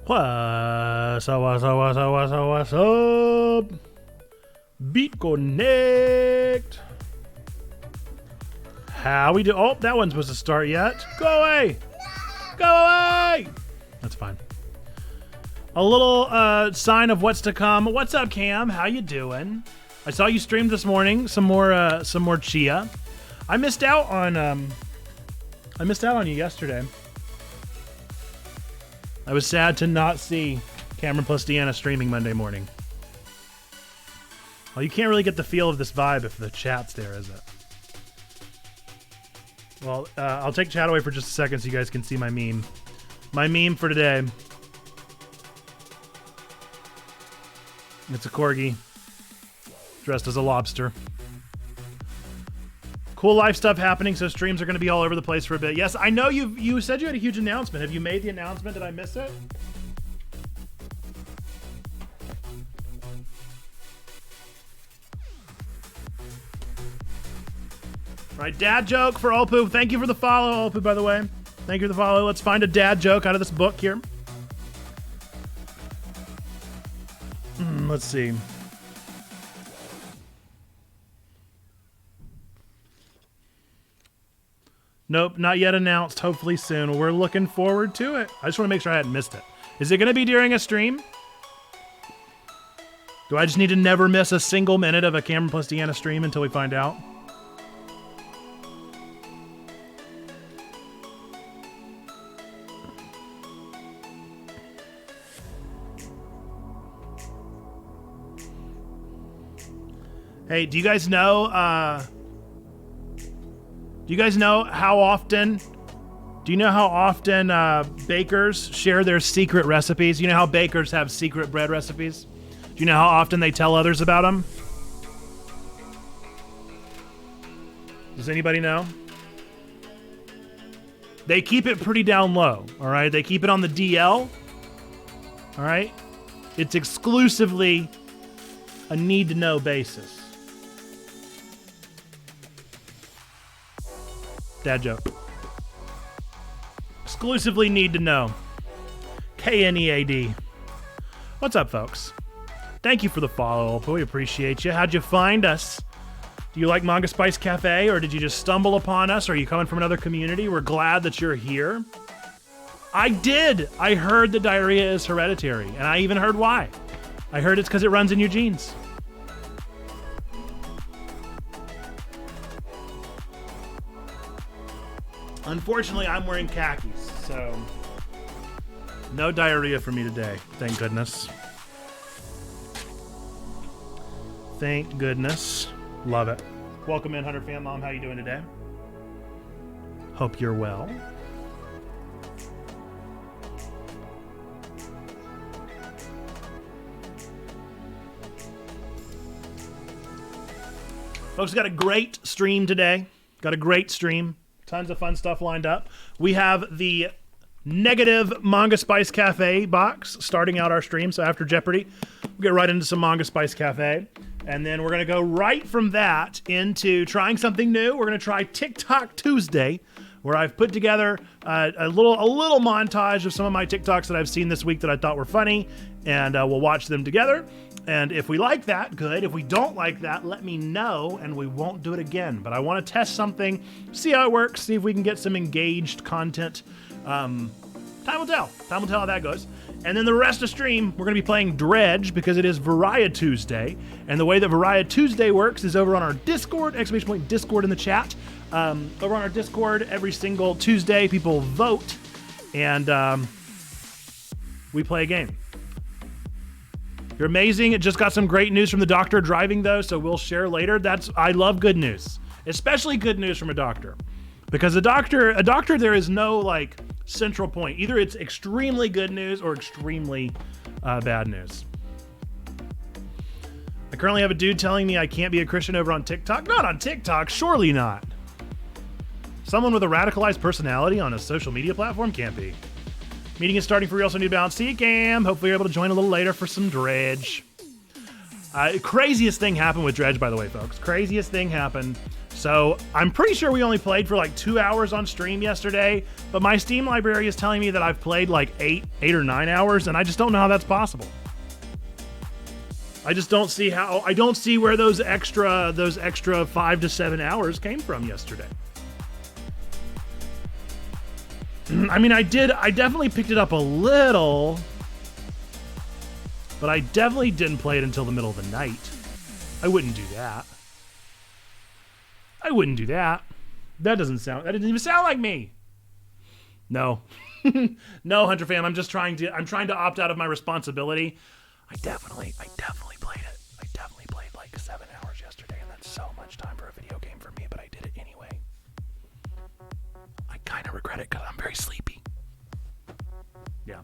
What's up? Beat Connect. How we do? Oh, that one's supposed to start yet. Go away. Go away. That's fine. A little sign of what's to come. What's up, Cam? How you doing? I saw you streamed this morning. Some more chia. I missed out on you yesterday. I was sad to not see Cameron plus Deanna streaming Monday morning. Well, you can't really get the feel of this vibe if the chat's there, is it? Well, I'll take chat away for just a second so you guys can see my meme. My meme for today. It's a corgi dressed as a lobster. Cool life stuff happening, so streams are going to be all over the place for a bit. Yes, I know you said you had a huge announcement. Have you made the announcement? Did I miss it? All right, dad joke for Olpu. Thank you for the follow, Olpu, by the way. Thank you for the follow. Let's find a dad joke out of this book here. Let's see. Nope, not yet announced. Hopefully soon. We're looking forward to it. I just want to make sure I hadn't missed it. Is it going to be during a stream? Do I just need to never miss a single minute of a Cameron plus Deanna stream until we find out? Hey, do you guys know how often bakers share their secret recipes? You know how bakers have secret bread recipes? Do you know how often they tell others about them? Does anybody know? They keep it pretty down low, all right? They keep it on the DL, all right? It's exclusively a need-to-know basis. Dad joke. Exclusively need to know. KNEAD. What's up, folks? Thank you for the follow. We appreciate you. How'd you find us? Do you like Manga Spice Cafe, or did you just stumble upon us? Or are you coming from another community? We're glad that you're here. I did. I heard that diarrhea is hereditary, and I even heard why. I heard it's because it runs in your genes. Unfortunately, I'm wearing khakis, so no diarrhea for me today. Thank goodness. Thank goodness. Love it. Welcome in, Hunter Fan Mom. How you doing today? Hope you're well. Folks, got a great stream today. Got a great stream. Tons of fun stuff lined up. We have the negative Manga Spice Cafe box starting out our stream. So after Jeopardy, we'll get right into some Manga Spice Cafe. And then we're going to go right from that into trying something new. We're going to try TikTok Tuesday, where I've put together a little montage of some of my TikToks that I've seen this week that I thought were funny. And we'll watch them together. And if we like that, good. If we don't like that, let me know, and we won't do it again. But I want to test something, see how it works, see if we can get some engaged content. Time will tell. Time will tell how that goes. And then the rest of stream, we're going to be playing Dredge because it is VarieTuesday. And the way that VarieTuesday works is over on our Discord, !Discord in the chat. Over on our Discord, every single Tuesday, people vote, and we play a game. You're amazing. It just got some great news from the doctor driving, though, so we'll share later. I love good news, especially good news from a doctor, because a doctor, there is no like central point. Either it's extremely good news or extremely bad news. I currently have a dude telling me I can't be a Christian over on TikTok. Not on TikTok, surely not. Someone with a radicalized personality on a social media platform can't be. Meeting is starting for real, so I need to bounce. See you, Cam. Hopefully you're able to join a little later for some Dredge. Craziest thing happened with Dredge, by the way, folks. Craziest thing happened. So I'm pretty sure we only played for like 2 hours on stream yesterday, but my Steam library is telling me that I've played like eight or 9 hours, and I just don't know how that's possible. I just don't see how. I don't see where those extra 5 to 7 hours came from yesterday. I mean, I definitely picked it up a little, but I definitely didn't play it until the middle of the night. I wouldn't do that. I wouldn't do that. That didn't even sound like me. No. No, Hunter fam, I'm trying to opt out of my responsibility. I definitely played it. I definitely played like 7 hours yesterday, and that's so much time for a video game for me, but I did it anyway. I kind of regret it because I'm very sleepy. Yeah.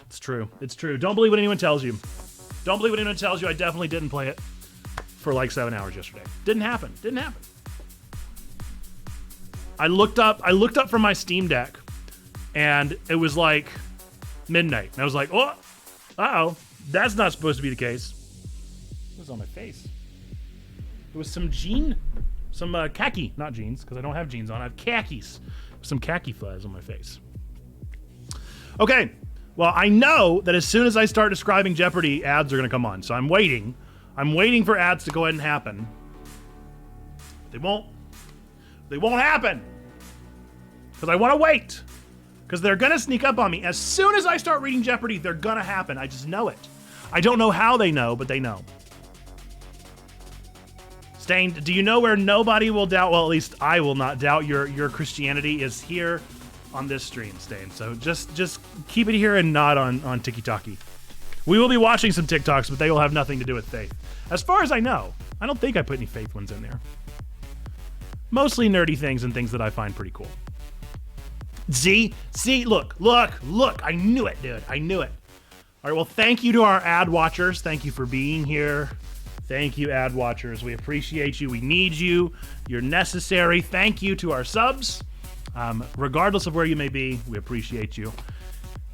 It's true. It's true. Don't believe what anyone tells you. Don't believe what anyone tells you. I definitely didn't play it for like 7 hours yesterday. Didn't happen. I looked up from my Steam Deck, and it was like midnight. And I was like, oh, uh-oh, that's not supposed to be the case. It was on my face. It was some khaki, not jeans, because I don't have jeans on. I have khakis. Some khaki fuzz on my face. Okay, well, I know that as soon as I start describing Jeopardy, ads are going to come on. So I'm waiting. I'm waiting for ads to go ahead and happen. They won't happen. Because I want to wait. Because they're going to sneak up on me. As soon as I start reading Jeopardy, they're going to happen. I just know it. I don't know how they know, but they know. Stained, do you know where nobody will doubt, well, at least I will not doubt your Christianity is here on this stream, Stained. So just keep it here and not on TikTok. We will be watching some TikToks, but they will have nothing to do with faith. As far as I know, I don't think I put any faith ones in there. Mostly nerdy things and things that I find pretty cool. See, look. I knew it, dude. I knew it. All right, well, thank you to our ad watchers. Thank you for being here. Thank you, ad watchers. We appreciate you. We need you. You're necessary. Thank you to our subs. Regardless of where you may be, we appreciate you.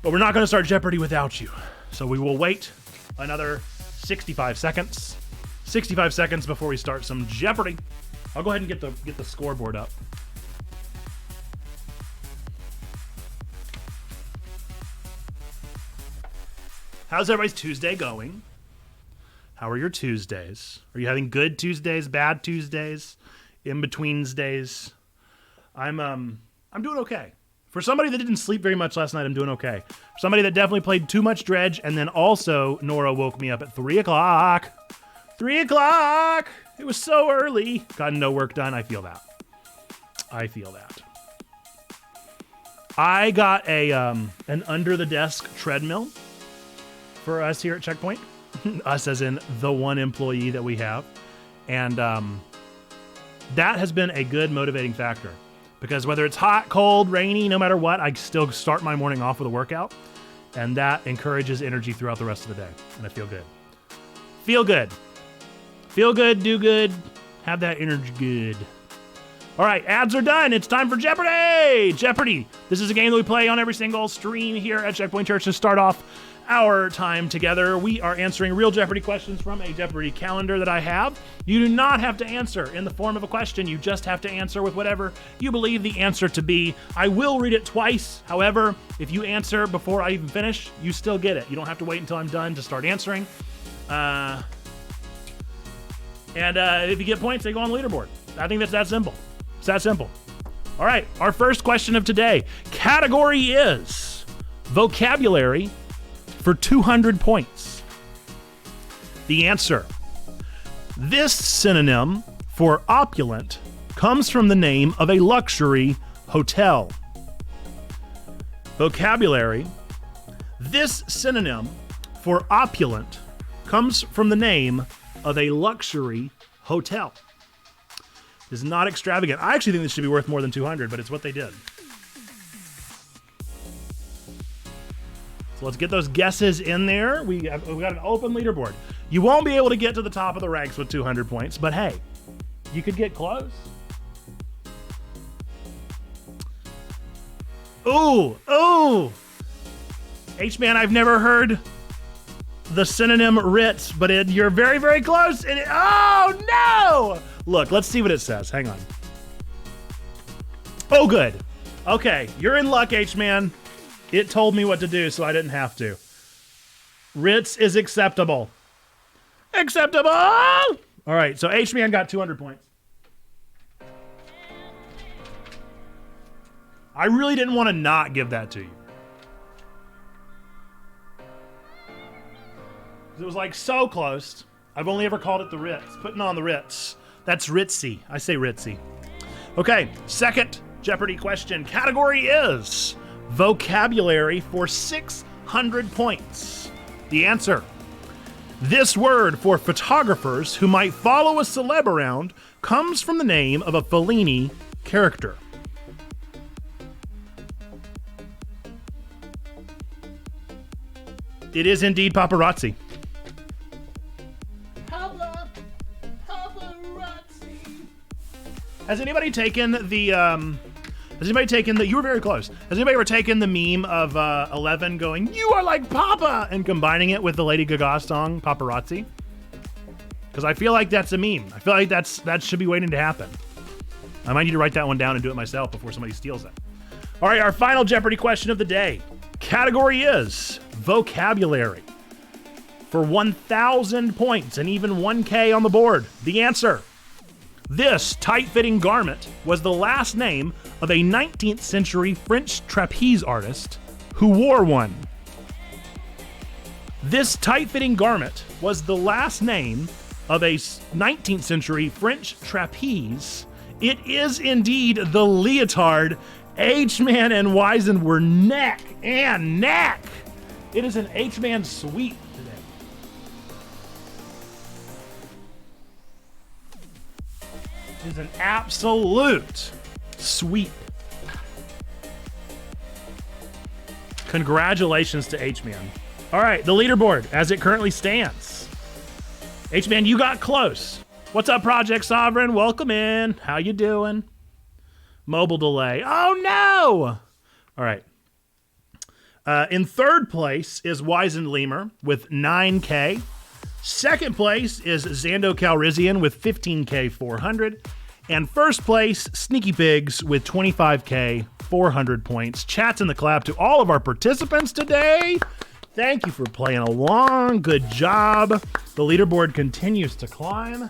But we're not going to start Jeopardy without you. So we will wait another 65 seconds. 65 seconds before we start some Jeopardy. I'll go ahead and get the scoreboard up. How's everybody's Tuesday going? How are your Tuesdays? Are you having good Tuesdays, bad Tuesdays, in-betweens days? I'm doing okay. For somebody that didn't sleep very much last night, I'm doing okay. For somebody that definitely played too much Dredge, and then also Nora woke me up at 3 o'clock. 3 o'clock! It was so early. Got no work done. I feel that. I got an under-the-desk treadmill for us here at Checkpoint. Us as in the one employee that we have. And that has been a good motivating factor. Because whether it's hot, cold, rainy, no matter what, I still start my morning off with a workout. And that encourages energy throughout the rest of the day. And I feel good. Feel good. Feel good, do good, have that energy good. All right, ads are done. It's time for Jeopardy! Jeopardy! This is a game that we play on every single stream here at Checkpoint Church to start off our time together. We are answering real Jeopardy questions from a Jeopardy calendar that I have. You do not have to answer in the form of a question. You just have to answer with whatever you believe the answer to be. I will read it twice. However, if you answer before I even finish, you still get it. You don't have to wait until I'm done to start answering. And if you get points, they go on the leaderboard. I think that's that simple. It's that simple. All right, our first question of today. Category is vocabulary for 200 points. The answer. This synonym for opulent comes from the name of a luxury hotel. Vocabulary. This synonym for opulent comes from the name of a luxury hotel. It's not extravagant. I actually think this should be worth more than 200, but it's what they did. So let's get those guesses in there. We got an open leaderboard. You won't be able to get to the top of the ranks with 200 points, but hey, you could get close. Ooh. H-Man, I've never heard the synonym Ritz, but you're very, very close. Oh, no! Look, let's see what it says. Hang on. Oh, good. Okay, you're in luck, H-Man. It told me what to do, so I didn't have to. Ritz is acceptable. Acceptable! All right, so H-Man got 200 points. I really didn't want to not give that to you. It was like so close. I've only ever called it the Ritz. Putting on the Ritz. That's Ritzy. I say Ritzy. Okay, second Jeopardy question. Category is vocabulary for 600 points. The answer. This word for photographers who might follow a celeb around comes from the name of a Fellini character. It is indeed paparazzi. Paparazzi. Has anybody taken the, you were very close. Has anybody ever taken the meme of 11 going, "You are like Papa," and combining it with the Lady Gaga song, Paparazzi? Because I feel like that's a meme. I feel like that should be waiting to happen. I might need to write that one down and do it myself before somebody steals it. All right, our final Jeopardy question of the day. Category is vocabulary for 1,000 points and even 1K on the board. The answer. This tight-fitting garment was the last name of a 19th century French trapeze artist who wore one. This tight-fitting garment was the last name of a 19th century French trapeze. It is indeed the leotard. H-Man and Wizen were neck and neck. It is an H-Man sweep today. It is an absolute sweep. Congratulations to H-Man. All right, the leaderboard as it currently stands. H-Man, you got close. What's up, Project Sovereign? Welcome in. How you doing? Mobile delay. Oh, no! All right. In third place is Wizen Lemur with 9K. Second place is Zando Calrissian with 15K 400. And first place, Sneaky Pigs with 25K 400 points. Chats in the clap to all of our participants today. Thank you for playing along. Good job. The leaderboard continues to climb,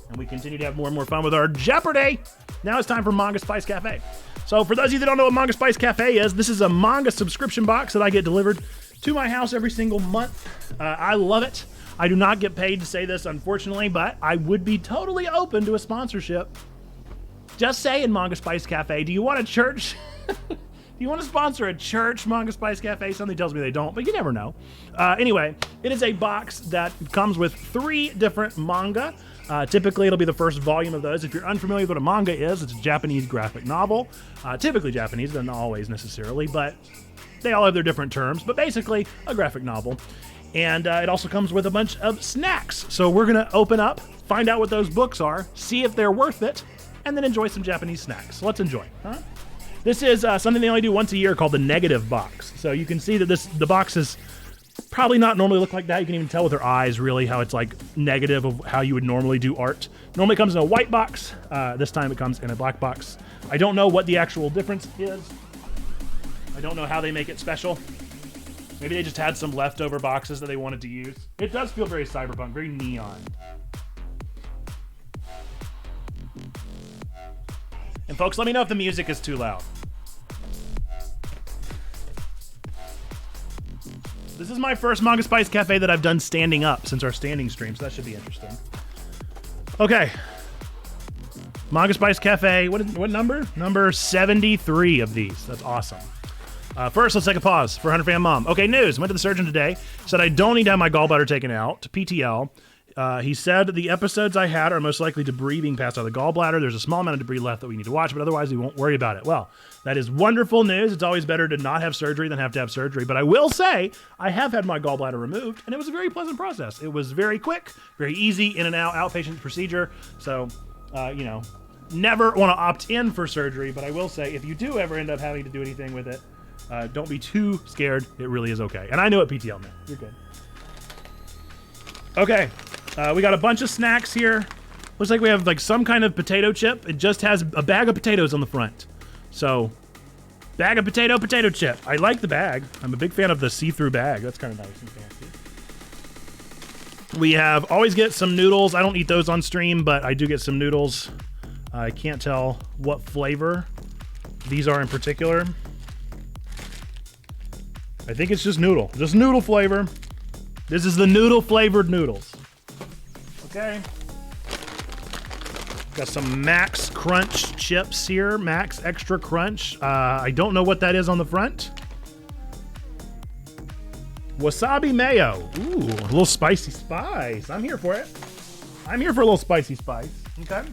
and we continue to have more and more fun with our Jeopardy! Now it's time for Manga Spice Cafe. So for those of you that don't know what Manga Spice Cafe is, this is a manga subscription box that I get delivered to my house every single month. I love it. I do not get paid to say this, unfortunately, but I would be totally open to a sponsorship. Just saying, Manga Spice Cafe, do you want a church? Do you want to sponsor a church Manga Spice Cafe? Something tells me they don't, but you never know. Anyway, it is a box that comes with 3 different manga. Typically, it'll be the first volume of those. If you're unfamiliar with what a manga is, it's a Japanese graphic novel. Typically Japanese, doesn't always necessarily, but they all have their different terms. But basically, a graphic novel. And it also comes with a bunch of snacks. So we're going to open up, find out what those books are, see if they're worth it, and then enjoy some Japanese snacks. So let's enjoy. Huh? This is something they only do once a year called the negative box. So you can see that the box is probably not normally look like that. You can even tell with their eyes, really, how it's like negative of how you would normally do art. Normally it comes in a white box. This time it comes in a black box. I don't know what the actual difference is. I don't know how they make it special. Maybe they just had some leftover boxes that they wanted to use. It does feel very cyberpunk, very neon. And folks, let me know if the music is too loud. This is my first Manga Spice Cafe that I've done standing up since our standing stream, so that should be interesting. Okay. Manga Spice Cafe, what number? Number 73 of these. That's awesome. First, let's take a pause for 100 Fan Mom. Okay, news. Went to the surgeon today. Said I don't need to have my gallbladder taken out to PTL. He said the episodes I had are most likely debris being passed out of the gallbladder. There's a small amount of debris left that we need to watch, but otherwise we won't worry about it. Well, that is wonderful news. It's always better to not have surgery than have to have surgery. But I will say I have had my gallbladder removed, and it was a very pleasant process. It was very quick, very easy, in and out, outpatient procedure. So, never want to opt in for surgery, but I will say if you do ever end up having to do anything with it, don't be too scared. It really is okay. And I know what PTL meant. You're good. Okay. We got a bunch of snacks here. Looks like we have like some kind of potato chip. It just has a bag of potatoes on the front. So, bag of potato chip. I like the bag. I'm a big fan of the see-through bag. That's kind of nice and fancy. We have always get some noodles. I don't eat those on stream, but I do get some noodles. I can't tell what flavor these are in particular. I think it's just noodle flavor. This is the noodle flavored noodles. Okay. Got some Max Crunch chips here. Max Extra Crunch. I don't know what that is on the front. Wasabi mayo. Ooh, a little spicy spice. I'm here for it. I'm here for a little spicy spice. Okay.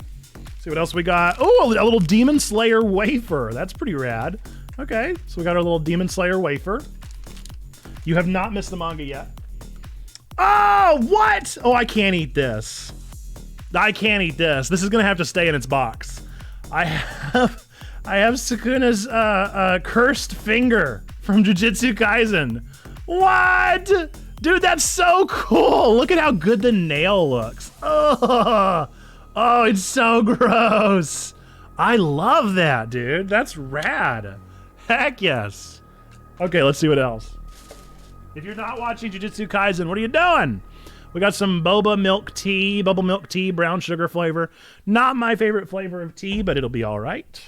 See what else we got. Oh, a little Demon Slayer wafer. That's pretty rad. Okay, so we got our little Demon Slayer wafer. You have not missed the manga yet. Oh, what? Oh, I can't eat this. I can't eat this. This is gonna have to stay in its box. I have Sukuna's cursed finger from Jujutsu Kaisen. What? Dude, that's so cool. Look at how good the nail looks. Oh, it's so gross. I love that, dude. That's rad. Heck yes. Okay, let's see what else. If you're not watching Jujutsu Kaisen, what are you doing? We got some boba milk tea, bubble milk tea, brown sugar flavor. Not my favorite flavor of tea, but it'll be all right.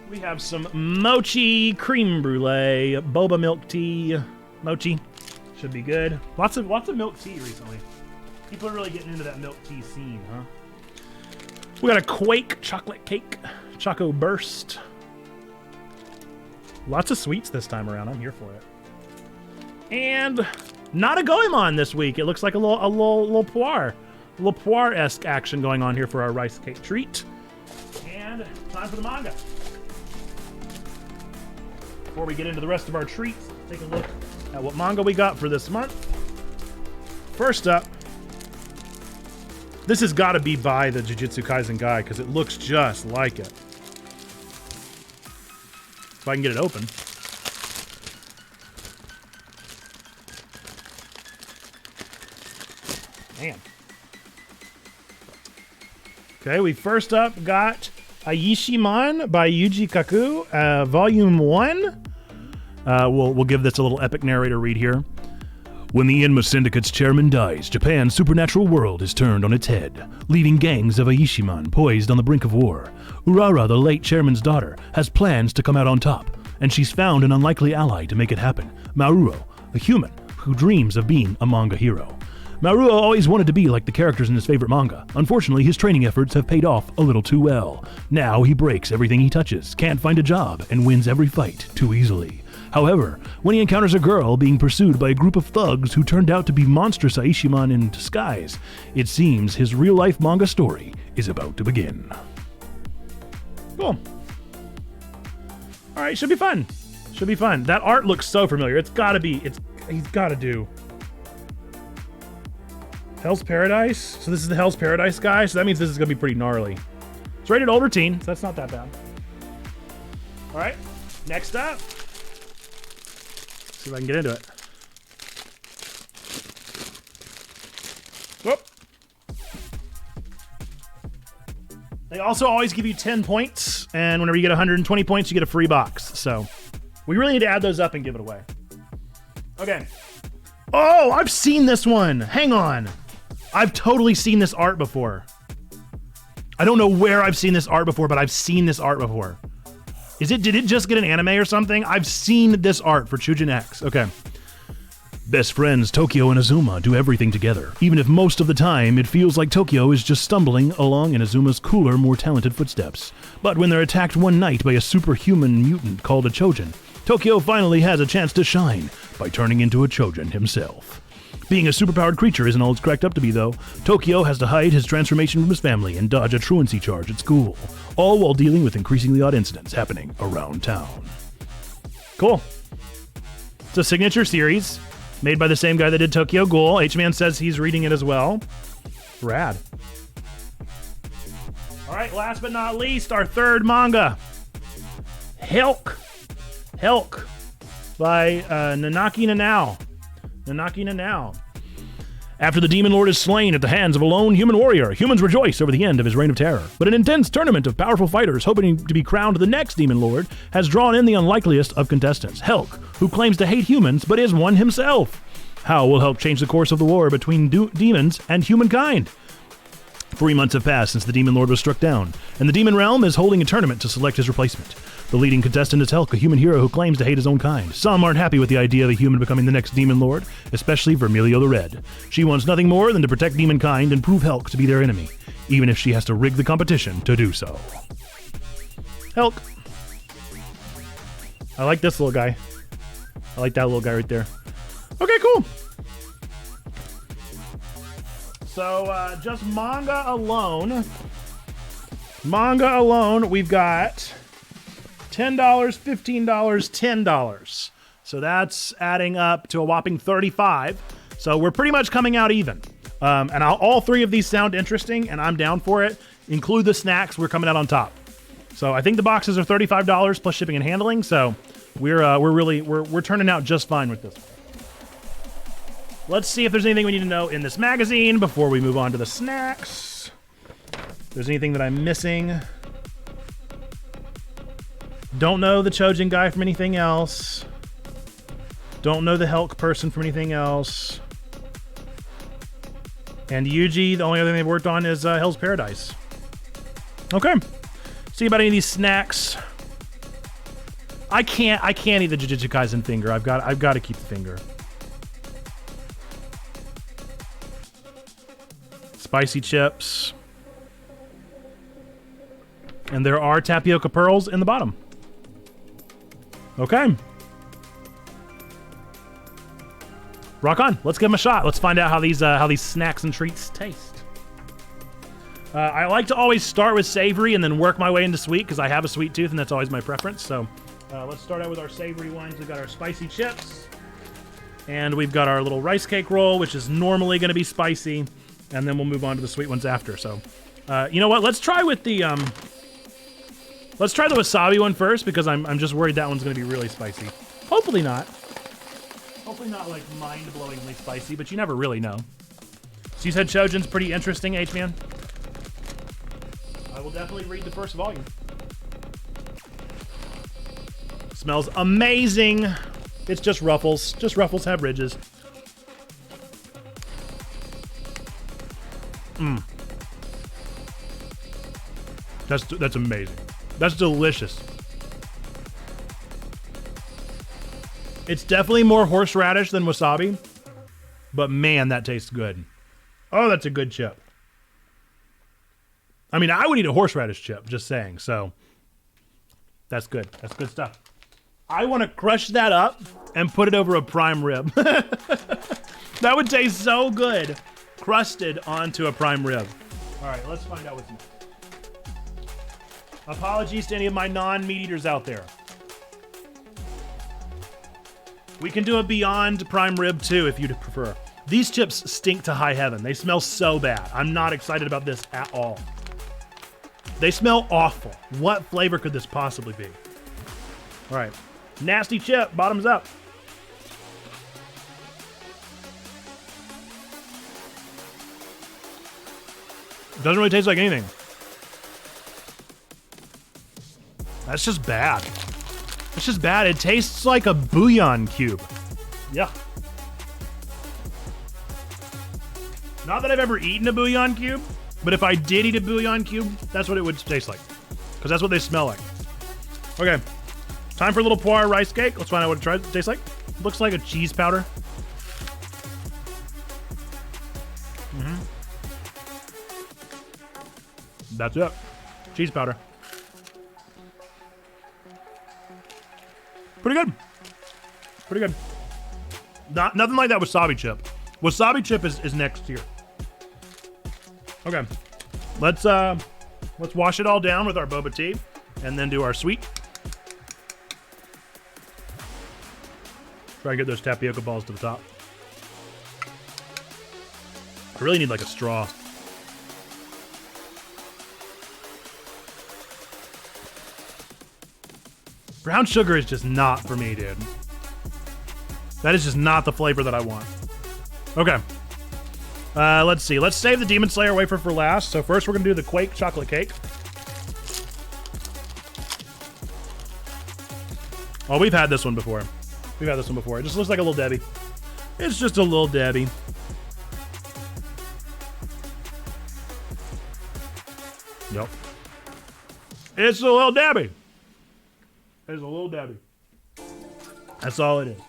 We have some mochi creme brulee, boba milk tea, mochi. Should be good. Lots of milk tea recently. People are really getting into that milk tea scene, huh? We got a Quake chocolate cake, Choco Burst. Lots of sweets this time around. I'm here for it. And not a Goemon this week. It looks like a little poire-esque action going on here for our rice cake treat. And time for the manga. Before we get into the rest of our treats, take a look at what manga we got for this month. First up, this has got to be by the Jujutsu Kaisen guy because it looks just like it. If I can get it open. Man. Okay, we first up got Aishiman by Yuji Kaku, Volume 1. We'll give this a little epic narrator read here. When the Enma Syndicate's chairman dies, Japan's supernatural world is turned on its head, leaving gangs of Aishiman poised on the brink of war. Urara, the late chairman's daughter, has plans to come out on top, and she's found an unlikely ally to make it happen, Maruo, a human who dreams of being a manga hero. Maruo always wanted to be like the characters in his favorite manga. Unfortunately, his training efforts have paid off a little too well. Now he breaks everything he touches, can't find a job, and wins every fight too easily. However, when he encounters a girl being pursued by a group of thugs who turned out to be monstrous Aishiman in disguise, it seems his real-life manga story is about to begin. Cool. All right, should be fun. Should be fun. That art looks so familiar. It's gotta be, he's gotta do Hell's Paradise. So this is the Hell's Paradise guy, so that means this is gonna be pretty gnarly. It's rated older teen, so that's not that bad. All right, next up. See if I can get into it. Whoop. They also always give you 10 points, and whenever you get 120 points, you get a free box. So we really need to add those up and give it away. Okay. Oh, I've seen this one. Hang on. I've totally seen this art before. I don't know where I've seen this art before, but I've seen this art before. Did it just get an anime or something? I've seen this art for Chujin X. Okay. Best friends Tokyo and Azuma do everything together, even if most of the time it feels like Tokyo is just stumbling along in Azuma's cooler, more talented footsteps. But when they're attacked one night by a superhuman mutant called a Chojin, Tokyo finally has a chance to shine by turning into a Chojin himself. Being a superpowered creature isn't all it's cracked up to be, though. Tokyo has to hide his transformation from his family and dodge a truancy charge at school, all while dealing with increasingly odd incidents happening around town. Cool. It's a signature series made by the same guy that did Tokyo Ghoul. H-Man says he's reading it as well. Rad. All right, last but not least, our third manga. Helk by Nanaki Nanao. After the Demon Lord is slain at the hands of a lone human warrior, humans rejoice over the end of his reign of terror. But an intense tournament of powerful fighters hoping to be crowned the next Demon Lord has drawn in the unlikeliest of contestants, Helk, who claims to hate humans but is one himself. How will Helk change the course of the war between demons and humankind? 3 months have passed since the Demon Lord was struck down, and the Demon Realm is holding a tournament to select his replacement. The leading contestant is Helk, a human hero who claims to hate his own kind. Some aren't happy with the idea of a human becoming the next Demon Lord, especially Vermilio the Red. She wants nothing more than to protect demonkind and prove Helk to be their enemy, even if she has to rig the competition to do so. Helk. I like this little guy. I like that little guy right there. Okay, cool. So, just manga alone, we've got $10, $15, $10. So that's adding up to a whopping 35. So we're pretty much coming out even. And all three of these sound interesting, and I'm down for it. Include the snacks, we're coming out on top. So I think the boxes are $35 plus shipping and handling. So we're turning out just fine with this. Let's see if there's anything we need to know in this magazine before we move on to the snacks. If there's anything that I'm missing. Don't know the Chojin guy from anything else. Don't know the Helk person from anything else. And Yuji, the only other thing they've worked on is Hell's Paradise. Okay. See about any of these snacks. I can't eat the Jujutsu Kaisen finger. I've got to keep the finger. Spicy chips. And there are tapioca pearls in the bottom. Okay. Rock on. Let's give them a shot. Let's find out how these snacks and treats taste. I like to always start with savory and then work my way into sweet because I have a sweet tooth and that's always my preference. So let's start out with our savory ones. We've got our spicy chips. And we've got our little rice cake roll, which is normally going to be spicy. And then we'll move on to the sweet ones after. So, you know what? Let's try with the wasabi one first because I'm just worried that one's going to be really spicy. Hopefully not. Hopefully not like mind-blowingly spicy, but you never really know. So you said Chojin's pretty interesting, H-Man? I will definitely read the first volume. Smells amazing. It's just Ruffles. Just Ruffles have ridges. That's amazing. That's delicious. It's definitely more horseradish than wasabi, but man, that tastes good. Oh, that's a good chip. I mean, I would eat a horseradish chip, just saying. So that's good. That's good stuff. I want to crush that up and put it over a prime rib. That would taste so good. Crusted onto a prime rib. All right, let's find out what's next. Apologies to any of my non-meat eaters out there. We can do a beyond prime rib too if you'd prefer. These chips stink to high heaven. They smell so bad. I'm not excited about this at all. They smell awful. What flavor could this possibly be? All right, nasty chip, bottoms up. Doesn't really taste like anything. That's just bad. It's just bad. It tastes like a bouillon cube. Yeah. Not that I've ever eaten a bouillon cube, but if I did eat a bouillon cube, that's what it would taste like. Because that's what they smell like. Okay. Time for a little poire rice cake. Let's find out what it tastes like. Looks like a cheese powder. That's it. Cheese powder. Pretty good. Pretty good. Nothing like that wasabi chip. Wasabi chip is next here. Okay. Let's wash it all down with our boba tea and then do our sweet. Try and get those tapioca balls to the top. I really need like a straw. Brown sugar is just not for me, dude. That is just not the flavor that I want. Okay. Let's see. Let's save the Demon Slayer wafer for last. So first we're going to do the Quake chocolate cake. Oh, we've had this one before. We've had this one before. It just looks like a little Debbie. It's just a little Debbie. Yep. It's a little Debbie. It's a little Debbie. That's all it is.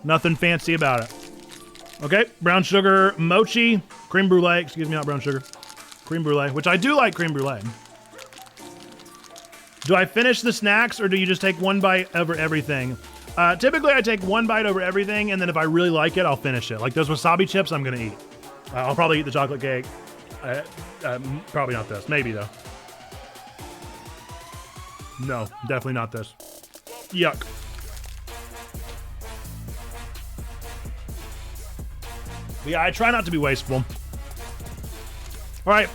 Nothing fancy about it. Okay, brown sugar mochi, creme brulee. Excuse me, not brown sugar. Creme brulee, which I do like creme brulee. Do I finish the snacks or do you just take one bite over everything? Typically, I take one bite over everything, and then if I really like it, I'll finish it. Like those wasabi chips, I'm gonna eat. I'll probably eat the chocolate cake. Probably not this. Maybe though. No, definitely not this. Yuck. But yeah, I try not to be wasteful. All right.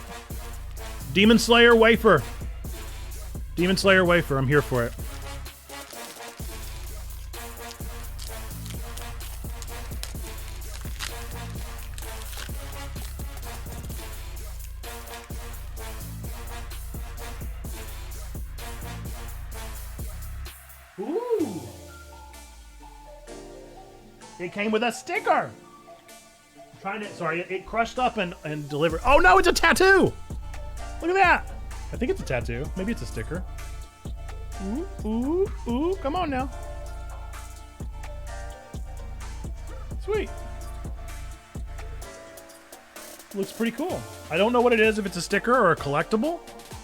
Demon Slayer wafer. Demon Slayer wafer. I'm here for it. Ooh. It came with a sticker. Sorry, it crushed up and delivered. Oh no, it's a tattoo! Look at that! I think it's a tattoo. Maybe it's a sticker. Ooh, ooh, ooh, come on now. Sweet. Looks pretty cool. I don't know what it is, if it's a sticker or a collectible.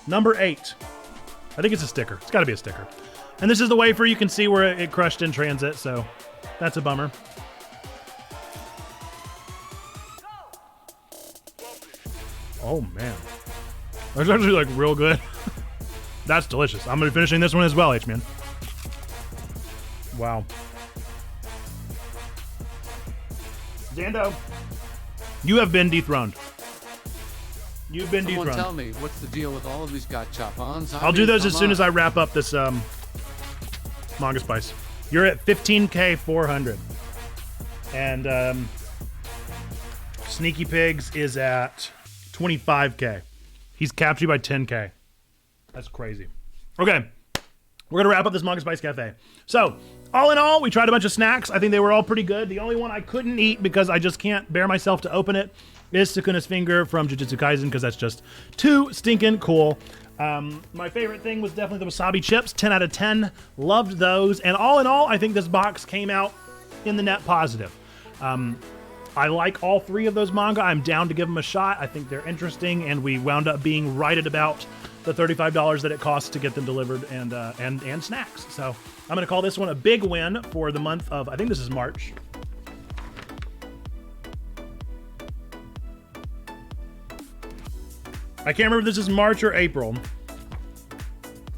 Number 8. I think it's a sticker. It's gotta be a sticker. And this is the wafer. You can see where it crushed in transit, so that's a bummer. Oh man, that's actually like real good. That's delicious. I'm gonna be finishing this one as well, H-Man. Wow. Zando, you have been dethroned. You've been dethroned. Tell me, what's the deal with all of these gachapons? I'll do those as soon as I wrap up this Manga Spice. You're at 15K 400. And Sneaky Pigs is at 25K. He's capped you by 10K. That's crazy. Okay, we're gonna wrap up this Manga Spice Cafe. So, all in all, we tried a bunch of snacks. I think they were all pretty good. The only one I couldn't eat because I just can't bear myself to open it is Sukuna's Finger from Jujutsu Kaisen, because that's just too stinking cool. My favorite thing was definitely the wasabi chips. 10 out of 10. Loved those. And all in all, I think this box came out in the net positive. I like all 3 of those manga. I'm down to give them a shot. I think they're interesting, and we wound up being right at about the $35 that it costs to get them delivered and snacks. So I'm going to call this one a big win for the month of, I think this is March. I can't remember if this is March or April.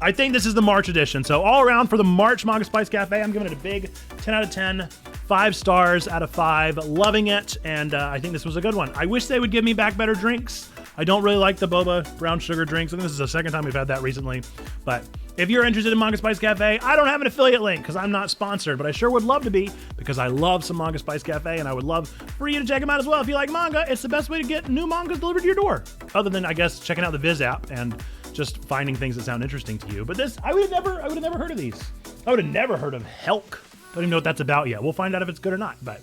I think this is the March edition. So all around for the March Manga Spice Cafe, I'm giving it a big 10 out of 10. 5 stars out of 5. Loving it, and I think this was a good one. I wish they would give me back better drinks. I don't really like the boba brown sugar drinks. I think this is the second time we've had that recently. But if you're interested in Manga Spice Cafe, I don't have an affiliate link because I'm not sponsored, but I sure would love to be, because I love some Manga Spice Cafe, and I would love for you to check them out as well. If you like manga, it's the best way to get new mangas delivered to your door. Other than, I guess, checking out the Viz app and just finding things that sound interesting to you. But this, I would have never heard of these. I would have never heard of Helk. Don't even know what that's about yet. We'll find out if it's good or not. But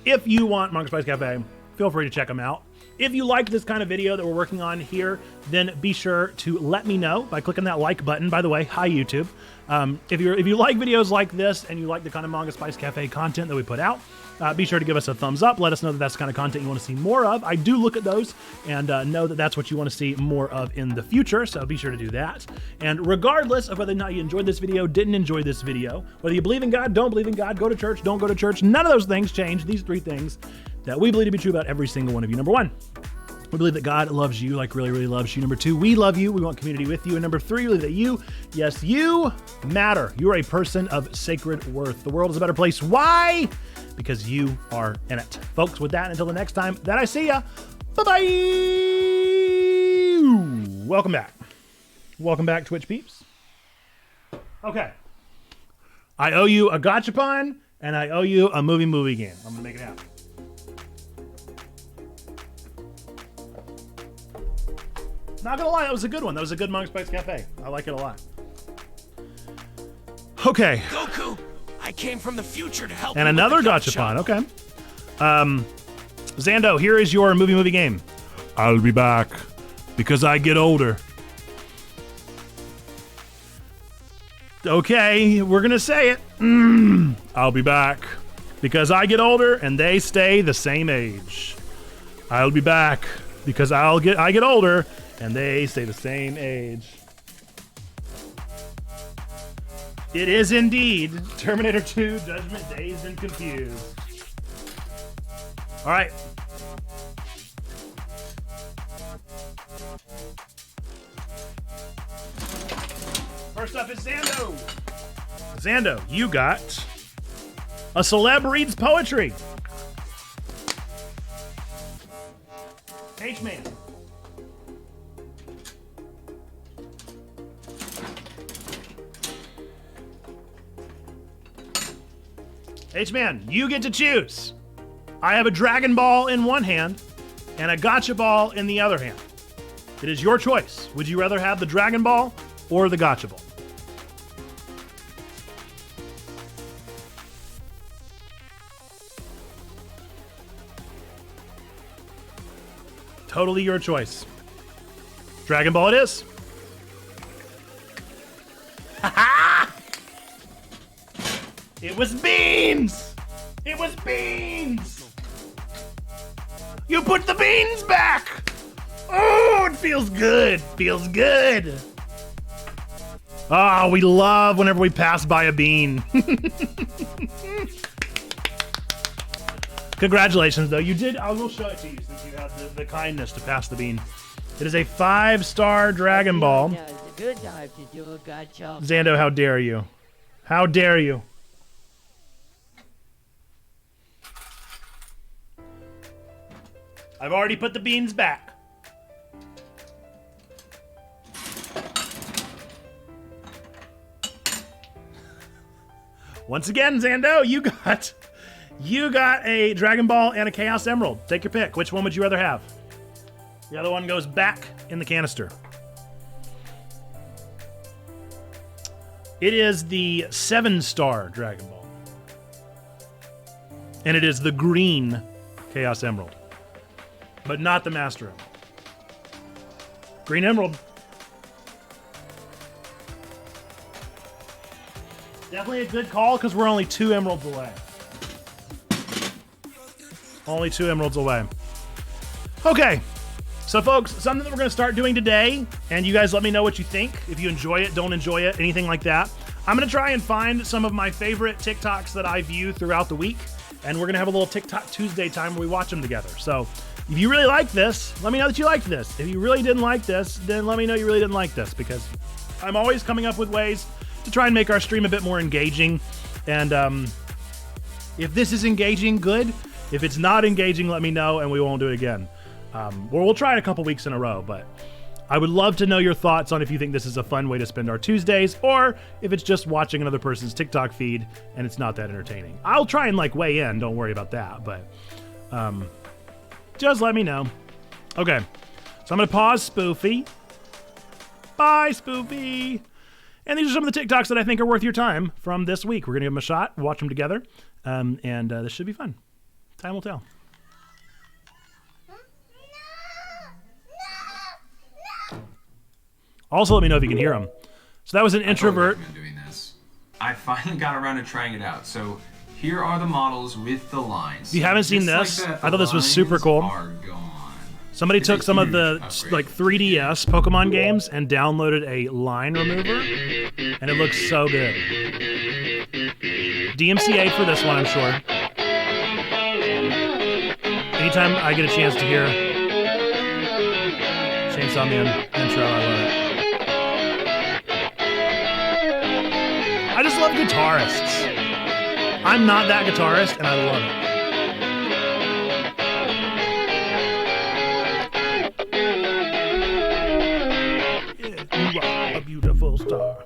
if you want Manga Spice Cafe, feel free to check them out. If you like this kind of video that we're working on here, then be sure to let me know by clicking that like button. By the way, hi YouTube. If you like videos like this and you like the kind of Manga Spice Cafe content that we put out, be sure to give us a thumbs up. Let us know that that's the kind of content you want to see more of. I do look at those and know that that's what you want to see more of in the future, so be sure to do that. And regardless of whether or not you enjoyed this video, didn't enjoy this video, whether you believe in God, don't believe in God, go to church, don't go to church, none of those things change. These 3 things that we believe to be true about every single one of you. Number 1, we believe that God loves you, like really, really loves you. Number 2, we love you. We want community with you. And number 3, we believe that you, yes, you matter. You are a person of sacred worth. The world is a better place. Why? Because you are in it. Folks, with that, until the next time that I see ya, bye-bye. Welcome back. Welcome back, Twitch peeps. Okay. I owe you a gachapon, and I owe you a movie game. I'm going to make it happen. Not gonna lie, that was a good one. That was a good Manga Spice Cafe. I like it a lot. Okay. Goku, I came from the future to help. And you another with the gacha. gachapon. Okay. Zando, here is your movie game. I'll be back because I get older. Okay, we're gonna say it. I'll be back because I get older and they stay the same age. I'll be back because I get older and they stay the same age. It is indeed Terminator 2, Judgment, Dazed and Confused. All right. First up is Zando. Zando, you got A Celeb Reads Poetry. H-Man. H-Man, you get to choose. I have a Dragon Ball in one hand and a Gotcha Ball in the other hand. It is your choice. Would you rather have the Dragon Ball or the Gotcha Ball? Totally your choice. Dragon Ball it is. Ha-ha! It was beans! It was beans! You put the beans back! Oh, it feels good. Feels good. Oh, we love whenever we pass by a bean. Congratulations, though. You did. I will show it to you since you had the kindness to pass the bean. It is a 5-star Dragon Ball. Now is a good time to do a gotcha. Zando, how dare you? How dare you? I've already put the beans back. Once again, Zando, you got a Dragon Ball and a Chaos Emerald. Take your pick. Which one would you rather have? The other one goes back in the canister. It is the 7-star Dragon Ball. And it is the green Chaos Emerald. But not the Master Emerald. Green Emerald. Definitely a good call because we're only 2 emeralds away. Only 2 emeralds away. Okay. So, folks, something that we're going to start doing today, and you guys let me know what you think. If you enjoy it, don't enjoy it, anything like that. I'm going to try and find some of my favorite TikToks that I view throughout the week, and we're going to have a little TikTok Tuesday time where we watch them together. So, if you really like this, let me know that you liked this. If you really didn't like this, then let me know you really didn't like this, because I'm always coming up with ways to try and make our stream a bit more engaging. And if this is engaging, good. If it's not engaging, let me know, and we won't do it again. We'll try it a couple weeks in a row, but I would love to know your thoughts on if you think this is a fun way to spend our Tuesdays, or if it's just watching another person's TikTok feed and it's not that entertaining. I'll try and weigh in, don't worry about that, but just let me know. Okay, so I'm going to pause Spoofy. Bye, Spoofy. And these are some of the TikToks that I think are worth your time from this week. We're going to give them a shot, watch them together, and this should be fun. Time will tell. Also, let me know if you can hear them. So that was an introvert. I've been doing this. I finally got around to trying it out. So here are the models with the lines. If you haven't seen this, I thought this was super cool. Somebody took some of the 3DS Pokemon games and downloaded a line remover, and it looks so good. DMCA for this one, I'm sure. Anytime I get a chance to hear Chainsaw Man intro, I love it. I just love guitarists. I'm not that guitarist, and I love it. You are a beautiful star.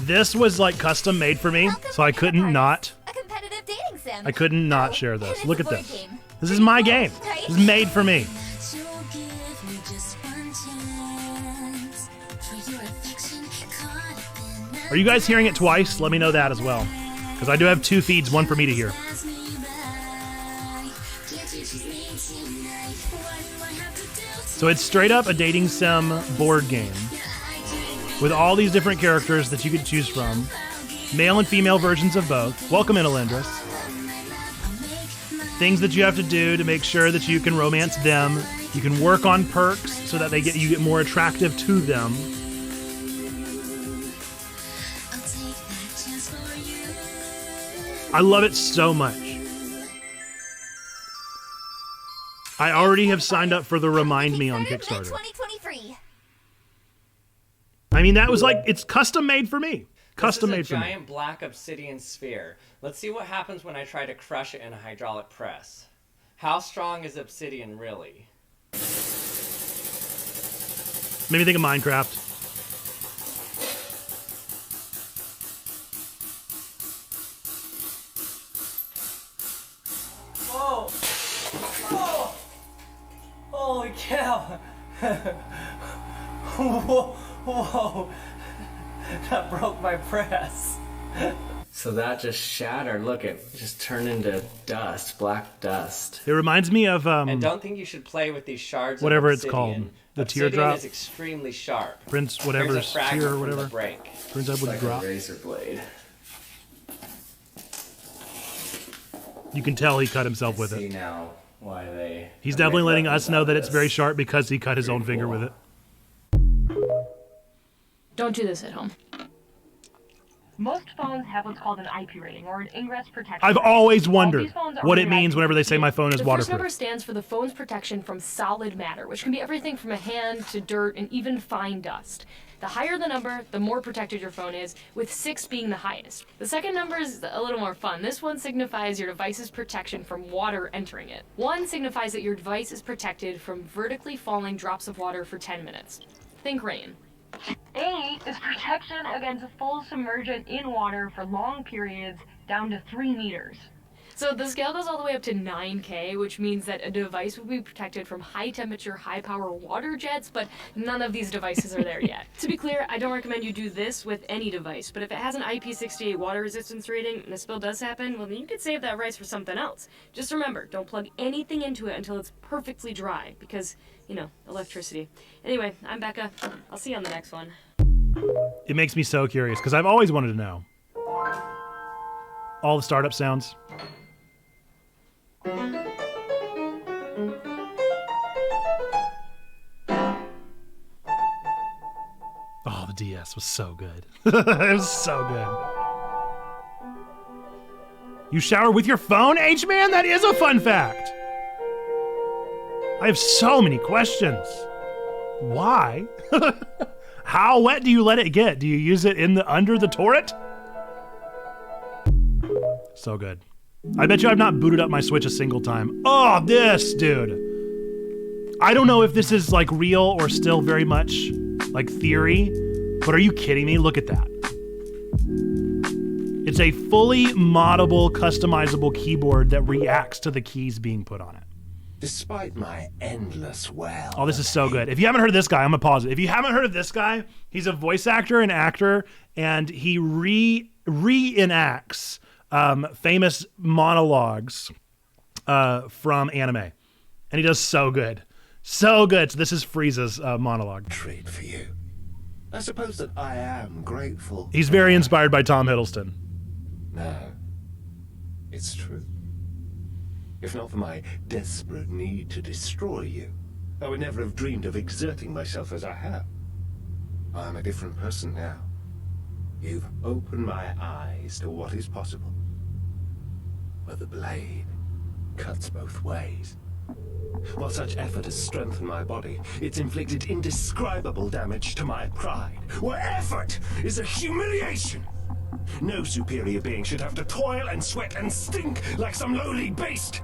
This was custom made for me, so I couldn't not. A competitive dating sim. I couldn't not share this. Look at this. This is my game. This is made for me. Are you guys hearing it twice? Let me know that as well. Because I do have 2 feeds, one for me to hear. So it's straight up a dating sim board game with all these different characters that you could choose from. Male and female versions of both. Welcome in, Alindris. Things that you have to do to make sure that you can romance them. You can work on perks so that you get more attractive to them. I love it so much. I already have signed up for the Remind Me on Kickstarter. 2023. I mean, that was like, it's custom made for me. Custom made for me. This is a giant black obsidian sphere. Let's see what happens when I try to crush it in a hydraulic press. How strong is obsidian really? Made me think of Minecraft. Whoa! Whoa! Holy cow! Whoa! Whoa! That broke my press. So that just shattered. Look, it just turned into dust, black dust. It reminds me of And don't think you should play with these shards. whatever of it's obsidian. called. The Obsidian teardrop. is extremely sharp. Prince whatever's Here's a fragment tear or from whatever. the break. Prince Edward Like drop. a razor blade. You can tell he cut himself with See it. now why they. He's definitely letting us know that it's very sharp because he cut his own finger with it. Don't do this at home. Most phones have what's called an IP rating, or an ingress protection. I've always All wondered these phones are what it rated means whenever they say my phone is The first number waterproof. stands for the phone's protection from solid matter, which can be everything from a hand to dirt and even fine dust. The higher the number, the more protected your phone is, with 6 being the highest. The second number is a little more fun. This one signifies your device's protection from water entering it. 1 signifies that your device is protected from vertically falling drops of water for 10 minutes. Think rain. 8 is protection against full submersion in water for long periods, down to 3 meters. So the scale goes all the way up to 9K, which means that a device will be protected from high temperature, high power water jets, but none of these devices are there yet. To be clear, I don't recommend you do this with any device, but if it has an IP68 water resistance rating and a spill does happen, well then you could save that rice for something else. Just remember, don't plug anything into it until it's perfectly dry, because, you know, electricity. Anyway, I'm Becca. I'll see you on the next one. It makes me so curious because I've always wanted to know. All the startup sounds. Oh, the DS was so good. It was so good. You shower with your phone, H-Man? That is a fun fact. I have so many questions. Why? How wet do you let it get? Do you use it under the turret? So good. I bet you I've not booted up my Switch a single time. Oh, this, dude. I don't know if this is like real or still very much like theory, but are you kidding me? Look at that. It's a fully moddable, customizable keyboard that reacts to the keys being put on it. Despite my endless well. Oh, this is so good. If you haven't heard of this guy, I'm gonna pause it. If you haven't heard of this guy, he's a voice actor and actor, and he reenacts famous monologues from anime. And he does so good. So good. So this is Frieza's monologue. Treat for you. I suppose that I am grateful. He's very inspired by Tom Hiddleston. No, it's true. If not for my desperate need to destroy you, I would never have dreamed of exerting myself as I have. I'm a different person now. You've opened my eyes to what is possible. But the blade cuts both ways. While such effort has strengthened my body, it's inflicted indescribable damage to my pride. Where effort is a humiliation! No superior being should have to toil and sweat and stink like some lowly beast!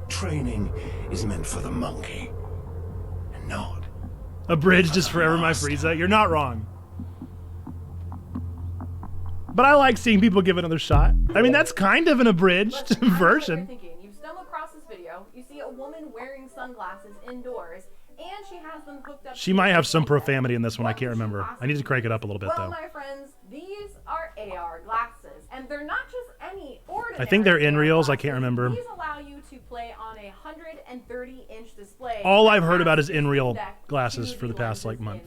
Training is meant for the monkey, and not... Abridged is forever my Frieza. You're not wrong. But I like seeing people give it another shot. I mean, that's kind of an abridged version. You stumble across this video, you see a woman wearing sunglasses indoors, and she has them hooked up. She might have some profanity in this one. I can't remember. I need to crank it up a little bit, well, though. my friends, these are AR glasses, and they're not just any ordinary. I think they're in AR reels. glasses. I can't remember. These allow you to play on a 130-inch display. All I've heard about is in reel glasses for the past like month.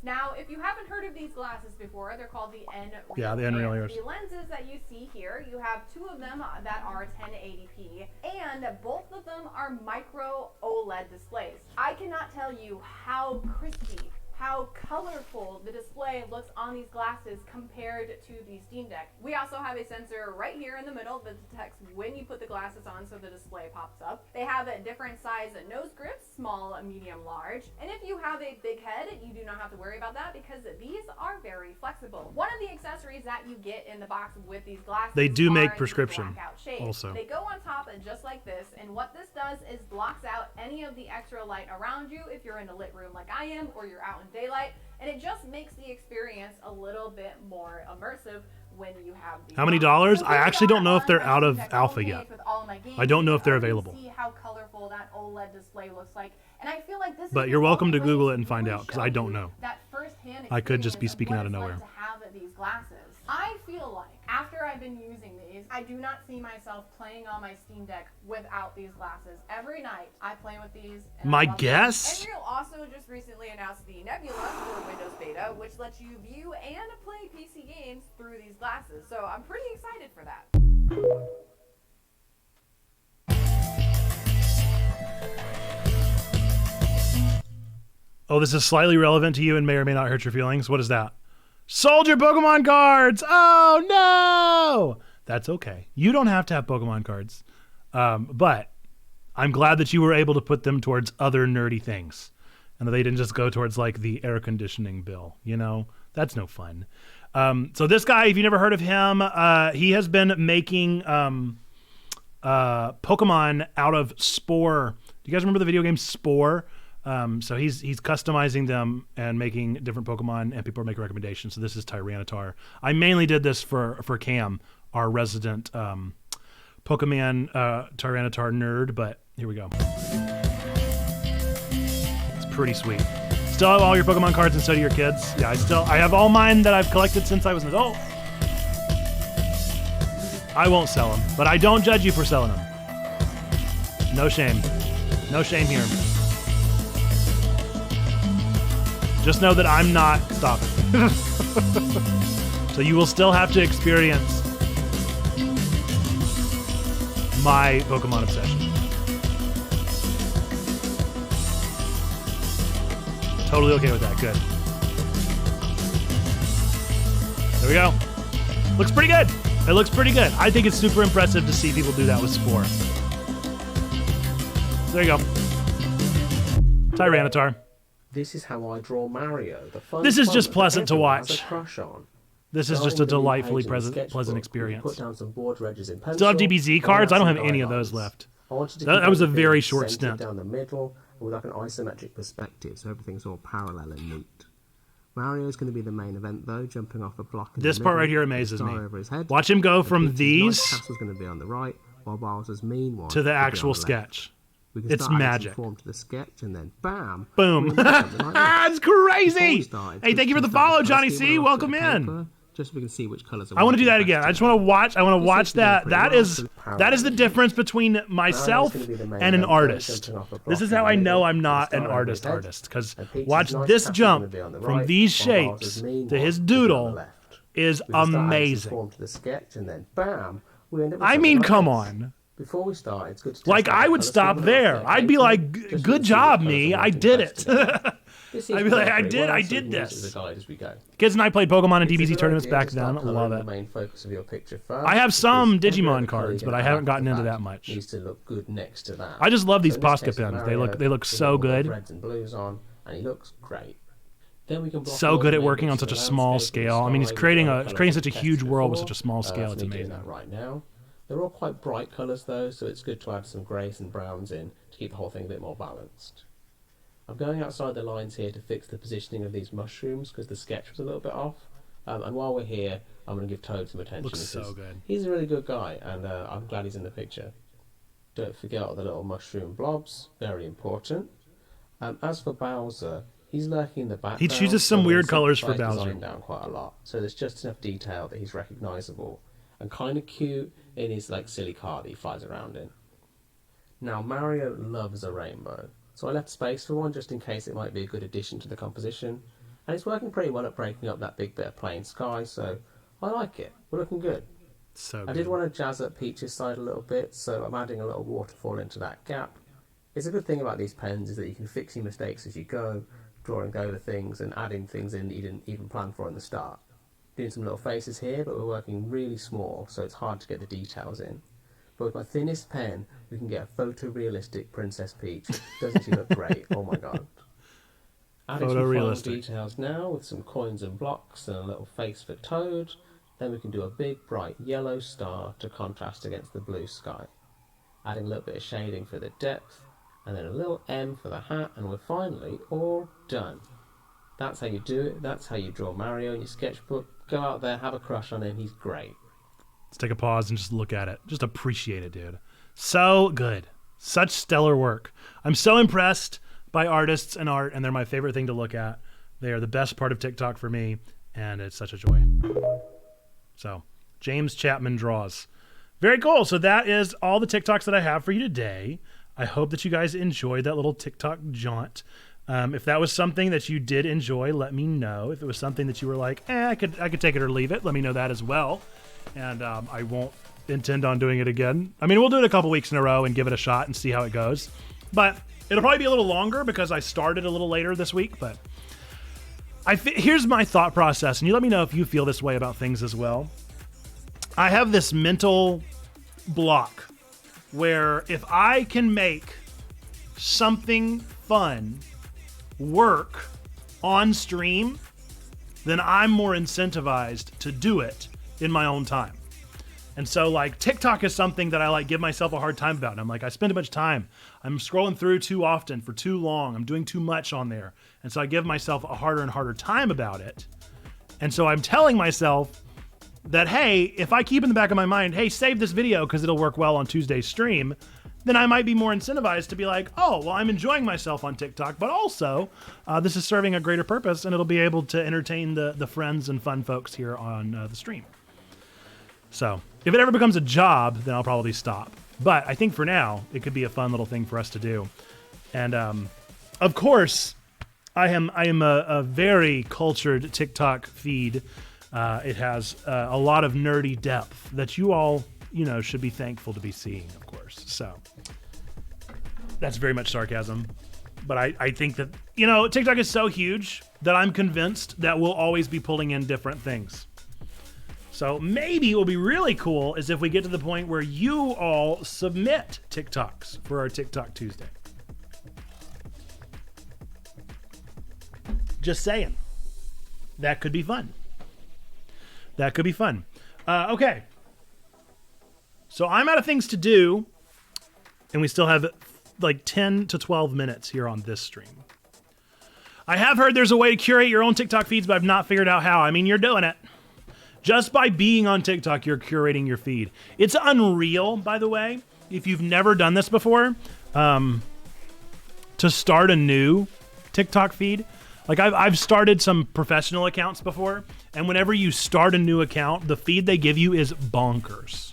Now, if you haven't heard of these glasses before, they're called the N-Real. Yeah, the N-Real And ears. the lenses that you see here, you have two of them that are 1080p, and both of them are micro OLED displays. I cannot tell you how crispy, how colorful the display looks on these glasses compared to the Steam Deck. We also have a sensor right here in the middle that detects when you put the glasses on, so the display pops up. They have a different size nose grips, small, medium, large. And if you have a big head, you do not have to worry about that because these are very flexible. One of the accessories that you get in the box with these glasses, They do make are the prescription blackout shades. also. They go on top just like this, and what this does is blocks out any of the extra light around you if you're in a lit room like I am, or you're out in daylight, and it just makes the experience a little bit more immersive when you have these. How many dollars? I actually don't know if they're out of alpha yet. I don't know if they're available. See how colorful that OLED display looks like, and I feel like this. But you're welcome to Google it and find out because I don't know. That firsthand I could just be experience speaking what out of it's like nowhere. to have these glasses. I feel like after I've been using these, I do not see myself playing on my Steam Deck without these glasses. Every night I play with these. And My I love them. guess? Nreal also just recently announced the Nebula for Windows Beta, which lets you view and play PC games through these glasses. So I'm pretty excited for that. Oh, this is slightly relevant to you and may or may not hurt your feelings. What is that? Soldier Pokemon cards! Oh, no! That's okay. You don't have to have Pokemon cards. But I'm glad that you were able to put them towards other nerdy things. And that they didn't just go towards, like, the air conditioning bill. You know? That's no fun. So this guy, if you never heard of him, he has been making Pokemon out of Spore. Do you guys remember the video game Spore? So he's customizing them and making different Pokemon, and people are making recommendations. So this is Tyranitar. I mainly did this for Cam, our resident Pokemon Tyranitar nerd, but here we go. It's pretty sweet. Still have all your Pokemon cards, and so do your kids. Yeah, I have all mine that I've collected since I was an adult. I won't sell them, but I don't judge you for selling them. No shame. No shame here. Just know that I'm not stopping. So you will still have to experience my Pokemon obsession. Totally okay with that. Good. There we go. Looks pretty good. It looks pretty good. I think it's super impressive to see people do that with Spore. There you go. Tyranitar. This is how I draw Mario. The fun This is fun just that pleasant to everyone has watch. a crush on. This is Starting just a with the new delightfully page in the pleasant sketchbook, experience. we put down some board wedges in pencil, Still have DBZ cards? I don't have any of those left. That was a very short stint. Down the middle with like an isometric perspective, so everything's all parallel and neat. Mario's going to be the main event though, jumping off a block. In This the part middle, right here with a amazes star me. over his head. Watch him go The from Peach's these nice castle's going to be on the right, while Bowser's mean one to the will be on actual left. sketch. We can It's start adding some magic. form to the sketch, and then bam, Boom. That's crazy. Hey, thank you for the follow, Johnny C. Welcome in. Just so we can see which colors are I want to do that working again. best I just want to watch. I want to This watch is going that. pretty That well, is so that is the difference between myself gonna be the main and an event, artist. jumping off a This block is in how the I know middle, I'm not with a an star over his artist. head. Because And Peach's watch nice this castle's jump gonna be on the from right, these while Bowser's shapes mean to one his will be on the doodle left. is We can start adding some amazing. form to the sketch, and then bam, we end up with I something mean, like come this. on. Before we start, it's good to test Like out I the would colour stop scheme there. of the I'd be paper, like, just so we "Good can see job, which me. colours are I working did best it." together. This I'd seems be to like, work I pretty did. well, I so we did can use it this. as a guide as we go. Kids and I played Pokemon and It's a DBZ good tournaments idea back to start then. colouring Love the it. main focus of your picture first, I have some because every Digimon other colour cards, you're but I gonna haven't have gotten after into that that much. needs to look good next to that. I just love these So in this Posca case, pins. Mario, They look we've so got all the good. Reds and blues on, and he looks great. Then we can block So all good the at main working on bits such a of the small landscape and scale. I mean, he's sky with creating all the creating colours such a we huge tested world with before. such a small scale. So It's me doing amazing. that right now. They're all quite bright colours though, so it's good to add some greys and browns in to keep the whole thing a bit more balanced. I'm going outside the lines here to fix the positioning of these mushrooms because the sketch was a little bit off. And while we're here, I'm going to give Toad some attention. Looks so because good. He's a really good guy, and I'm glad he's in the picture. Don't forget all the little mushroom blobs, very important. As for Bowser, he's lurking in the background. He chooses some but weird also colors for tries to Bowser. design down quite a lot, so there's just enough detail that he's recognisable and kind of cute in his like silly car that he flies around in. Now Mario loves a rainbow, so I left space for one just in case it might be a good addition to the composition, and it's working pretty well at breaking up that big bit of plain sky, so I like it. We're looking good. So I did want to jazz up Peach's side a little bit, so I'm adding a little waterfall into that gap. It's a good thing about these pens is that you can fix your mistakes as you go, drawing over things and adding things in that you didn't even plan for in the start. Doing some little faces here, but we're working really small, so it's hard to get the details in. But with my thinnest pen, we can get a photorealistic Princess Peach. Doesn't she look great? Oh my god. Adding some final details now with some coins and blocks and a little face for Toad. Then we can do a big bright yellow star to contrast against the blue sky. Adding a little bit of shading for the depth, and then a little M for the hat, and we're finally all done. That's how you do it. That's how you draw Mario in your sketchbook. Go out there, have a crush on him. He's great. Let's take a pause and just look at it. Just appreciate it, dude. So good. Such stellar work. I'm so impressed by artists and art, and they're my favorite thing to look at. They are the best part of TikTok for me, and it's such a joy. So, James Chapman draws. Very cool. So that is all the TikToks that I have for you today. I hope that you guys enjoyed that little TikTok jaunt. If that was something that you did enjoy, let me know. If it was something that you were like, I could take it or leave it, let me know that as well. And I won't intend on doing it again. I mean, we'll do it a couple weeks in a row and give it a shot and see how it goes. But it'll probably be a little longer because I started a little later this week. But here's my thought process, and you let me know if you feel this way about things as well. I have this mental block where if I can make something fun work on stream, then I'm more incentivized to do it in my own time. And so like TikTok is something that I like give myself a hard time about. And I'm like, I spend too much time. I'm scrolling through too often for too long. I'm doing too much on there. And so I give myself a harder and harder time about it. And so I'm telling myself that, hey, if I keep in the back of my mind, hey, save this video because it'll work well on Tuesday's stream, then I might be more incentivized to be like, oh, well, I'm enjoying myself on TikTok, but also this is serving a greater purpose and it'll be able to entertain the friends and fun folks here on the stream. So if it ever becomes a job, then I'll probably stop. But I think for now, it could be a fun little thing for us to do. And of course, I am a very cultured TikTok feed. It has a lot of nerdy depth that you all, should be thankful to be seeing, of course. So that's very much sarcasm. But I think that, TikTok is so huge that I'm convinced that we'll always be pulling in different things. So maybe what will be really cool is if we get to the point where you all submit TikToks for our TikTok Tuesday. Just saying. That could be fun. That could be fun. Okay. So I'm out of things to do, and we still have like 10 to 12 minutes here on this stream. I have heard there's a way to curate your own TikTok feeds, but I've not figured out how. I mean, you're doing it. Just by being on TikTok, you're curating your feed. It's unreal, by the way, if you've never done this before, to start a new TikTok feed. Like I've started some professional accounts before, and whenever you start a new account, the feed they give you is bonkers.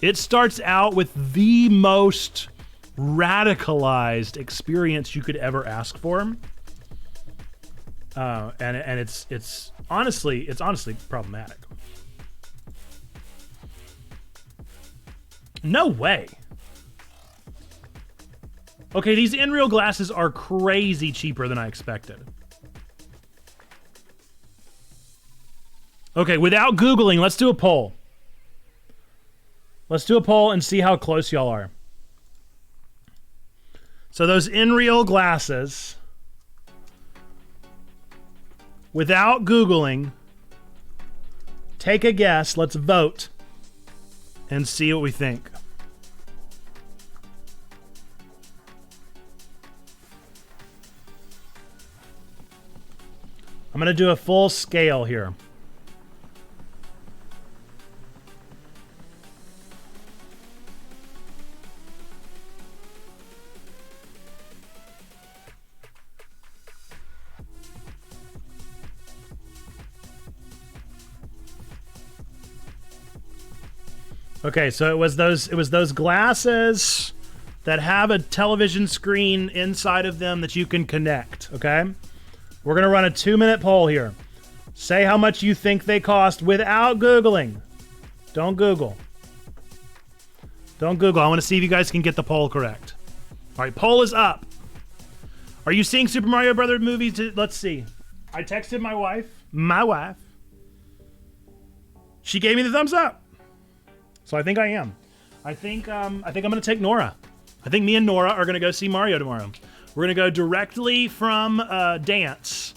It starts out with the most radicalized experience you could ever ask for. And it's honestly problematic. No way. Okay, these Nreal glasses are crazy cheaper than I expected. Okay, without Googling, let's do a poll. Let's do a poll and see how close y'all are. So those Nreal glasses, without Googling, take a guess, let's vote, and see what we think. I'm going to do a full scale here. Okay, so it was those glasses that have a television screen inside of them that you can connect, okay? We're going to run a 2-minute poll here. Say how much you think they cost without Googling. Don't Google. Don't Google. I want to see if you guys can get the poll correct. All right, poll is up. Are you seeing Super Mario Brothers movies? Let's see. I texted my wife. She gave me the thumbs up. So I think I am. I think I'm going to take Nora. I think me and Nora are going to go see Mario tomorrow. We're going to go directly from dance.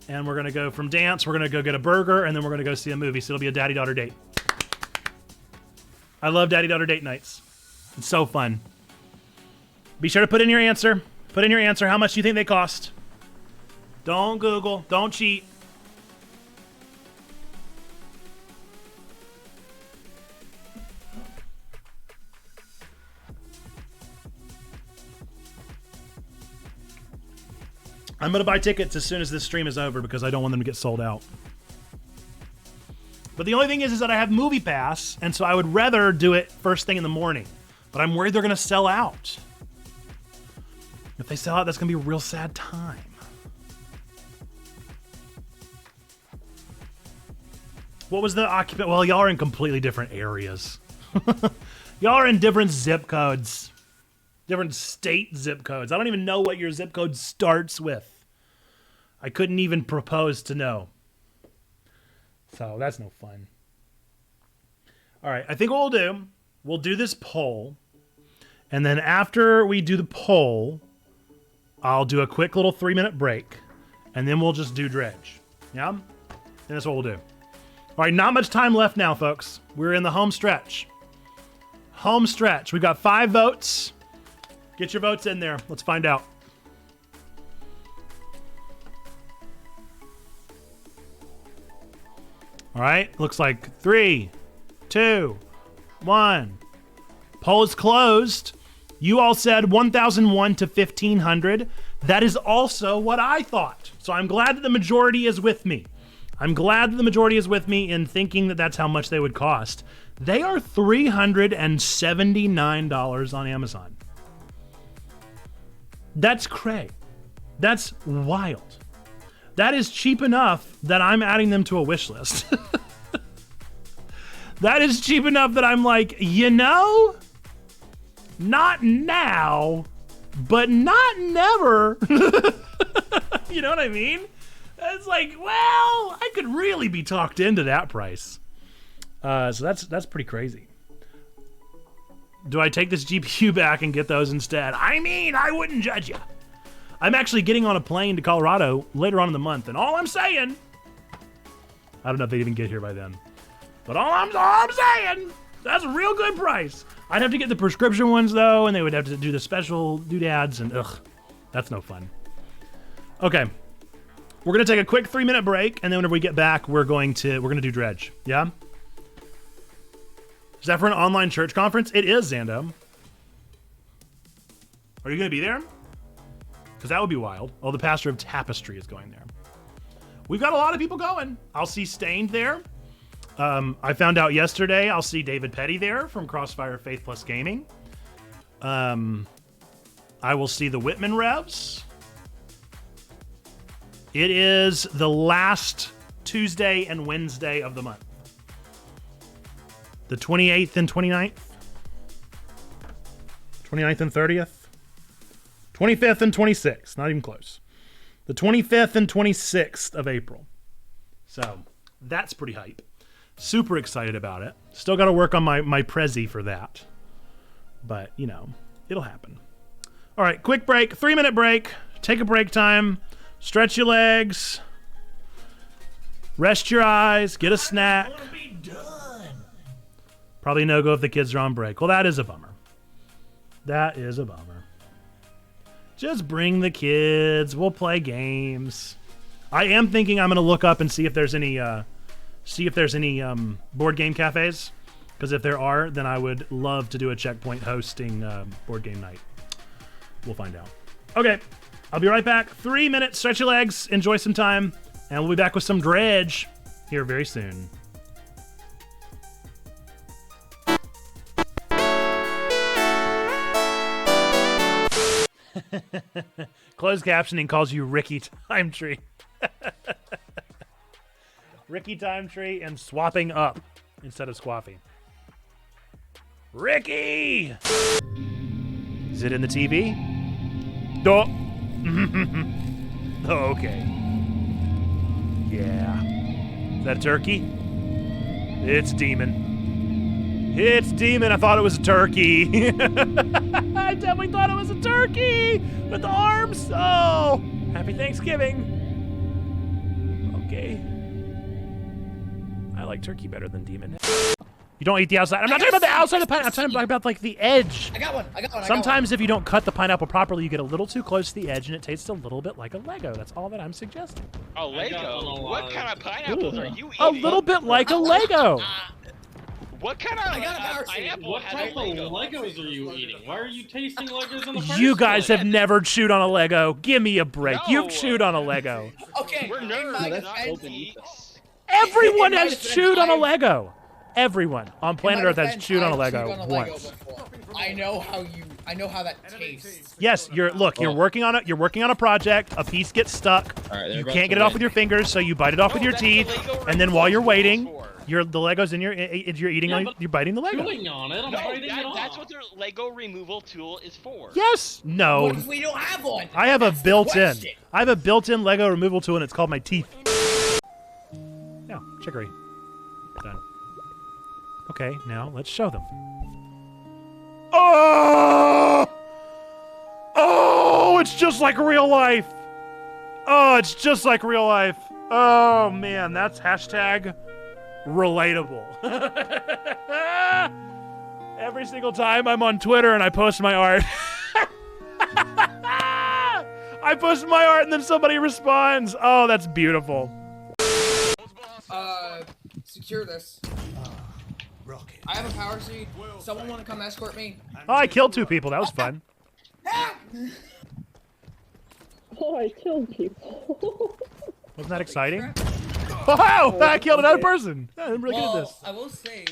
And we're going to go from dance. We're going to go get a burger. And then we're going to go see a movie. So it'll be a daddy-daughter date. I love daddy-daughter date nights. It's so fun. Be sure to put in your answer. Put in your answer how much you think they cost. Don't Google. Don't cheat. I'm going to buy tickets as soon as this stream is over because I don't want them to get sold out. But the only thing is that I have Movie Pass, and so I would rather do it first thing in the morning. But I'm worried they're going to sell out. If they sell out, that's going to be a real sad time. What was the occupant? Well, y'all are in completely different areas. Y'all are in different zip codes. Different state zip codes. I don't even know what your zip code starts with. I couldn't even propose to know. So that's no fun. All right, I think what we'll do this poll. And then after we do the poll, I'll do a quick little 3-minute break. And then we'll just do Dredge. Yeah? And that's what we'll do. All right, not much time left now, folks. We're in the home stretch. Home stretch. We've got 5 votes. Get your votes in there. Let's find out. All right. Looks like 3, 2, 1. Poll is closed. You all said 1,001 to 1,500. That is also what I thought. So I'm glad that the majority is with me. I'm glad that the majority is with me in thinking that that's how much they would cost. They are $379 on Amazon. That's cray. That's wild. That is cheap enough that I'm adding them to a wish list. That is cheap enough that I'm like, you know, not now, but not never. You know what I mean? It's like, well, I could really be talked into that price. So that's pretty crazy. Do I take this GPU back and get those instead? I mean, I wouldn't judge you. I'm actually getting on a plane to Colorado later on in the month, and all I'm saying, I don't know if they'd even get here by then, but all I'm saying, that's a real good price. I'd have to get the prescription ones though, and they would have to do the special doodads, and ugh, that's no fun. Okay, we're gonna take a quick 3-minute break, and then whenever we get back, we're gonna do Dredge. Yeah. Is that for an online church conference? It is, Zando. Are you going to be there? Because that would be wild. Oh, the pastor of Tapestry is going there. We've got a lot of people going. I'll see Stained there. I found out yesterday I'll see David Petty there from Crossfire Faith Plus Gaming. I will see the Whitman Revs. It is the last Tuesday and Wednesday of the month. The 28th and 29th? 29th and 30th? 25th and 26th. Not even close. The 25th and 26th of April. So, that's pretty hype. Super excited about it. Still got to work on my Prezi for that. But, you know, it'll happen. All right, quick break. 3-minute break. Take a break time. Stretch your legs. Rest your eyes. Get a snack. Probably no go if the kids are on break. Well, that is a bummer. That is a bummer. Just bring the kids. We'll play games. I am thinking I'm going to look up and see if there's any board game cafes. Because if there are, then I would love to do a Checkpoint hosting board game night. We'll find out. Okay, I'll be right back. 3 minutes. Stretch your legs. Enjoy some time. And we'll be back with some Dredge here very soon. Closed captioning calls you Ricky Time Tree. Ricky Time Tree and swapping up instead of squaffy. Ricky! Is it in the TV? Oh. Okay. Yeah. Is that a turkey? It's demon. It's demon. I thought it was a turkey. I definitely thought it was a turkey with the arms. Oh, happy Thanksgiving. Okay. I like turkey better than demon. You don't eat the outside. I'm not talking about the outside of the pineapple. I'm talking about like the edge. I got one. Sometimes if you don't cut the pineapple properly, you get a little too close to the edge and it tastes a little bit like a Lego. That's all that I'm suggesting. A Lego? What kind of pineapples are you eating? A little bit like a Lego. What kind of pineapple What type of Legos are you eating? Why are you tasting Legos in the first You guys place? have never chewed on a Lego. Give me a break. You've chewed on a Lego. Okay. We're nerds, not Everyone has chewed on a Lego. Everyone on planet Earth has chewed on a Lego once. I know how that tastes. Yes, you're working on it. You're working on a project. A piece gets stuck. You can't get it off with your fingers, so you bite it off with your teeth. And then while you're waiting, the Lego's in you're eating. You're biting the Lego. Chewing on it. I'm biting it off. That's what their Lego removal tool is for. Yes. No. What if we don't have one? I have a built-in Lego removal tool, and it's called my teeth. No, chicory. Done. Okay, now let's show them. Oh! Oh, it's just like real life. Oh, it's just like real life. Oh, man, that's hashtag relatable. Every single time I'm on Twitter and I post my art. I post my art and then somebody responds. Oh, that's beautiful. Secure this. I have a power seed. Someone want to come escort me? Oh, I killed 2 people. That was fun. Oh, I killed people. Wasn't that exciting? Wow! I killed another person. Yeah, I'm really good at this. I will say,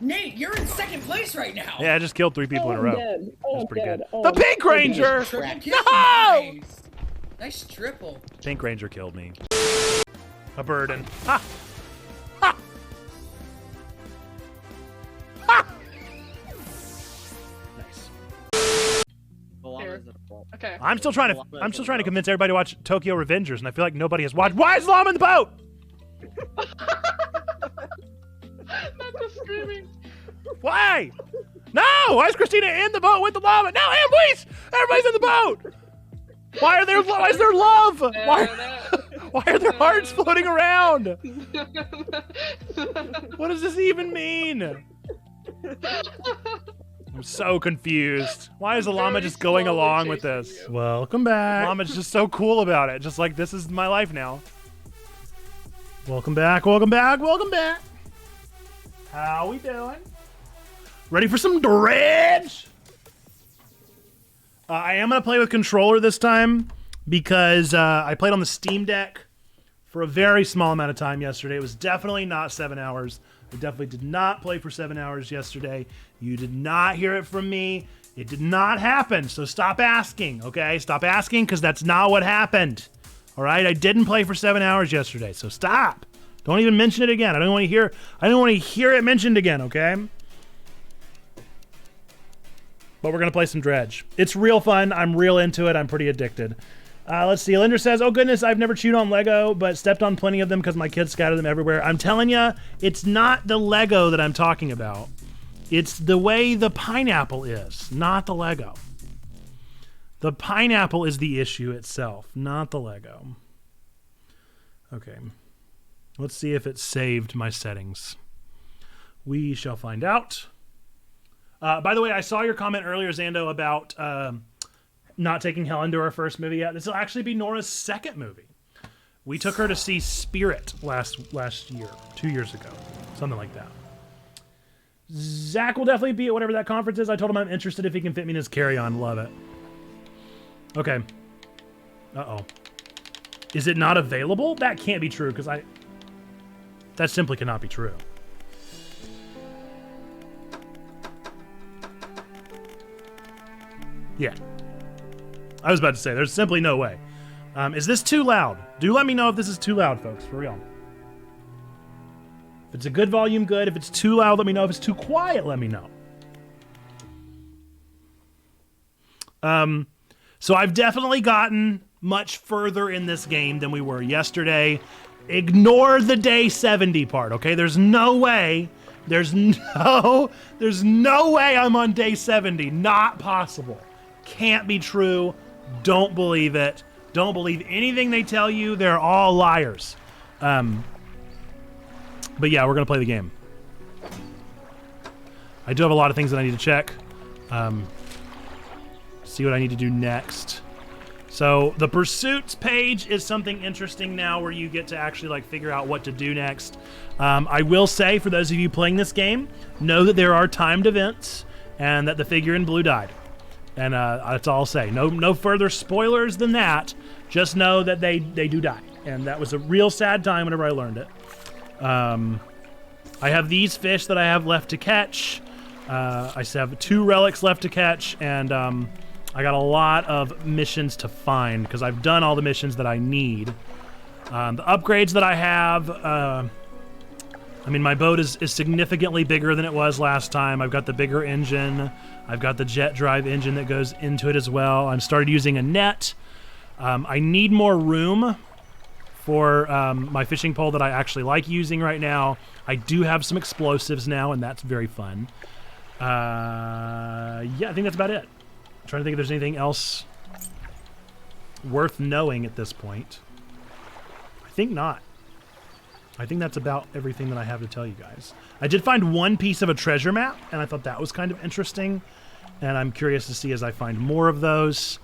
Nate, you're in second place right now. Yeah, I just killed 3 people in a row. That's pretty good. Oh, The Pink Ranger! No! Nice triple. Pink Ranger killed me. A burden. Ha! Ha! Ha! Nice. Okay. I'm still trying to convince everybody to watch Tokyo Revengers, and I feel like nobody has watched. Why is Llama in the boat? Not the screaming. Why? No! Why is Christina in the boat with the llama? No, please! Everybody's in the boat! Why is there love? Why are there hearts floating around? What does this even mean? I'm so confused. Why is the llama just going along with this? Welcome back. Llama's just so cool about it. Just like, this is my life now. Welcome back, welcome back, welcome back. How we doing? Ready for some Dredge? I am going to play with controller this time because I played on the Steam Deck for a very small amount of time yesterday. It was definitely not 7 hours. I definitely did not play for 7 hours yesterday. You did not hear it from me. It did not happen, so stop asking, okay? Stop asking because that's not what happened. All right? I didn't play for 7 hours yesterday, so stop. Don't even mention it again. I don't want to hear it mentioned again, okay? But we're going to play some Dredge. It's real fun. I'm real into it. I'm pretty addicted. Let's see. Linder says, oh, goodness, I've never chewed on Lego, but stepped on plenty of them because my kids scattered them everywhere. I'm telling you, it's not the Lego that I'm talking about. It's the way the pineapple is, not the Lego. The pineapple is the issue itself, not the Lego. Okay. Let's see if it saved my settings. We shall find out. By the way, I saw your comment earlier, Zando, about not taking Helen to her first movie yet. This will actually be Nora's second movie. We took her to see Spirit last year, 2 years ago, something like that. Zach will definitely be at whatever that conference is. I told him I'm interested if he can fit me in his carry-on. Love it. Okay. Uh-oh. Is it not available? That can't be true, because that simply cannot be true. Yeah. I was about to say, there's simply no way. Is this too loud? Do let me know if this is too loud, folks, for real. If it's a good volume, good. If it's too loud, let me know. If it's too quiet, let me know. So I've definitely gotten much further in this game than we were yesterday. Ignore the day 70 part, okay? There's no way I'm on day 70. Not possible. Can't be true. Don't believe it. Don't believe anything they tell you. They're all liars. But yeah, we're gonna play the game. I do have a lot of things that I need to check. See what I need to do next. So the pursuits page is something interesting now where you get to actually like figure out what to do next. I will say, for those of you playing this game, know that there are timed events and that the figure in blue died. And that's all I'll say. No further spoilers than that. Just know that they do die. And that was a real sad time whenever I learned it. I have these fish that I have left to catch. I still have 2 relics left to catch, and I got a lot of missions to find because I've done all the missions that I need. The upgrades that I have, I mean, my boat is significantly bigger than it was last time. I've got the bigger engine. I've got the jet drive engine that goes into it as well. I'm started using a net. I need more room for my fishing pole that I actually like using right now. I do have some explosives now, and that's very fun. Yeah, I think that's about it. I'm trying to think if there's anything else worth knowing at this point. I think not. I think that's about everything that I have to tell you guys. I did find one piece of a treasure map, and I thought that was kind of interesting. And I'm curious to see as I find more of those.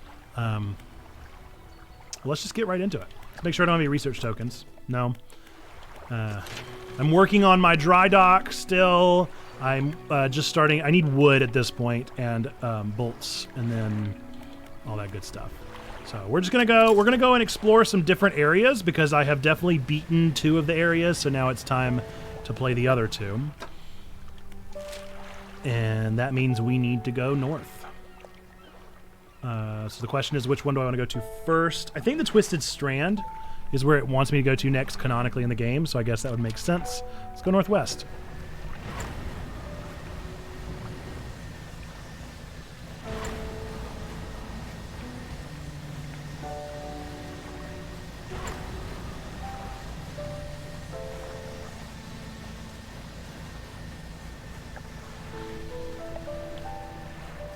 Let's just get right into it. Let's make sure I don't have any research tokens. No. I'm working on my dry dock still. I'm just starting. I need wood at this point and bolts and then all that good stuff. So we're just gonna go. We're gonna go and explore some different areas because I have definitely beaten 2 of the areas. So now it's time to play the other 2. And that means we need to go north. So the question is, which one do I want to go to first? I think the Twisted Strand is where it wants me to go to next canonically in the game. So I guess that would make sense. Let's go northwest.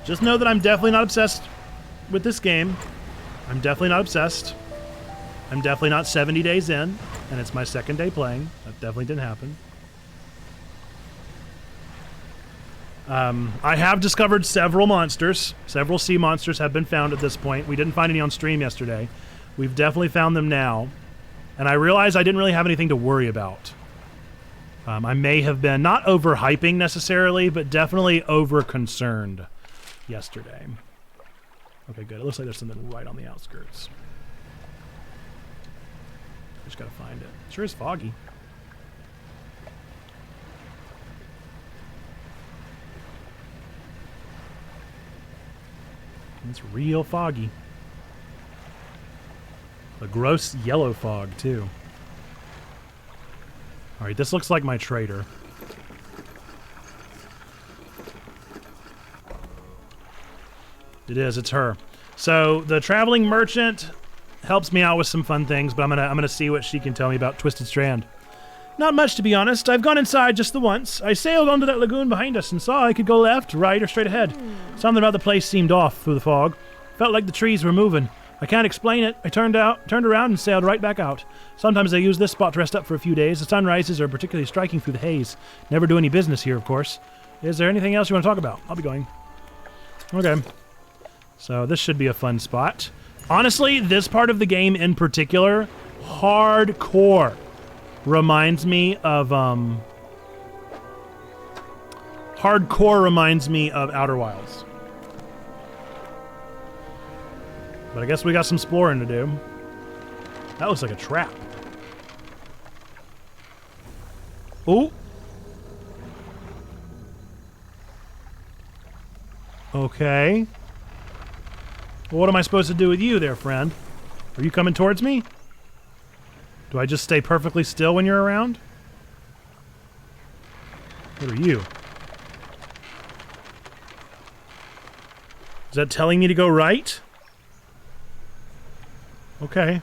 Just know that I'm definitely not obsessed with this game. I'm definitely not obsessed. I'm definitely not 70 days in, and it's my 2nd day playing. That definitely didn't happen. I have discovered several monsters. Several sea monsters have been found at this point. We didn't find any on stream yesterday. We've definitely found them now. And I realized I didn't really have anything to worry about. I may have been, not overhyping necessarily, but definitely over-concerned yesterday. Okay, good. It looks like there's something right on the outskirts. Just gotta find it. It sure is foggy. It's real foggy. A gross yellow fog, too. Alright, this looks like my trader. It is, it's her. So the traveling merchant helps me out with some fun things, but I'm gonna see what she can tell me about Twisted Strand. Not much, to be honest. I've gone inside just the once. I sailed onto that lagoon behind us and saw I could go left, right, or straight ahead. Something about the place seemed off through the fog. Felt like the trees were moving. I can't explain it. I turned around and sailed right back out. Sometimes I use this spot to rest up for a few days. The sunrises are particularly striking through the haze. Never do any business here, of course. Is there anything else you want to talk about? I'll be going. Okay. So this should be a fun spot. Honestly, this part of the game in particular, hardcore, reminds me of Outer Wilds. But I guess we got some exploring to do. That looks like a trap. Ooh. Okay. Well, what am I supposed to do with you there, friend? Are you coming towards me? Do I just stay perfectly still when you're around? What are you? Is that telling me to go right? Okay.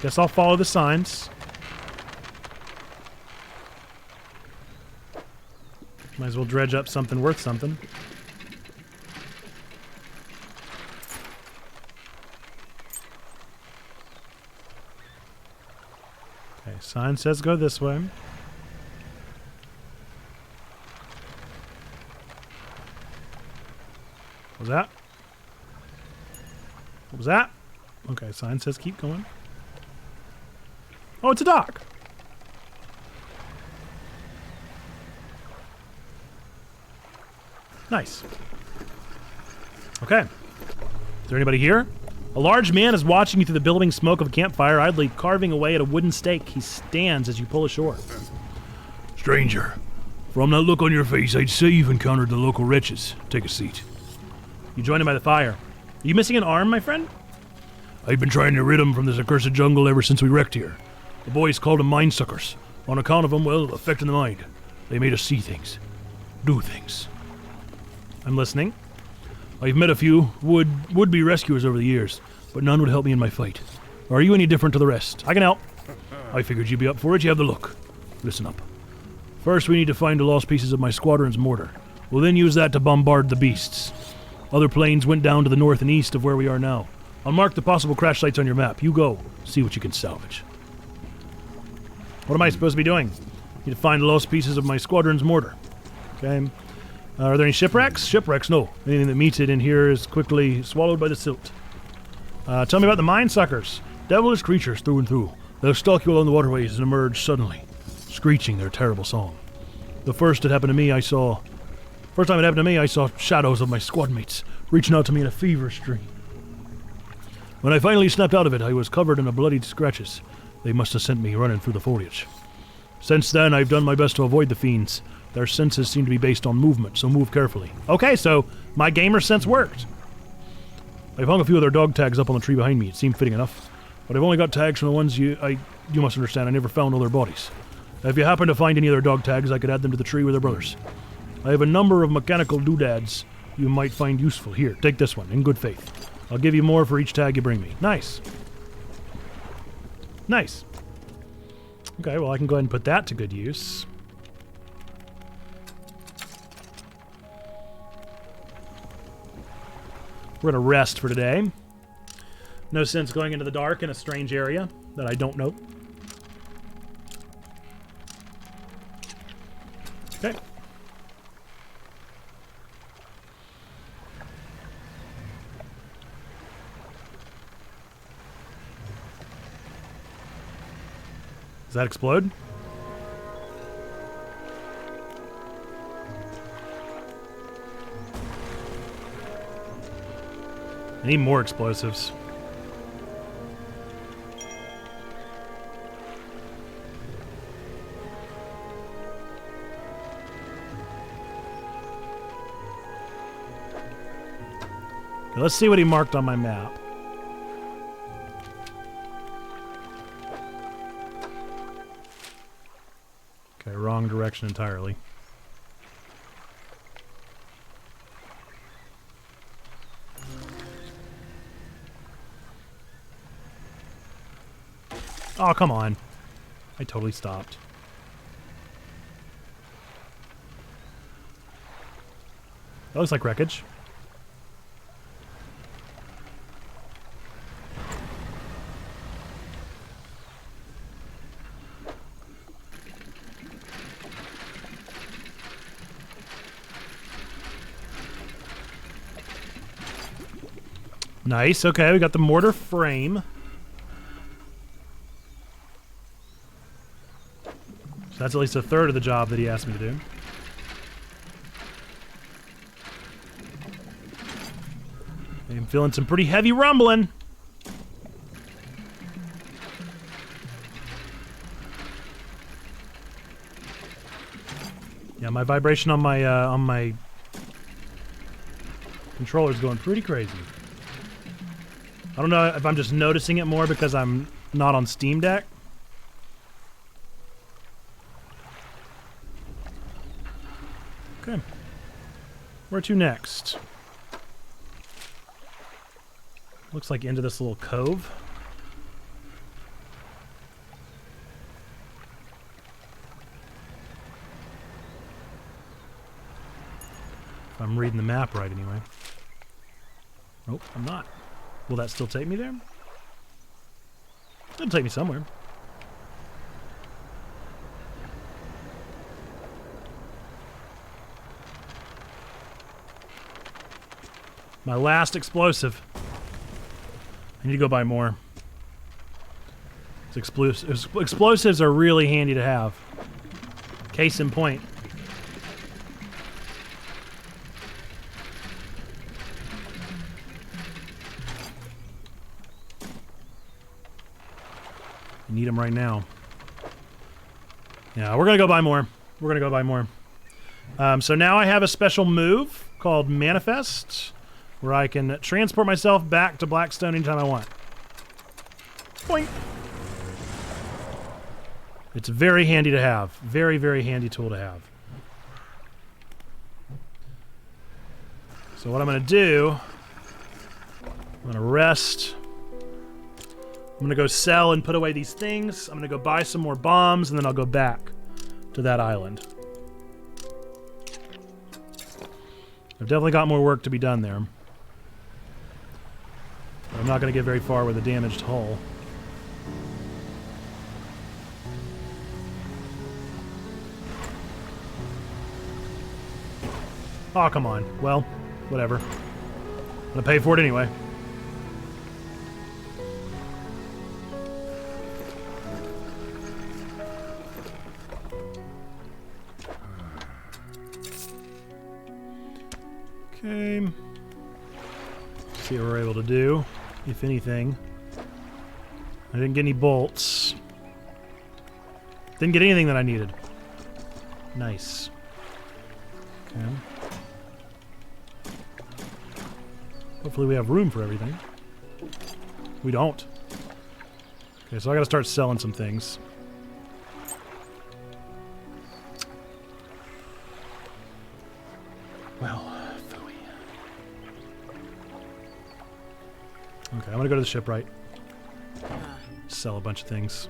Guess I'll follow the signs. Might as well dredge up something worth something. Okay, sign says go this way. What was that? What was that? Okay, sign says keep going. Oh, it's a dock. Nice. Okay. Is there anybody here? A large man is watching you through the billowing smoke of a campfire, idly carving away at a wooden stake. He stands as you pull ashore. Stranger, from that look on your face, I'd say you've encountered the local wretches. Take a seat. You join him by the fire. Are you missing an arm, my friend? I've been trying to rid them from this accursed jungle ever since we wrecked here. The boys called them mind suckers. On account of them, well, affecting the mind. They made us see things. Do things. I'm listening. I've met a few would-be rescuers over the years, but none would help me in my fight. Are you any different to the rest? I can help. I figured you'd be up for it. You have the look. Listen up. First, we need to find the lost pieces of my squadron's mortar. We'll then use that to bombard the beasts. Other planes went down to the north and east of where we are now. I'll mark the possible crash sites on your map. You go. See what you can salvage. What am I supposed to be doing? Need to find the lost pieces of my squadron's mortar. Okay. Are there any shipwrecks? Shipwrecks, no. Anything that meets it in here is quickly swallowed by the silt. Tell me about the mine suckers. Devilish creatures through and through. They'll stalk you along the waterways and emerge suddenly, screeching their terrible song. The first time it happened to me, I saw shadows of my squad mates reaching out to me in a feverish dream. When I finally snapped out of it, I was covered in bloody scratches. They must have sent me running through the foliage. Since then, I've done my best to avoid the fiends. Their senses seem to be based on movement, so move carefully. Okay, so my gamer sense worked. I've hung a few of their dog tags up on the tree behind me. It seemed fitting enough. But I've only got tags from the ones you must understand, I never found all their bodies. If you happen to find any of their dog tags, I could add them to the tree with their brothers. I have a number of mechanical doodads you might find useful. Here, take this one, in good faith. I'll give you more for each tag you bring me. Nice. Nice. Okay, well, I can go ahead and put that to good use. We're going to rest for today. No sense going into the dark in a strange area that I don't know. Okay. Does that explode? I need more explosives. Okay, let's see what he marked on my map. Okay, wrong direction entirely. Oh, come on. I totally stopped. That looks like wreckage. Nice, okay, we got the mortar frame. So that's at least a third of the job that he asked me to do. I'm feeling some pretty heavy rumbling. Yeah, my vibration on my Controller's going pretty crazy. I don't know if I'm just noticing it more because I'm not on Steam Deck. Okay. Where to next? Looks like into this little cove. If I'm reading the map right anyway. Nope, I'm not. Will that still take me there? It'll take me somewhere. My last explosive. I need to go buy more. Explosives are really handy to have. Case in point. I need them right now. Yeah, we're gonna go buy more. We're gonna go buy more. So now I have a special move called Manifest, where I can transport myself back to Blackstone anytime I want. Boink. It's very handy to have. Very, very handy tool to have. So what I'm going to do, I'm going to rest. I'm going to go sell and put away these things. I'm going to go buy some more bombs, and then I'll go back to that island. I've definitely got more work to be done there. I'm not going to get very far with a damaged hull. Oh, come on. Well, whatever. I'm going to pay for it anyway. Okay. See what we're able to do, if anything. I didn't get any bolts. Didn't get anything that I needed. Nice. Okay. Hopefully we have room for everything. We don't. Okay, so I gotta start selling some things. Well, phooey. Okay, I'm gonna go to the shipwright. Sell a bunch of things.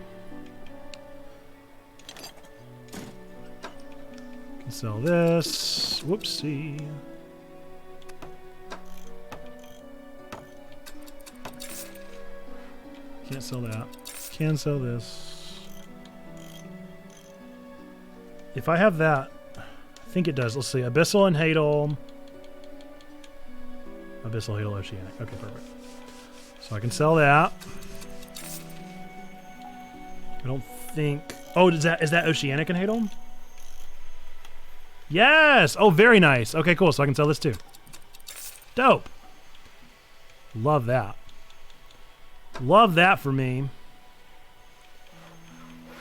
Can sell this. Whoopsie. Can't sell that. Can sell this. If I have that, I think it does. Let's see. Abyssal and Hadal. Abyssal, Hadal, Oceanic. Okay, perfect. So I can sell that. I don't think... Oh, is that Oceanic and Hadal? Yes! Oh, very nice. Okay, cool. So I can sell this too. Dope. Love that. Love that for me.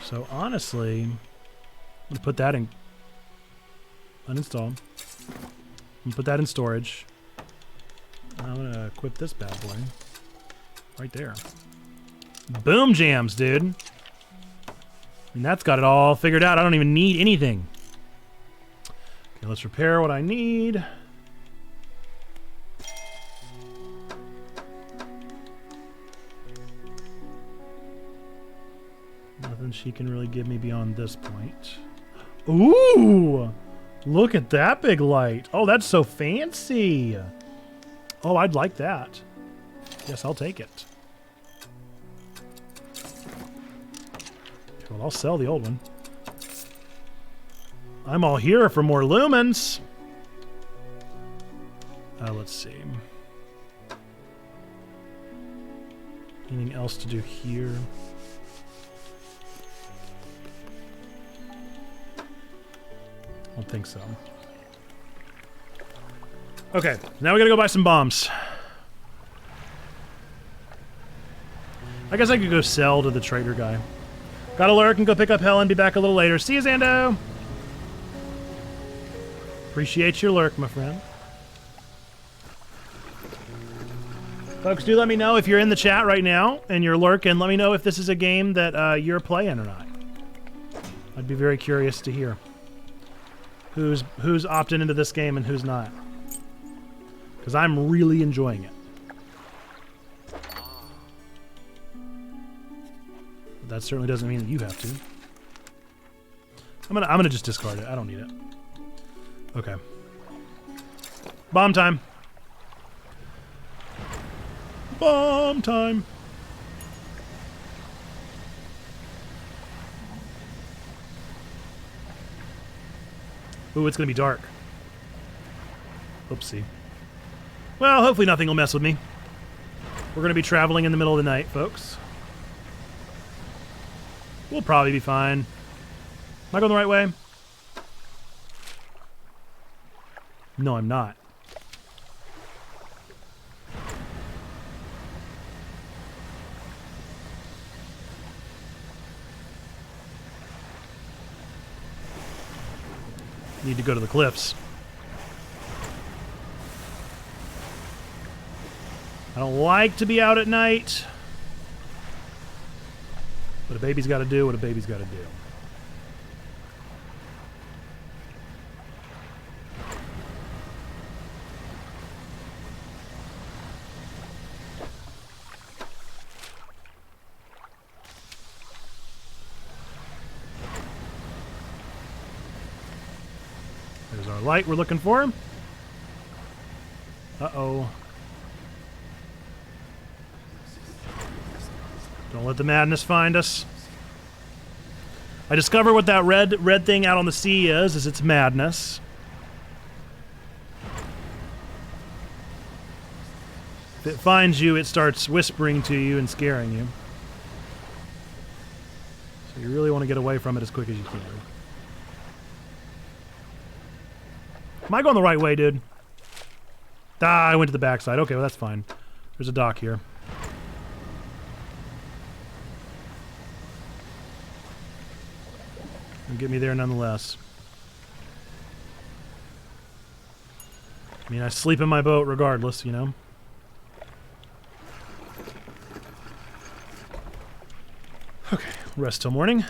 So honestly, I'm going to put that in... Uninstall. I'm going to put that in storage. I'm going to equip this bad boy. Right there. Boom jams, dude. And that's got it all figured out. I don't even need anything. Okay, let's repair what I need. Nothing she can really give me beyond this point. Ooh! Look at that big light. Oh, that's so fancy. Oh, I'd like that. Yes, I'll take it. Well, I'll sell the old one. I'm all here for more lumens. Let's see. Anything else to do here? I don't think so. Okay, now we gotta go buy some bombs. I guess I could go sell to the trader guy. Gotta lurk and go pick up Helen. Be back a little later. See you, Zando! Appreciate your lurk, my friend. Folks, do let me know if you're in the chat right now and you're lurking. Let me know if this is a game that you're playing or not. I'd be very curious to hear who's opting into this game and who's not. Because I'm really enjoying it. But that certainly doesn't mean that you have to. I'm gonna just discard it. I don't need it. Okay. Bomb time. Bomb time. Ooh, it's gonna be dark. Oopsie. Well, hopefully nothing will mess with me. We're gonna be traveling in the middle of the night, folks. We'll probably be fine. Am I going the right way? No, I'm not. Need to go to the cliffs. I don't like to be out at night. But a baby's got to do what a baby's got to do. There's our light we're looking for. Uh-oh. Don't let the madness find us. I discover what that red thing out on the sea is it's madness. If it finds you, it starts whispering to you and scaring you. So you really want to get away from it as quick as you can. Am I going the right way, dude? Ah, I went to the backside. Okay, well that's fine. There's a dock here. And get me there nonetheless. I mean, I sleep in my boat regardless, you know? Okay, rest till morning.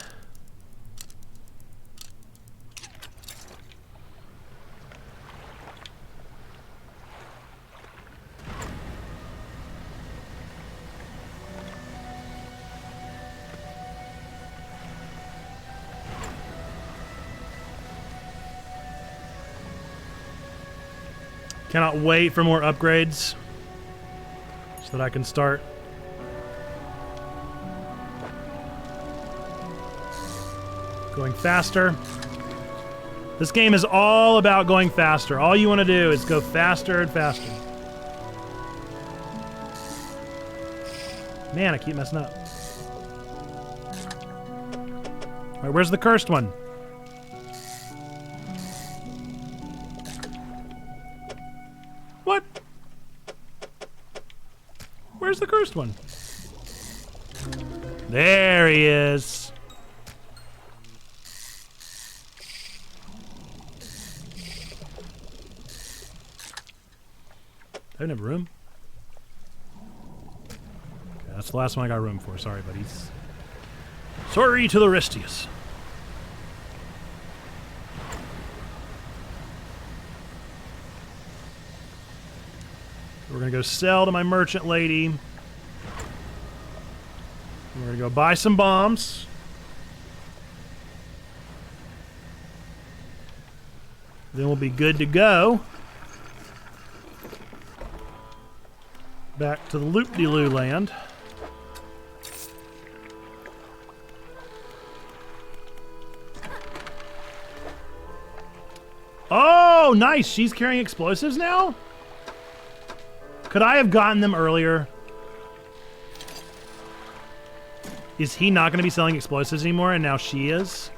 Cannot wait for more upgrades so that I can start going faster. This game is all about going faster. All you want to do is go faster and faster. Man, I keep messing up. All right, where's the cursed one? What? Where's the cursed one? There he is. I don't have room. Okay, that's the last one I got room for. Sorry, buddies. Sorry to the rest of yous. We're gonna go sell to my merchant lady. We're gonna go buy some bombs. Then we'll be good to go. Back to the loop-de-loo land. Oh, nice! She's carrying explosives now? Could I have gotten them earlier? Is he not going to be selling explosives anymore, and now she is?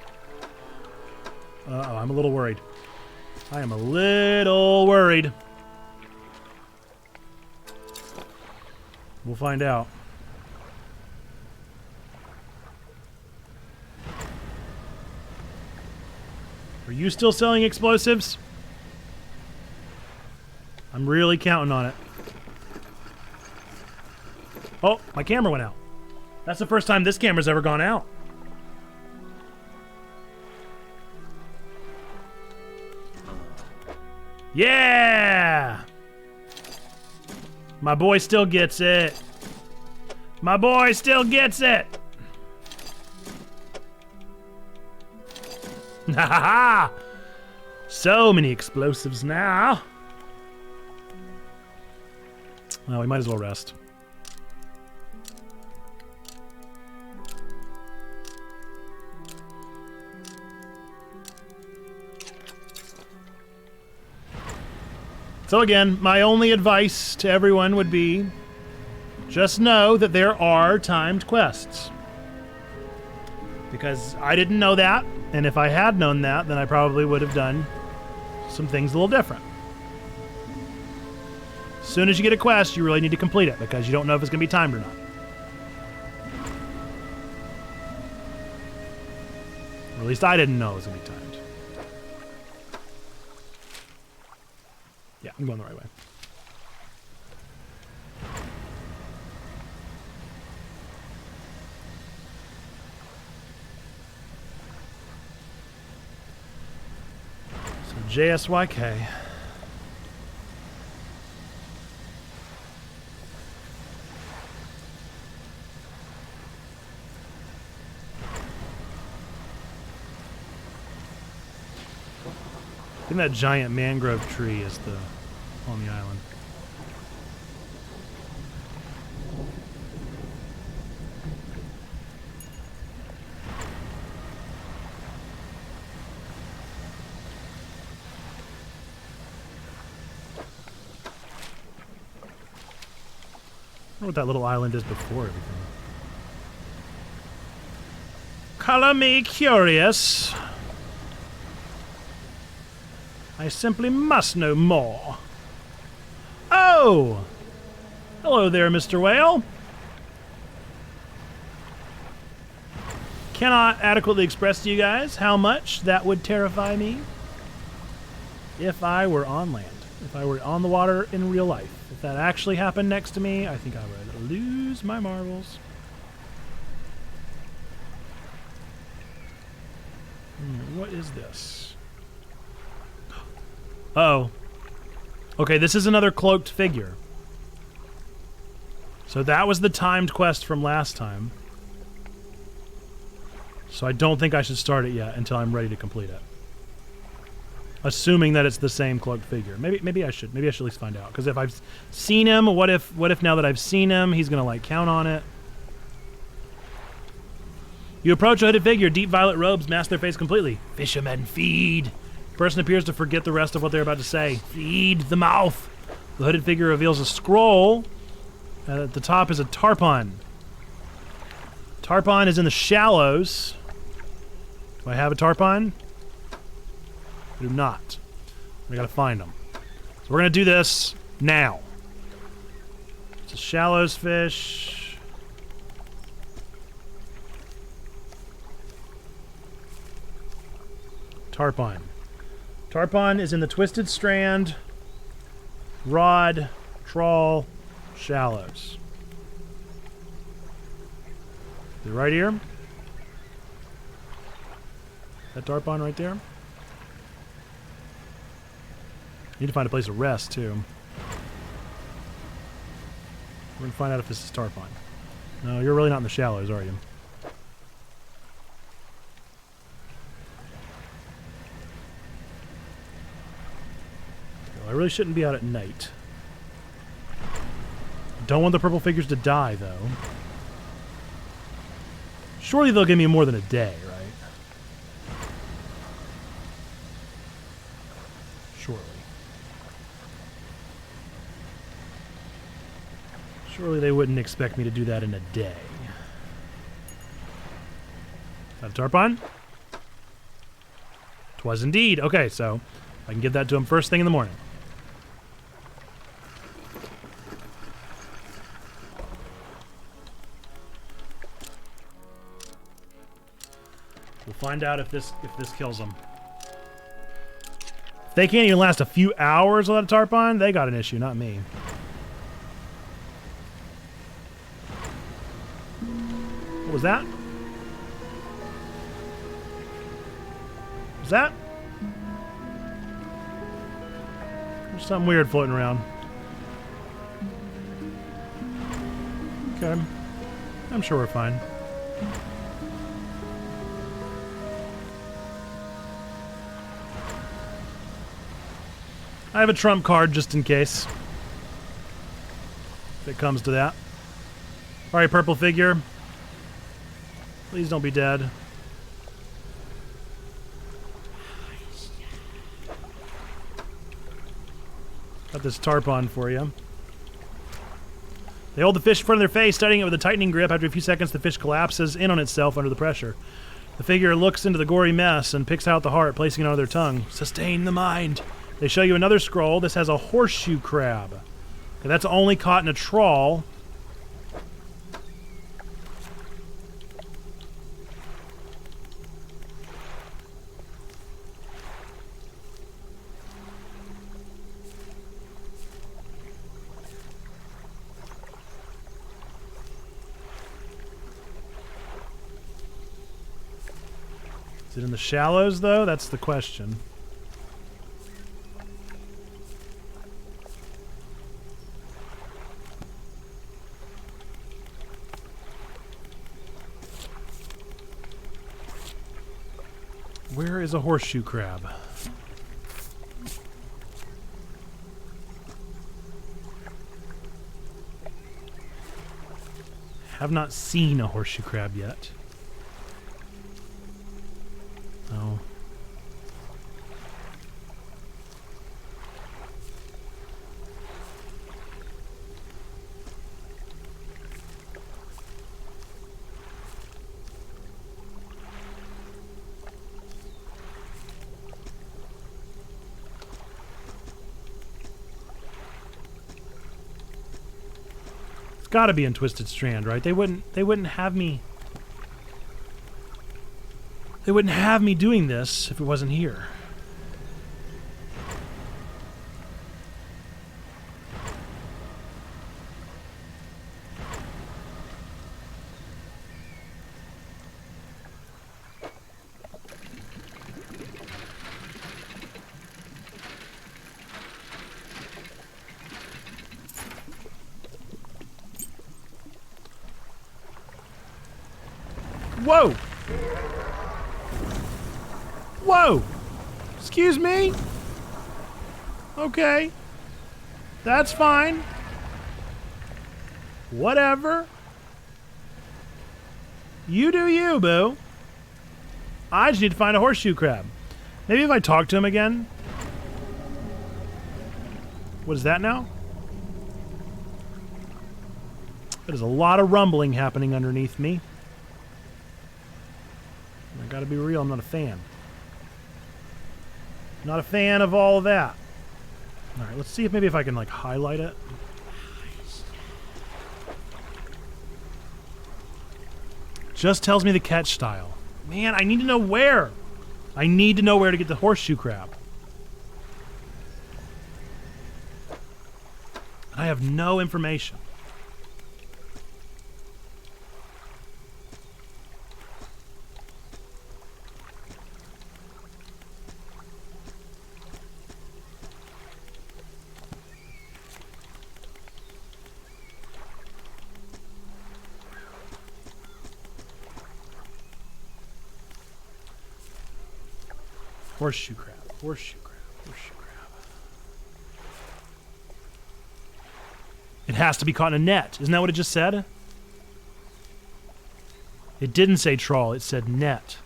Uh-oh, I'm a little worried. I am a little worried. We'll find out. Are you still selling explosives? I'm really counting on it. Oh, my camera went out. That's the first time this camera's ever gone out. Yeah! My boy still gets it. My boy still gets it. Ha ha ha! So many explosives now. Well, we might as well rest. So again, my only advice to everyone would be just know that there are timed quests. Because I didn't know that, and if I had known that, then I probably would have done some things a little different. As soon as you get a quest, you really need to complete it because you don't know if it's going to be timed or not. Or at least I didn't know it was going to be timed. Yeah, I'm going the right way. So JSYK. I think that giant mangrove tree is on the island. I wonder what that little island is before everything. Color me curious. I simply must know more. Oh! Hello there, Mr. Whale. Cannot adequately express to you guys how much that would terrify me if I were on land. If I were on the water in real life. If that actually happened next to me, I think I would lose my marbles. What is this? Uh-oh. Okay, this is another cloaked figure. So that was the timed quest from last time. So I don't think I should start it yet until I'm ready to complete it. Assuming that it's the same cloaked figure. Maybe I should. Maybe I should at least find out. Because if I've seen him, what if now that I've seen him, he's gonna like count on it? You approach a hooded figure. Deep violet robes mask their face completely. Fishermen feed. The person appears to forget the rest of what they're about to say. Feed the mouth. The hooded figure reveals a scroll. At the top is a tarpon. Tarpon is in the shallows. Do I have a tarpon? I do not. I gotta find them. So we're gonna do this now. It's a shallows fish. Tarpon. Tarpon is in the twisted strand, rod, trawl, shallows. Is it right here? That tarpon right there? Need to find a place to rest too. We're gonna find out if this is tarpon. No, you're really not in the shallows, are you? I really shouldn't be out at night. Don't want the purple figures to die, though. Surely they'll give me more than a day, right? Surely. Surely they wouldn't expect me to do that in a day. Is that a tarpon? 'Twas indeed. Okay, so I can give that to him first thing in the morning. We'll find out if this kills them. If they can't even last a few hours without a tarpon, they got an issue, not me. that? Is that? There's something weird floating around. Okay. I'm sure we're fine. I have a trump card just in case. If it comes to that. Alright, purple figure. Please don't be dead. Got this tarp on for you. They hold the fish in front of their face, studying it with a tightening grip. After a few seconds, the fish collapses in on itself under the pressure. The figure looks into the gory mess and picks out the heart, placing it on their tongue. Sustain the mind. They show you another scroll. This has a horseshoe crab. Okay, that's only caught in a trawl. Is it in the shallows, though? That's the question. Where is a horseshoe crab? Have not seen a horseshoe crab yet. Oh. It's got to be in Twisted Strand, right? They wouldn't have me. They wouldn't have me doing this if it wasn't here. Whoa! Whoa! Excuse me? Okay. That's fine. Whatever. You do you, boo. I just need to find a horseshoe crab. Maybe if I talk to him again. What is that now? There's a lot of rumbling happening underneath me. I gotta be real, I'm not a fan. Not a fan of all of that. Alright, let's see if maybe if I can like highlight it. Just tells me the catch style. Man, I need to know where. I need to know where to get the horseshoe crab. And I have no information. Horseshoe crab, horseshoe crab, horseshoe crab. It has to be caught in a net. Isn't that what it just said? It didn't say trawl, it said net.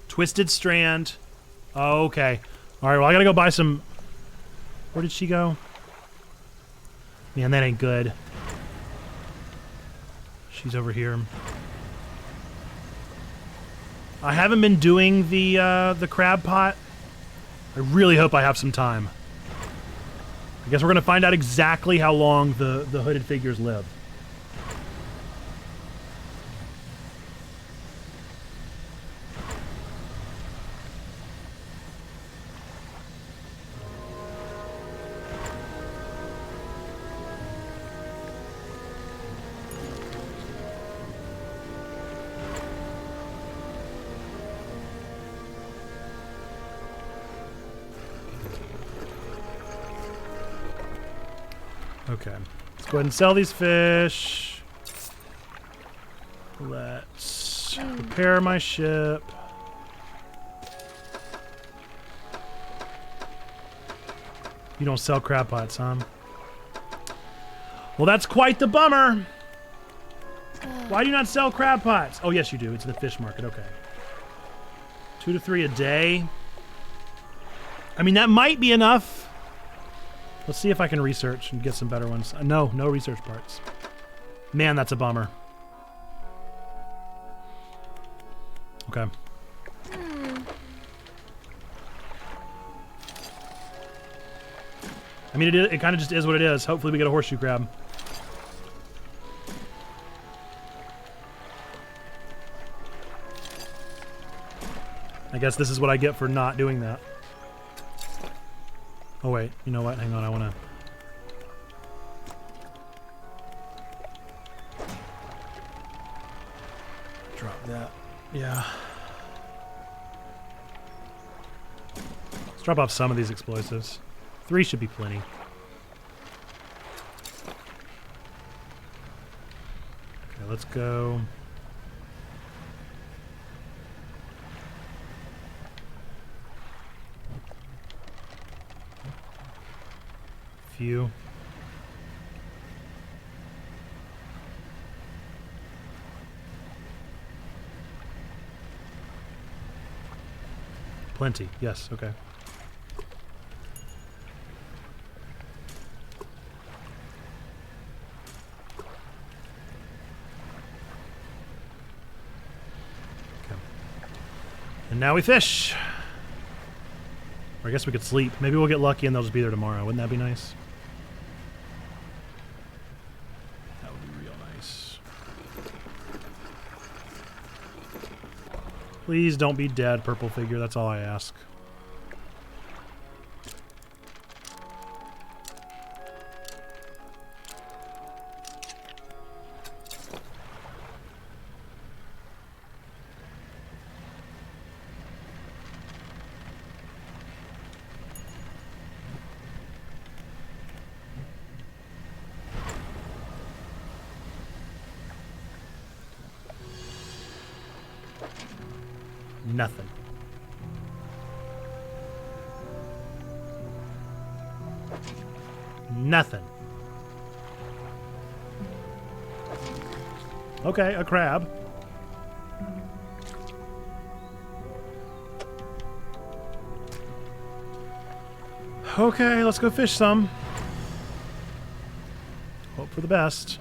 Twisted Strand. Oh, okay. Alright, well I gotta go buy some... Where did she go? Man, that ain't good. She's over here. I haven't been doing the crab pot. I really hope I have some time. I guess we're gonna find out exactly how long the hooded figures live. Okay. Let's go ahead and sell these fish. Let's repair my ship. You don't sell crab pots, huh? Well, that's quite the bummer. Why do you not sell crab pots? Oh, yes, you do. It's the fish market. Okay. 2 to 3 a day. I mean, that might be enough. Let's see if I can research and get some better ones. No research parts. Man, that's a bummer. Okay. I mean, it kind of just is what it is. Hopefully we get a horseshoe crab. I guess this is what I get for not doing that. Oh wait, you know what? Hang on, I want to... drop that. Yeah. Let's drop off some of these explosives. 3 should be plenty. Okay, let's go. Few. Plenty, yes, okay. And now we fish. Or I guess we could sleep. Maybe we'll get lucky and they'll just be there tomorrow. Wouldn't that be nice? That would be real nice. Please don't be dead, purple figure. That's all I ask. Nothing. Nothing. Okay, a crab. Okay, let's go fish some. Hope for the best.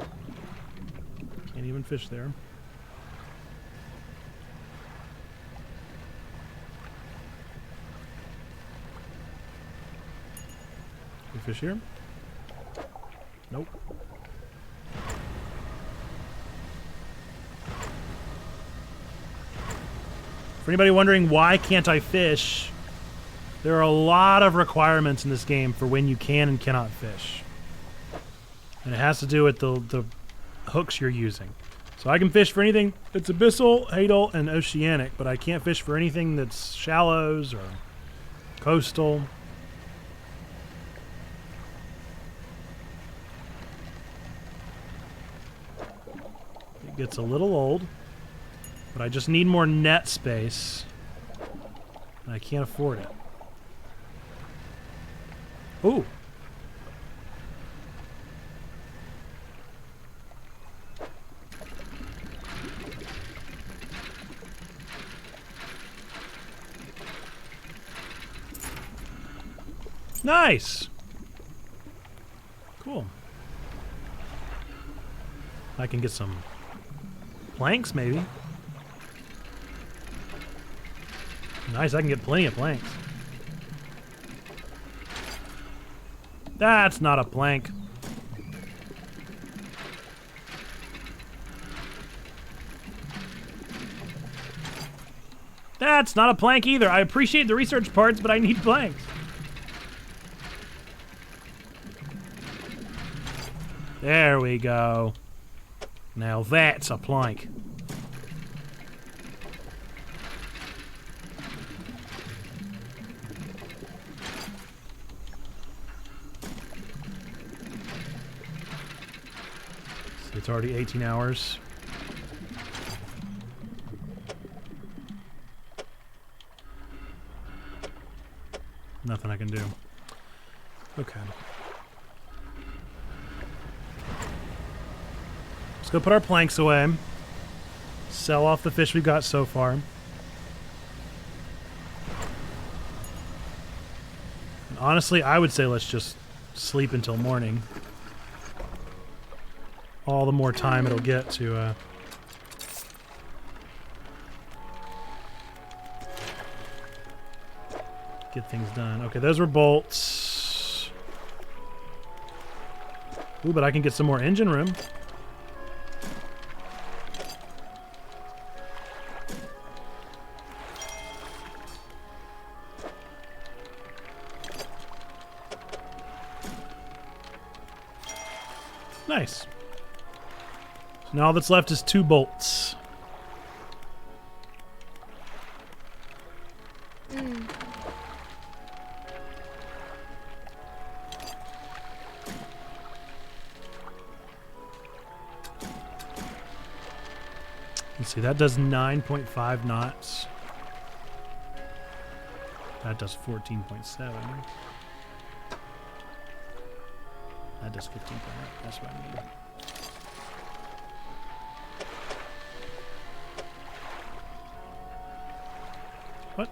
Can't even fish there. Fish here? Nope. For anybody wondering why can't I fish, there are a lot of requirements in this game for when you can and cannot fish. And it has to do with the hooks you're using. So I can fish for anything that's abyssal, hadal, and oceanic, but I can't fish for anything that's shallows or coastal. Gets a little old, but I just need more net space, and I can't afford it. Ooh. Nice. Cool. I can get some planks, maybe. Nice, I can get plenty of planks. That's not a plank. That's not a plank either. I appreciate the research parts, but I need planks. There we go. Now that's a plank. See, it's already 18 hours. Nothing I can do. Okay. Let's go put our planks away. Sell off the fish we've got so far. And honestly, I would say let's just sleep until morning. All the more time it'll get to get things done. Okay, those were bolts. Ooh, but I can get some more engine room. Nice. So now all that's left is 2 bolts. Let's see, that does 9.5 knots. That does 14.7. That does 15.8. That's what I need. What?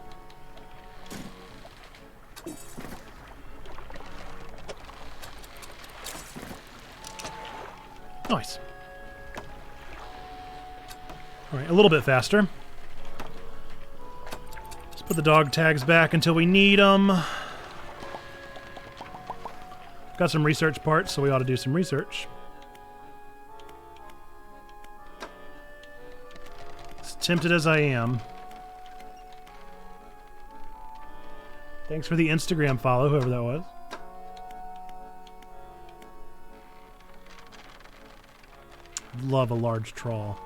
Nice. All right, a little bit faster. Let's put the dog tags back until we need them. Got some research parts, so we ought to do some research. As tempted as I am. Thanks for the Instagram follow, whoever that was. Love a large trawl.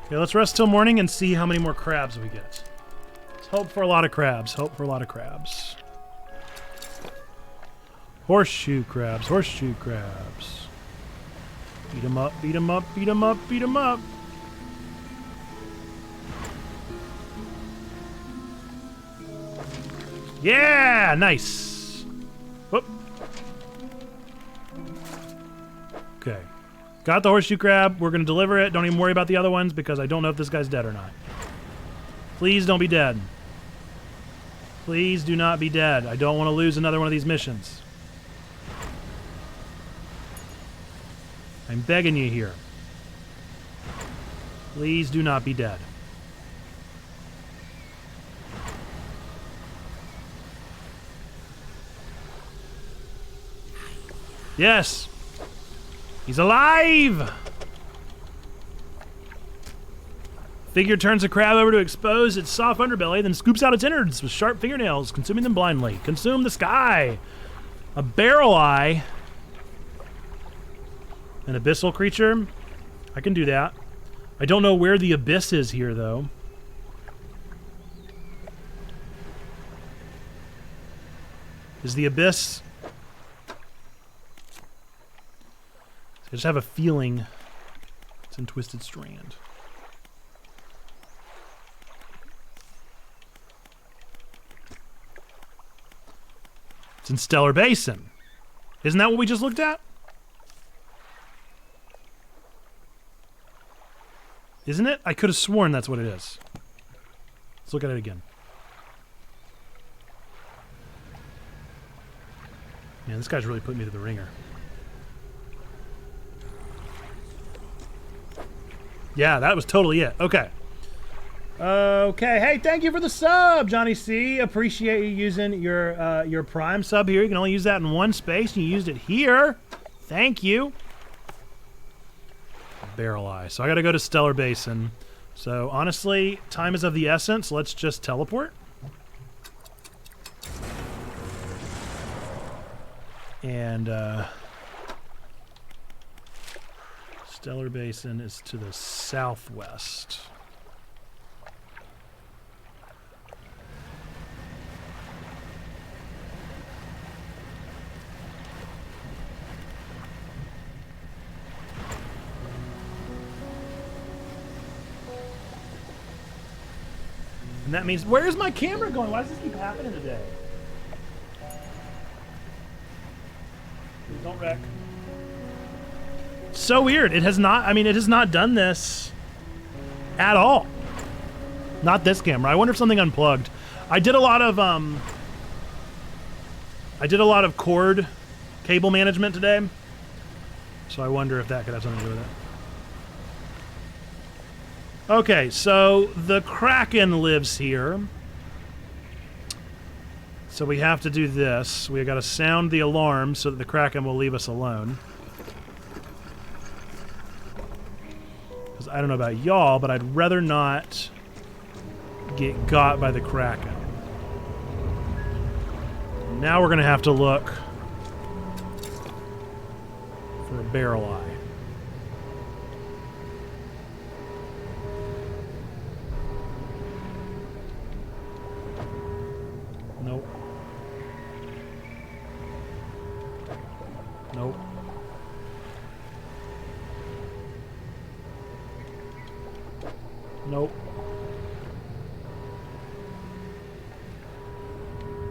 Okay, let's rest till morning and see how many more crabs we get. Let's hope for a lot of crabs. Hope for a lot of crabs. Horseshoe crabs. Horseshoe crabs. Beat 'em up, beat 'em up, beat 'em up, beat 'em up. Yeah! Nice! Whoop. Okay. Got the horseshoe crab. We're going to deliver it. Don't even worry about the other ones because I don't know if this guy's dead or not. Please don't be dead. Please do not be dead. I don't want to lose another one of these missions. I'm begging you here. Please do not be dead. Yes! He's alive! Figure turns the crab over to expose its soft underbelly, then scoops out its innards with sharp fingernails, consuming them blindly. Consume the sky! A barrel eye. An abyssal creature. I can do that. I don't know where the abyss is here, though. Is the abyss... I just have a feeling it's in Twisted Strand. It's in Stellar Basin. Isn't that what we just looked at? Isn't it? I could have sworn that's what it is. Let's look at it again. Man, this guy's really put me to the ringer. Yeah, that was totally it. Okay. Okay. Hey, thank you for the sub, Johnny C. Appreciate you using your Prime sub here. You can only use that in one space, and you used it here. Thank you. Barrel eye. So I got to go to Stellar Basin. So honestly, time is of the essence. Let's just teleport. And Stellar Basin is to the southwest. And that means, where's my camera going? Why does this keep happening today? Don't wreck. So weird. It has not, I mean, it has not done this at all. Not this camera. I wonder if something unplugged. I did a lot of cord cable management today. So I wonder if that could have something to do with it. Okay, so the Kraken lives here. So we have to do this. We got to sound the alarm so that the Kraken will leave us alone. Because I don't know about y'all, but I'd rather not get got by the Kraken. Now we're going to have to look for a barrel eye. Nope. Nope. Nope.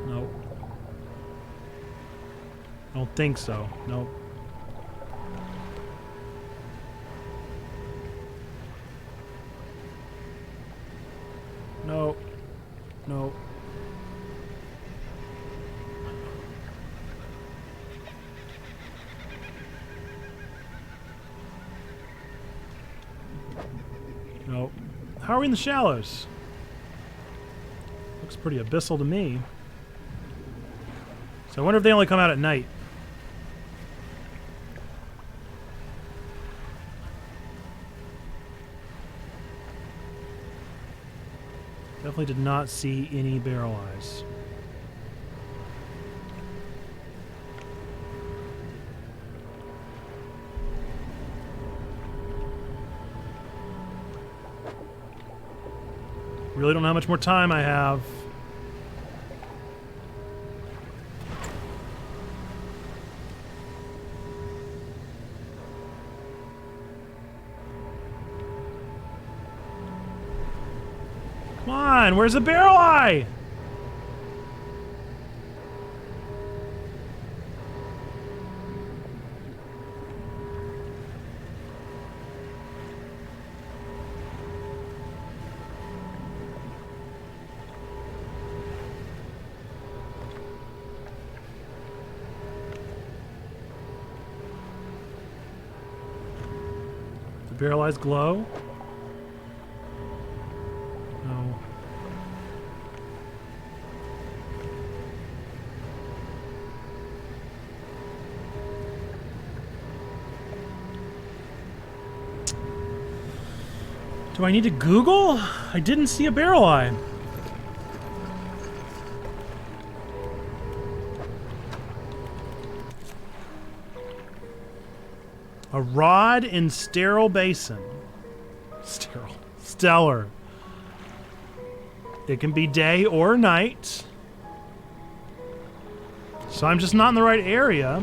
Nope. I don't think so. Nope. Nope. Nope. Nope. How are we in the shallows? Looks pretty abyssal to me. So I wonder if they only come out at night. Definitely did not see any barrel eyes. Really don't know how much more time I have. Come on, where's the barrel eye? Barrel eyes glow? No. Do I need to Google? I didn't see a barrel eye. A rod in sterile basin. Sterile. Stellar. It can be day or night. So I'm just not in the right area.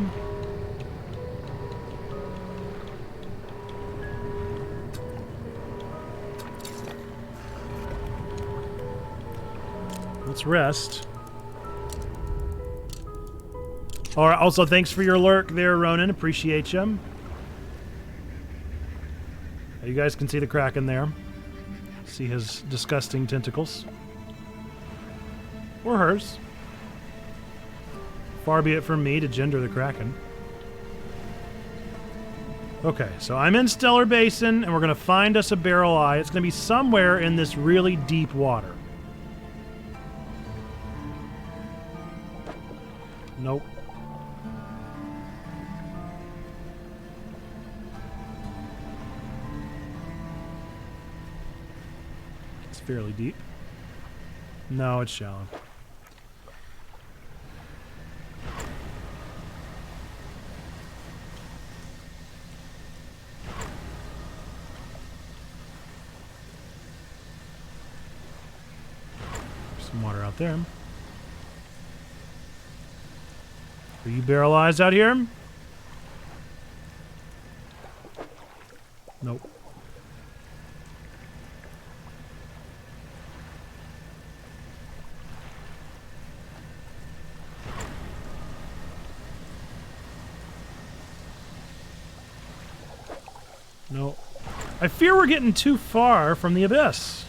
Let's rest. All right, also, thanks for your lurk there, Ronan. Appreciate you. You guys can see the Kraken there. See his disgusting tentacles. Or hers. Far be it from me to gender the Kraken. Okay, so I'm in Stellar Basin, and we're going to find us a barrel eye. It's going to be somewhere in this really deep water. Nope. Fairly deep. No, it's shallow. There's some water out there. Are you barrel eyes out here? Nope. No. I fear we're getting too far from the abyss.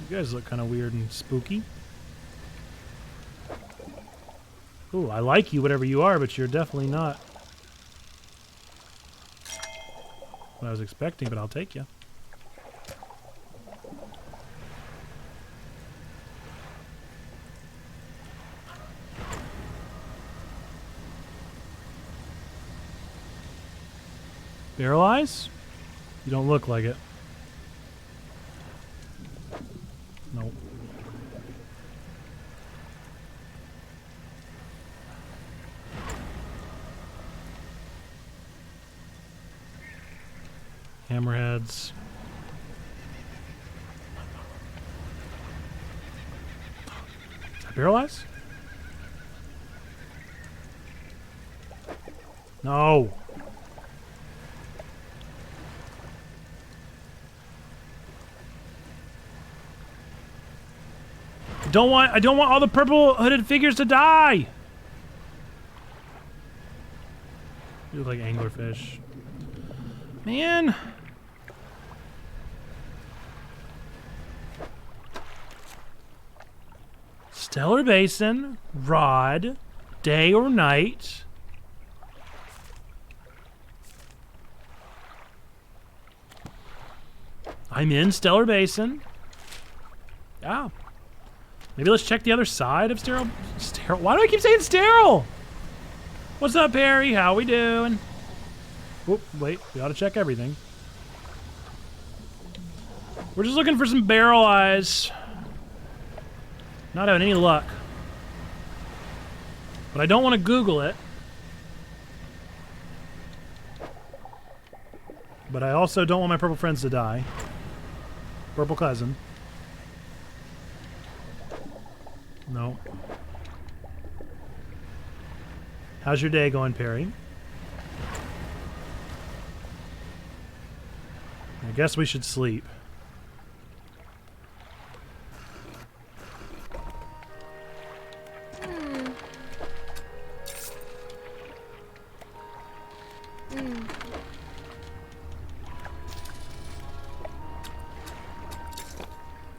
You guys look kind of weird and spooky. Ooh, I like you, whatever you are, but you're definitely not what I was expecting, but I'll take you. Barrel eyes? You don't look like it. Nope. Hammerheads. Is that barrel eyes? No. I don't want all the purple hooded figures to die. You look like anglerfish. Man. Stellar Basin, Rod, day or night. I'm in Stellar Basin. Yeah. Maybe let's check the other side of sterile. Why do I keep saying sterile? What's up, Perry? How we doing? Whoop, wait, we ought to check everything. We're just looking for some barrel eyes. Not having any luck. But I don't want to Google it. But I also don't want my purple friends to die. Purple cousin. No. How's your day going, Perry? I guess we should sleep.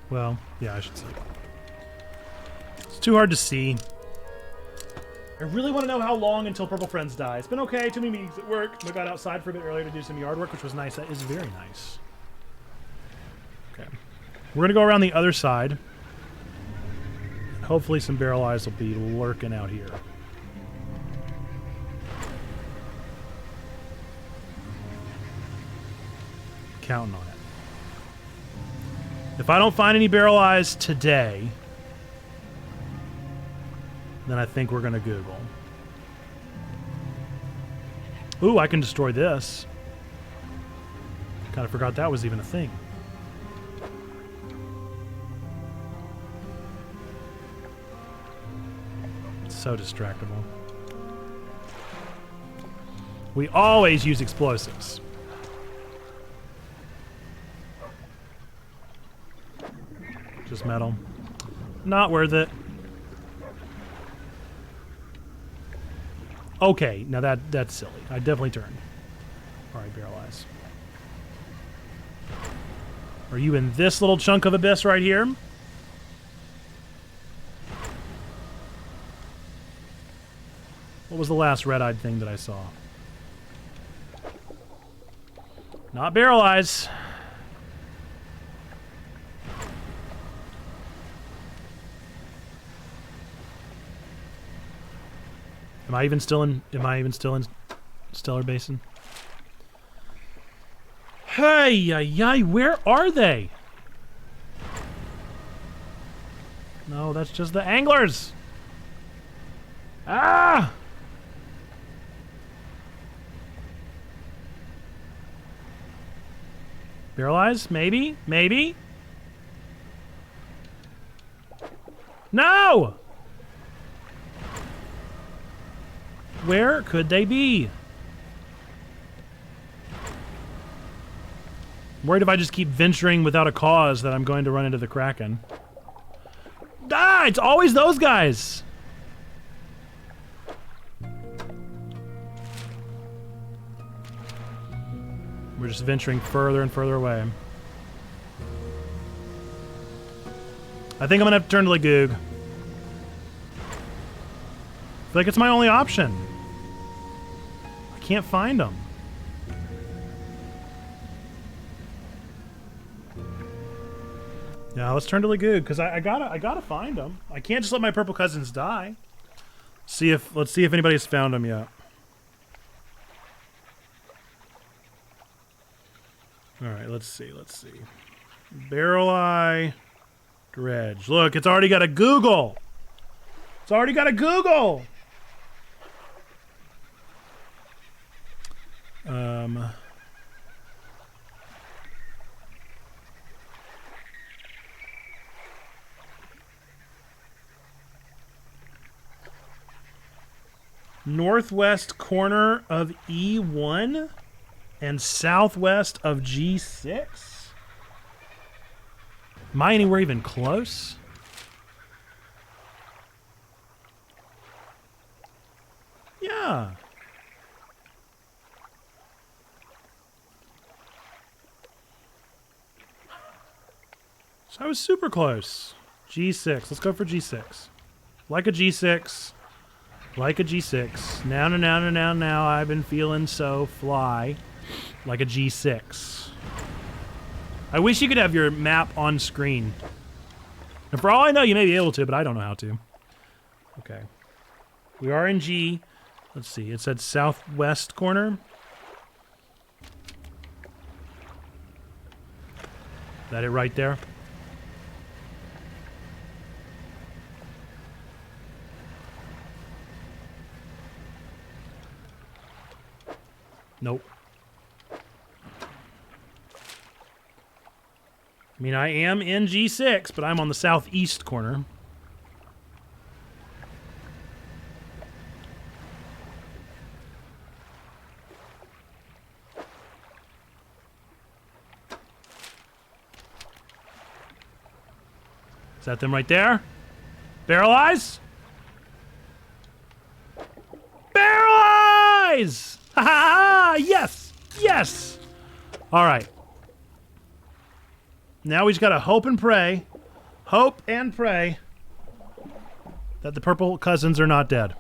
Well, yeah, I should sleep. It's too hard to see. I really want to know how long until Purple Friends die. It's been okay, too many meetings at work. We got outside for a bit earlier to do some yard work, which was nice. That is very nice. Okay. We're going to go around the other side. Hopefully some barrel eyes will be lurking out here. Counting on it. If I don't find any barrel eyes today, then I think we're going to Google. Ooh, I can destroy this. Kind of forgot that was even a thing. It's so distractible. We always use explosives. Just metal. Not worth it. Okay, now that's silly. I definitely turn. Alright, barrel eyes. Are you in this little chunk of abyss right here? What was the last red-eyed thing that I saw? Not barrel eyes. Am I even still in Stellar Basin? Hey, where are they? No, that's just the anglers. Ah! Barrel eyes? Maybe? Maybe? No! Where could they be? I'm worried if I just keep venturing without a cause that I'm going to run into the Kraken. Ah, it's always those guys! We're just venturing further and further away. I think I'm gonna have to turn to Lagoog. I feel like it's my only option. I can't find them. Yeah, let's turn to Lagoog because I gotta find them. I can't just let my purple cousins die. Let's see if anybody's found them yet. All right, let's see. Barrel Eye, Dredge. Look, it's already got a Google. It's already got a Google. Northwest corner of E1 and southwest of G6? Am I anywhere even close? Yeah. So I was super close. G6. Let's go for G6. Like a G6. Like a G6. Now, I've been feeling so fly. Like a G6. I wish you could have your map on screen. And for all I know, you may be able to, but I don't know how to. Okay. We are in G. Let's see. It said southwest corner. Is that it right there? Nope. I mean, I am in G6, but I'm on the southeast corner. Is that them right there? Barrel Eyes? Barrel Eyes! Ha ha! Yes! Yes! All right. Now we just gotta hope and pray that the purple cousins are not dead.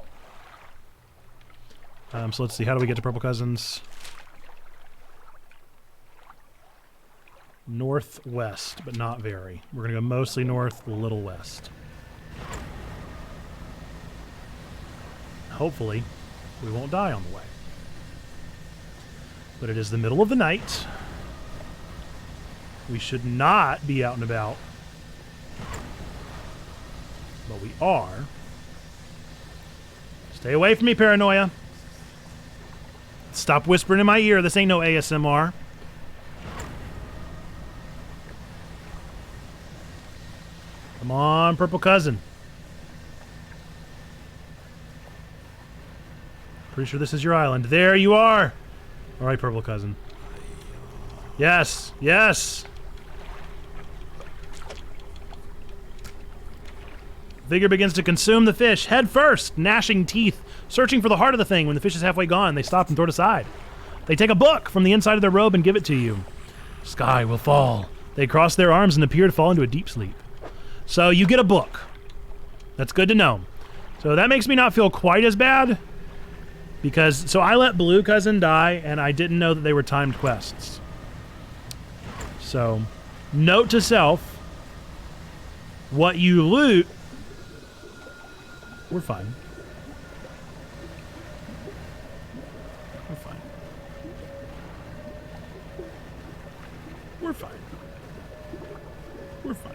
So let's see, how do we get to purple cousins? Northwest, but not very. We're gonna go mostly north, a little west. Hopefully, we won't die on the way. But it is the middle of the night. We should not be out and about. But we are. Stay away from me, paranoia. Stop whispering in my ear. This ain't no ASMR. Come on, purple cousin. Pretty sure this is your island. There you are. All right, purple cousin. Yes, yes. Vigor begins to consume the fish, head first, gnashing teeth, searching for the heart of the thing. When the fish is halfway gone, they stop and throw it aside. They take a book from the inside of their robe and give it to you. Sky will fall. They cross their arms and appear to fall into a deep sleep. So you get a book. That's good to know. So that makes me not feel quite as bad. So I let Blue Cousin die, and I didn't know that they were timed quests. So, note to self, what you loot... We're fine. We're fine. We're fine. We're fine.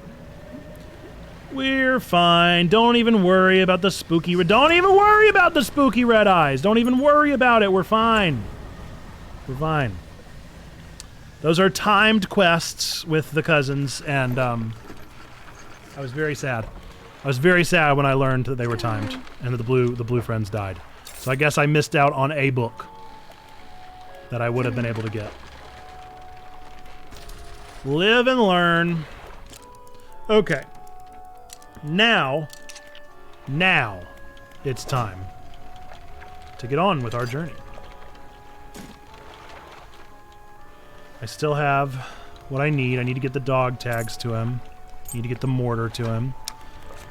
We're fine. Don't even worry about the spooky... Don't even worry about the spooky red eyes. Don't even worry about it. We're fine. We're fine. Those are timed quests with the cousins, and I was very sad. I was very sad when I learned that they were timed and that the blue friends died. So I guess I missed out on a book that I would have been able to get. Live and learn. Okay. Now it's time to get on with our journey. I still have what I need. I need to get the dog tags to him. I need to get the mortar to him.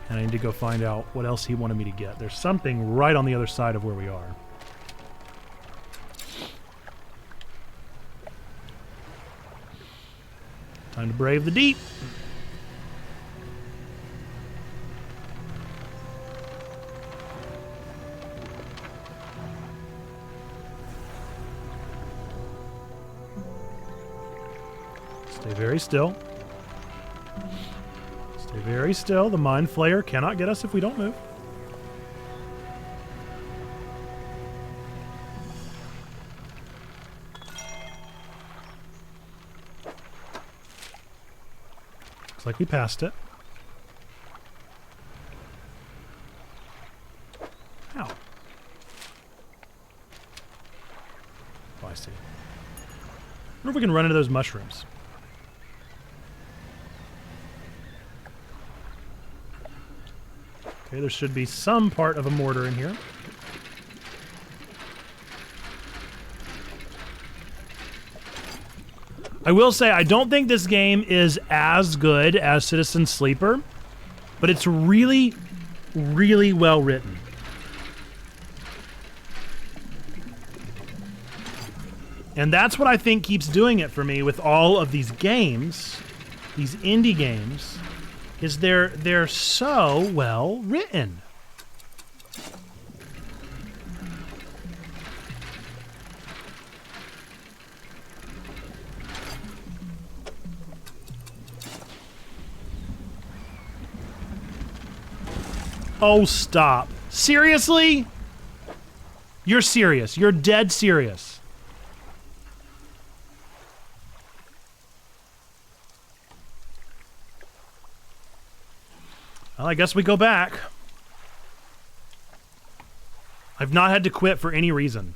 And I need to go find out what else he wanted me to get. There's something right on the other side of where we are. Time to brave the deep. Stay very still. Stay very still. The Mind Flayer cannot get us if we don't move. Looks like we passed it. Ow. Oh, I see. I wonder if we can run into those mushrooms. Okay, there should be some part of a mortar in here. I will say, I don't think this game is as good as Citizen Sleeper, but it's really, really well written. And that's what I think keeps doing it for me with all of these games, these indie games, is they're so well written. Oh, stop. Seriously? You're serious. You're dead serious. Well, I guess we go back. I've not had to quit for any reason.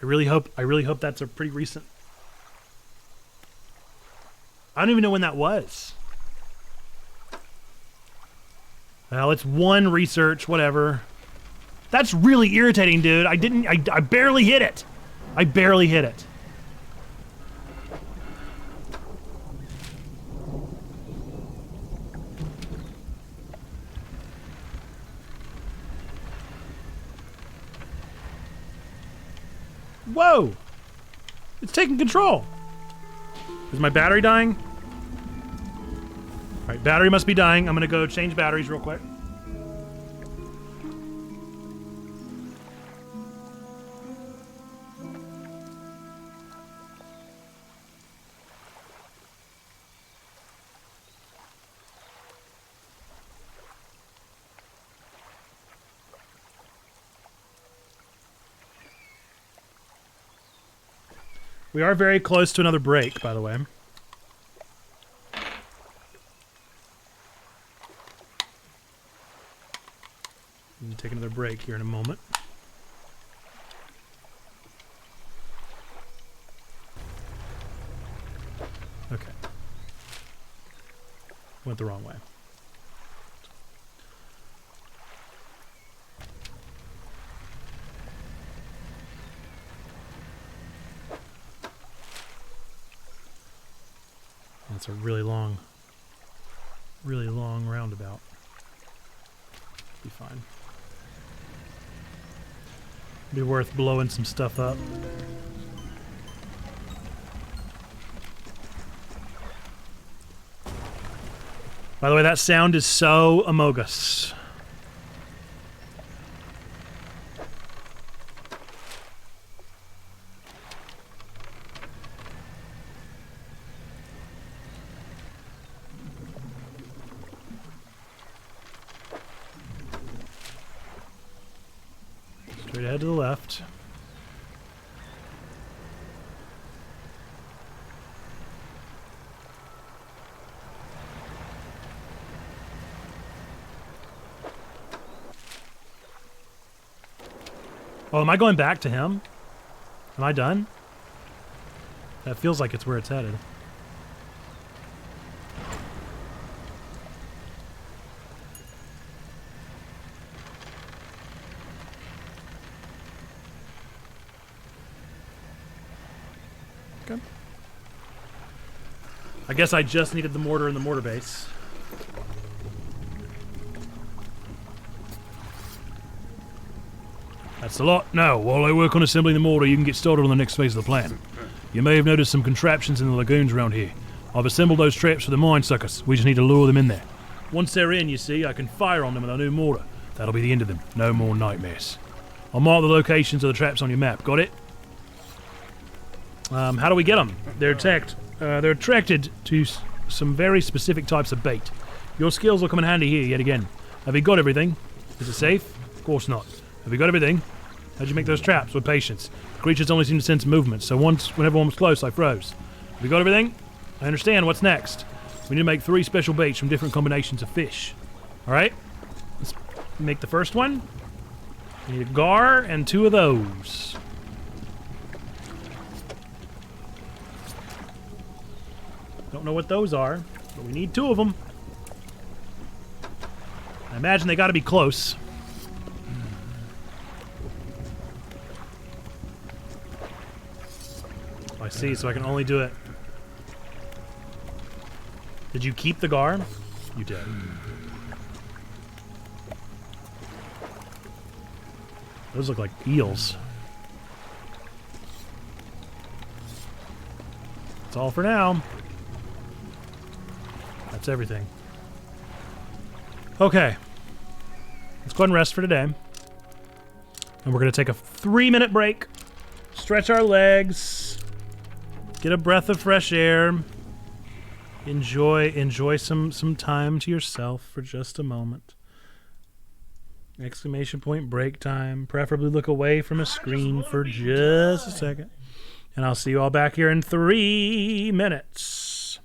I really hope that's a pretty recent. I don't even know when that was. Well, it's one research, whatever. That's really irritating, dude. I barely hit it. I barely hit it. Whoa! It's taking control. Is my battery dying? All right, battery must be dying. I'm gonna go change batteries real quick. We are very close to another break, by the way. I'm gonna take another break here in a moment. Okay. Went the wrong way. That's a really long roundabout. Be fine. Be worth blowing some stuff up. By the way, that sound is so Among Us. Straight ahead to the left. Oh, am I going back to him? Am I done? That feels like it's where it's headed. I guess I just needed the mortar in the mortar base. That's a lot. Now, while I work on assembling the mortar, you can get started on the next phase of the plan. You may have noticed some contraptions in the lagoons around here. I've assembled those traps for the mine suckers. We just need to lure them in there. Once they're in, you see, I can fire on them with a new mortar. That'll be the end of them. No more nightmares. I'll mark the locations of the traps on your map. Got it? How do we get them? They're attracted to some very specific types of bait. Your skills will come in handy here yet again. Have you got everything? Is it safe? Of course not. Have you got everything? How'd you make those traps? With patience. The creatures only seem to sense movement, so when everyone was close, I froze. Have you got everything? I understand. What's next? We need to make 3 special baits from different combinations of fish. Alright? Let's make the first one. We need a gar and 2 of those. Don't know what those are, but we need 2 of them. I imagine they gotta be close. I see, so I can only do it. Did you keep the gar? You did. Those look like eels. That's all for now. That's everything. Okay. Let's go ahead and rest for today. And we're going to take a 3-minute break. Stretch our legs. Get a breath of fresh air. Enjoy some time to yourself for just a moment. Exclamation point break time. Preferably look away from a screen for just a second. And I'll see you all back here in 3 minutes.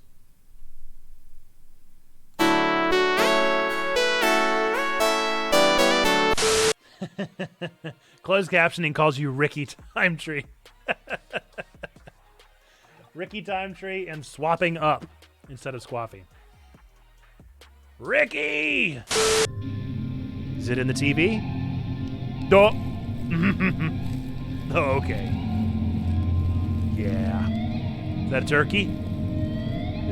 Closed captioning calls you Ricky Time Tree. Ricky Time Tree and swapping up instead of squaffy. Ricky! Is it in the TV? Oh. Okay. Yeah. Is that a turkey?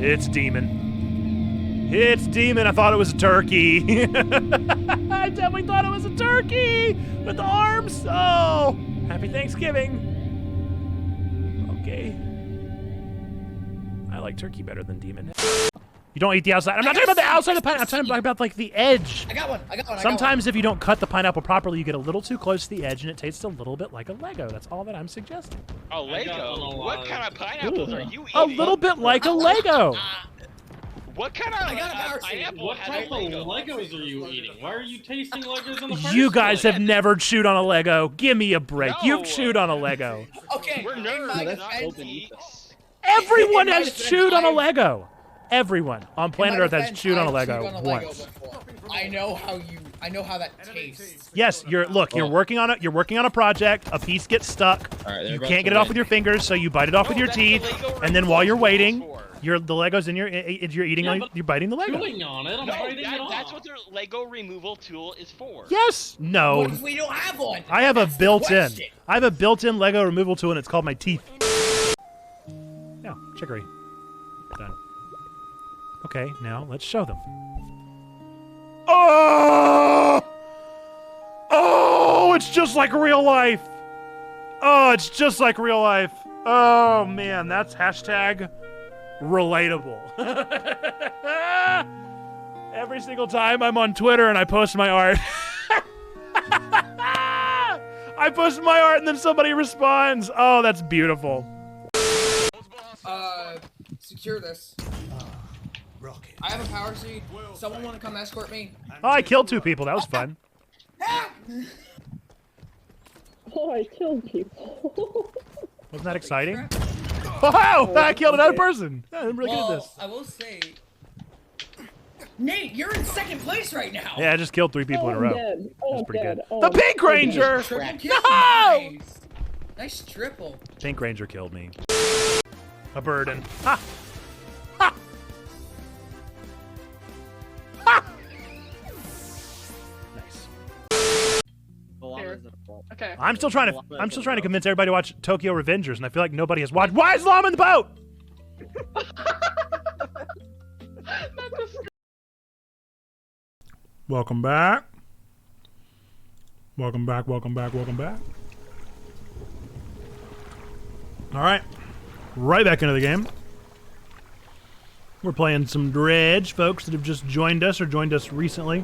It's Demon. It's Demon. I thought it was a turkey. I definitely thought it was a turkey with the arms. Oh, happy Thanksgiving. Okay. I like turkey better than Demon. You don't eat the outside. I'm not talking about the outside of the pineapple. I'm talking about like the edge. I got one. Sometimes if you don't cut the pineapple properly, you get a little too close to the edge and it tastes a little bit like a Lego. That's all that I'm suggesting. A Lego? What kind of pineapples are you eating? A little bit like a Lego. What kind of pineapple What has type a of Lego? Legos are you eating? Why are you tasting Legos in the first You guys place? have never chewed on a Lego. Give me a break. You've chewed on a Lego. Okay. We're nerds, not geeks. Everyone In my has defense, chewed on a Lego. Everyone on planet In my Earth has defense, chewed on a I've Lego chewed on a Lego once. before. I know how that tastes. Yes, you're working on a project. A piece gets stuck. You can't get it off with your fingers, so you bite it off with your teeth. And then while you're waiting, the Lego's in you're eating you're biting the Lego. Chewing on it, I'm biting it off. That's what their Lego removal tool is for. Yes. No. What if we don't have one? I have a That's the built-in. question. I have a built-in Lego removal tool, and it's called my teeth. Yeah, chicory. Done. Okay, now let's show them. Oh! Oh, it's just like real life. Oh, it's just like real life. Oh, man, that's hashtag relatable. Every single time I'm on Twitter and I post my art, I post my art and then somebody responds. Oh, that's beautiful. Secure this. Rocket. I have a power seed. Someone want to come escort me? Oh, I killed 2 people. That was fun. Oh, I killed people. Wasn't that exciting? Wow! I killed another person. Yeah, I'm really good at this. I will say, Nate, you're in second place right now. Yeah, I just killed 3 people in a row. Dead. That's pretty good. Oh, The Pink Ranger! Triple kill. No! Nice triple. Pink Ranger killed me. A burden. Ha! Ha! Ha! Nice. Okay. I'm still trying to convince everybody to watch Tokyo Revengers, and I feel like nobody has watched. Why is Llama in the boat? Welcome back. Welcome back, welcome back, welcome back. All right. Right back into the game. We're playing some Dredge, folks that have just joined us or joined us recently.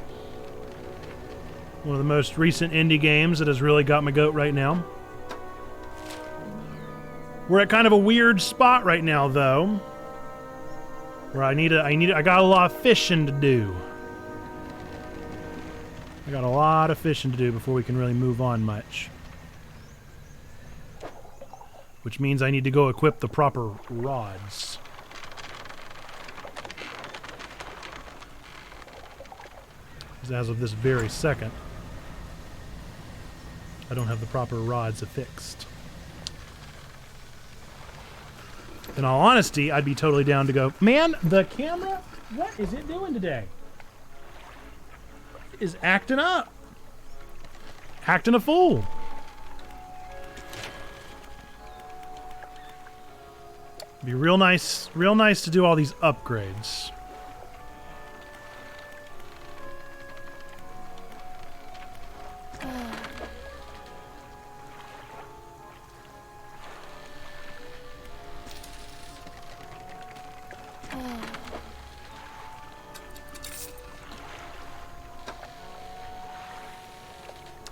One of the most recent indie games that has really got my goat right now. We're at kind of a weird spot right now, though, where I got a lot of fishing to do. I got a lot of fishing to do before we can really move on much. Which means I need to go equip the proper rods. As of this very second, I don't have the proper rods affixed. In all honesty, I'd be totally down to go, man, the camera, what is it doing today? It is acting up. Acting a fool. It'd be real nice to do all these upgrades.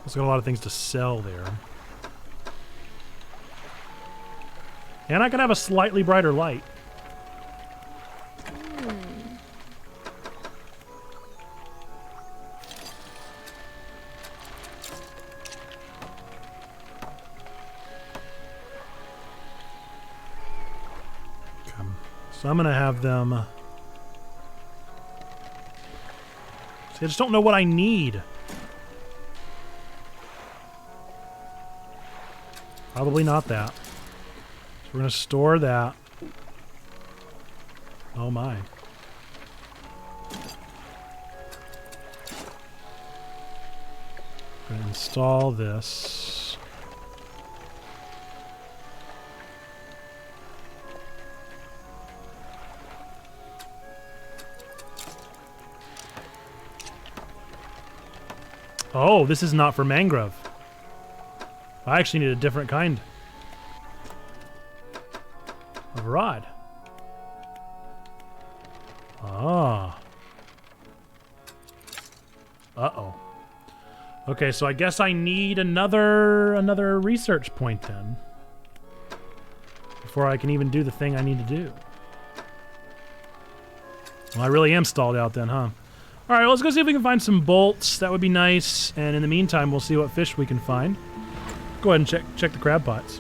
It's got a lot of things to sell there. And I can have a slightly brighter light. Okay. So I'm going to have them... See, I just don't know what I need. Probably not that. So we're going to store that. Oh my. Going to install this. Oh, this is not for mangrove. I actually need a different kind of rod. Ah. Uh-oh. Okay, so I guess I need another research point then. Before I can even do the thing I need to do. Well, I really am stalled out then, huh? Alright, let's go see if we can find some bolts. That would be nice. And in the meantime, we'll see what fish we can find. Go ahead and check the crab pots.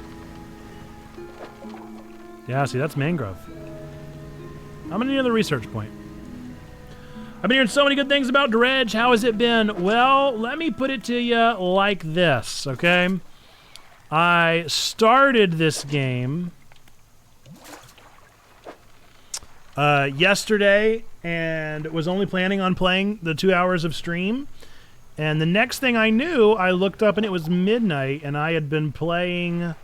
Yeah, see, that's mangrove. I'm gonna need another research point. I've been hearing so many good things about Dredge. How has it been? Well, let me put it to you like this, okay? I started this game yesterday and was only planning on playing the 2 hours of stream. And the next thing I knew, I looked up and it was midnight and I had been playing...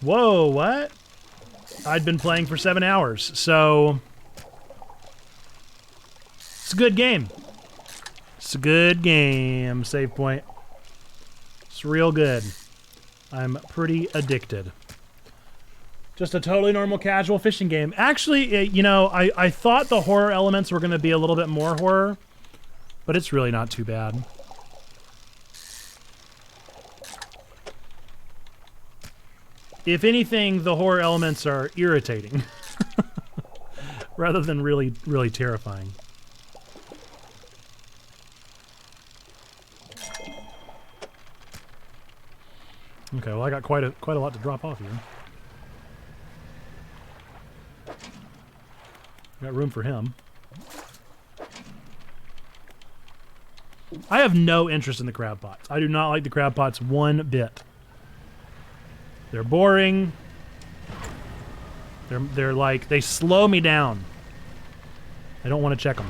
Whoa, what? I'd been playing for 7 hours, so... It's a good game. It's a good game, save point. It's real good. I'm pretty addicted. Just a totally normal casual fishing game. Actually, you know, I thought the horror elements were going to be a little bit more horror. But it's really not too bad. If anything, the horror elements are irritating. Rather than really, really terrifying. Okay, well I got quite a lot to drop off here. Got room for him. I have no interest in the crab pots. I do not like the crab pots one bit. They're boring. They're like, they slow me down. I don't want to check them.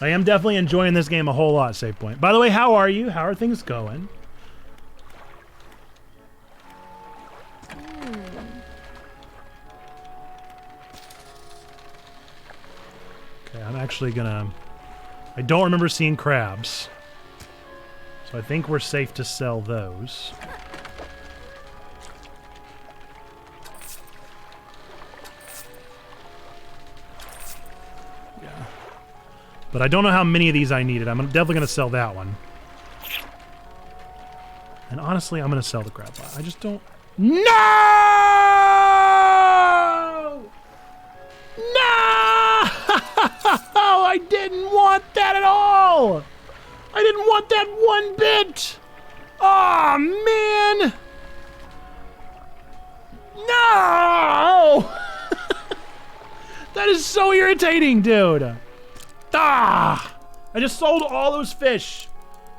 I am definitely enjoying this game a whole lot, save point. By the way, how are you? How are things going? Okay, I'm actually gonna... I don't remember seeing crabs. So I think we're safe to sell those. Yeah. But I don't know how many of these I needed. I'm definitely gonna sell that one. And honestly, I'm gonna sell the crab pot. I just don't... No! No! I didn't want that at all! I didn't want that one bit! Oh man! No! That is so irritating, dude. Ah! I just sold all those fish.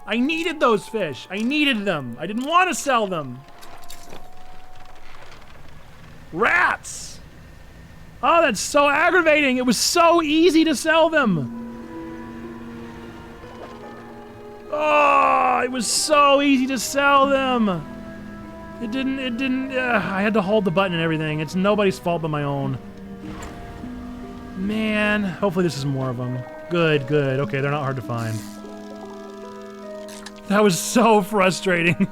I needed those fish. I needed them. I didn't want to sell them. Rats! Oh, that's so aggravating. It was so easy to sell them. Oh, it was so easy to sell them. It didn't, I had to hold the button and everything. It's nobody's fault but my own. Man, hopefully this is more of them. Good, good. Okay, they're not hard to find. That was so frustrating.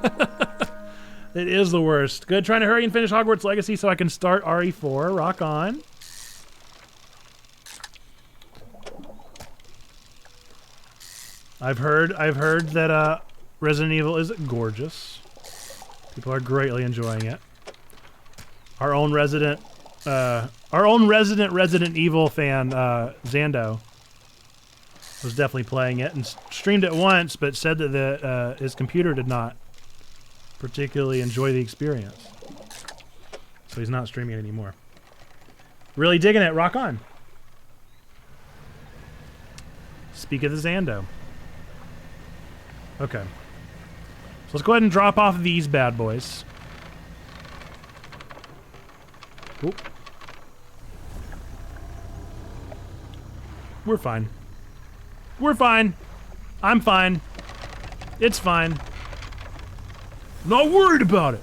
It is the worst. Good, trying to hurry and finish Hogwarts Legacy so I can start RE4. Rock on. I've heard that Resident Evil is gorgeous. People are greatly enjoying it. Our own resident Resident Evil fan, Zando, was definitely playing it and streamed it once, but said that his computer did not particularly enjoy the experience. So he's not streaming it anymore. Really digging it. Rock on. Speak of the Zando. Okay. So let's go ahead and drop off these bad boys. Oop. We're fine. We're fine. I'm fine. It's fine. Not worried about it.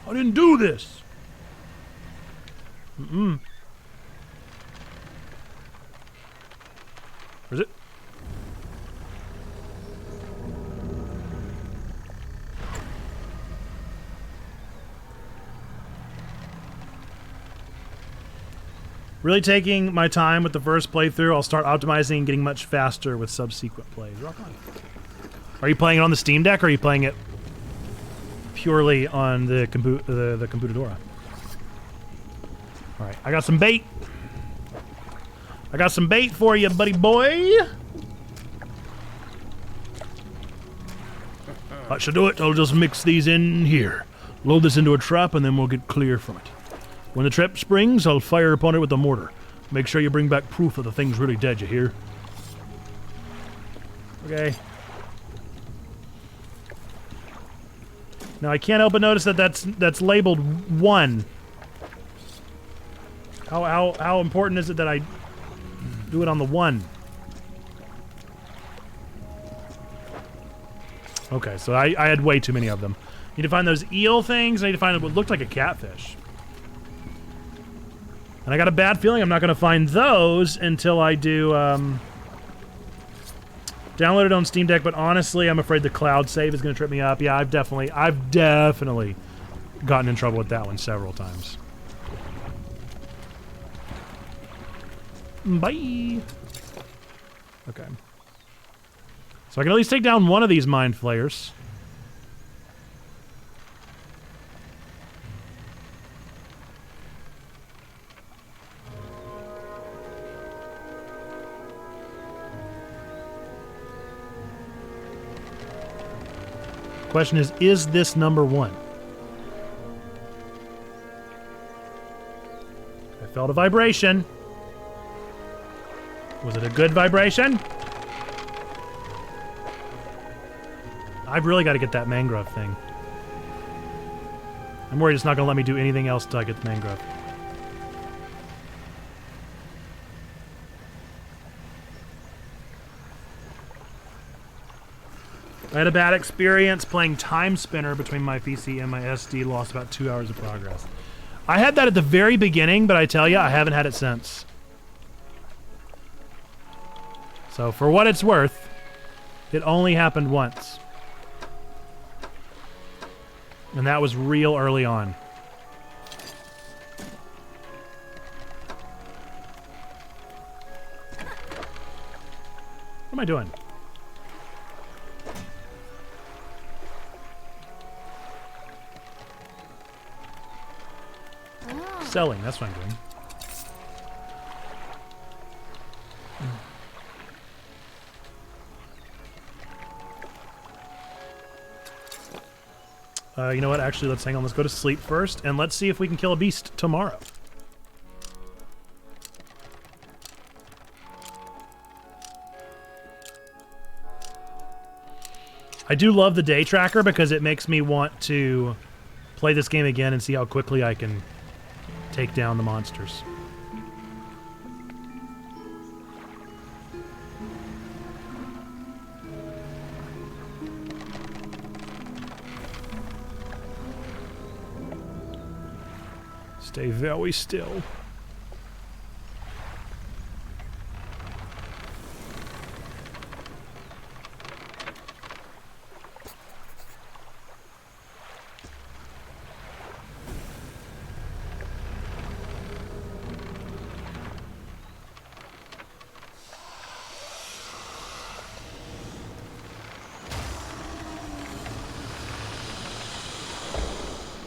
I didn't do this. Mm-mm. Where's it? Really taking my time with the first playthrough. I'll start optimizing and getting much faster with subsequent plays. Rock on. Are you playing it on the Steam Deck or are you playing it purely on the computadora? All right, I got some bait. I got some bait for you, buddy boy. That should do it. I'll just mix these in here. Load this into a trap and then we'll get clear from it. When the trap springs, I'll fire upon it with a mortar. Make sure you bring back proof that the thing's really dead, you hear? Okay. Now I can't help but notice that that's labeled 1. How important is it that I do it on the 1? Okay, so I had way too many of them. Need to find those eel things. I need to find what looked like a catfish. And I got a bad feeling I'm not going to find those until I do download it on Steam Deck, but honestly, I'm afraid the cloud save is going to trip me up. Yeah, I've definitely gotten in trouble with that one several times. Bye. Okay. So I can at least take down one of these mind flayers. Question is this number 1? I felt a vibration. Was it a good vibration? I've really got to get that mangrove thing. I'm worried it's not going to let me do anything else until I get the mangrove. I had a bad experience playing Time Spinner between my PC and my SD, lost about 2 hours of progress. I had that at the very beginning, but I tell you, I haven't had it since. So for what it's worth, it only happened once. And that was real early on. What am I doing? Selling, that's what I'm doing. You know what? Actually, let's hang on. Let's go to sleep first, and let's see if we can kill a beast tomorrow. I do love the day tracker because it makes me want to play this game again and see how quickly I can take down the monsters. Stay very still.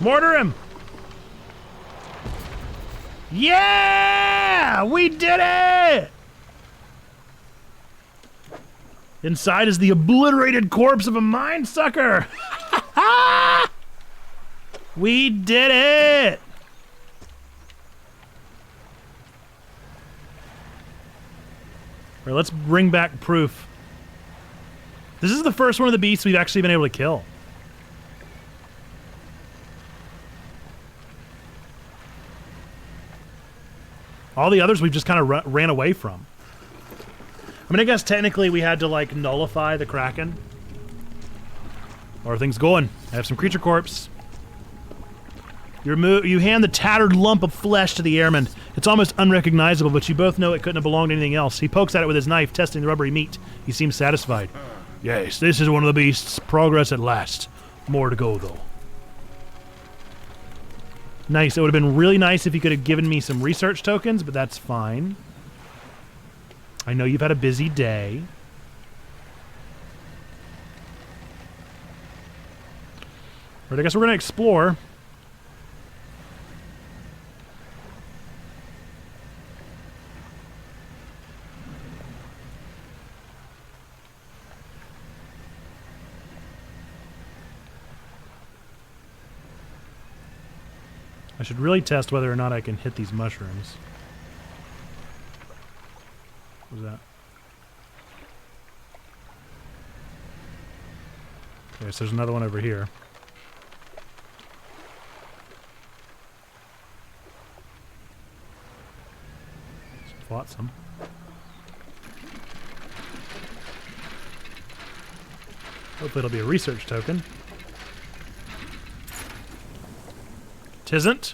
Mortar him! Yeah! We did it! Inside is the obliterated corpse of a mine sucker! We did it! All right, let's bring back proof. This is the first one of the beasts we've actually been able to kill. All the others we've just kind of ran away from. I mean, I guess technically we had to, like, nullify the Kraken. Or are things going? I have some creature corpse. You hand the tattered lump of flesh to the airman. It's almost unrecognizable, but you both know it couldn't have belonged to anything else. He pokes at it with his knife, testing the rubbery meat. He seems satisfied. Yes, this is one of the beasts. Progress at last. More to go, though. Nice. It would have been really nice if you could have given me some research tokens, but that's fine. I know you've had a busy day. Alright, I guess we're going to explore. I should really test whether or not I can hit these mushrooms. What was that? Okay, so there's another one over here. Some flotsam. Hopefully it'll be a research token. Tisn't.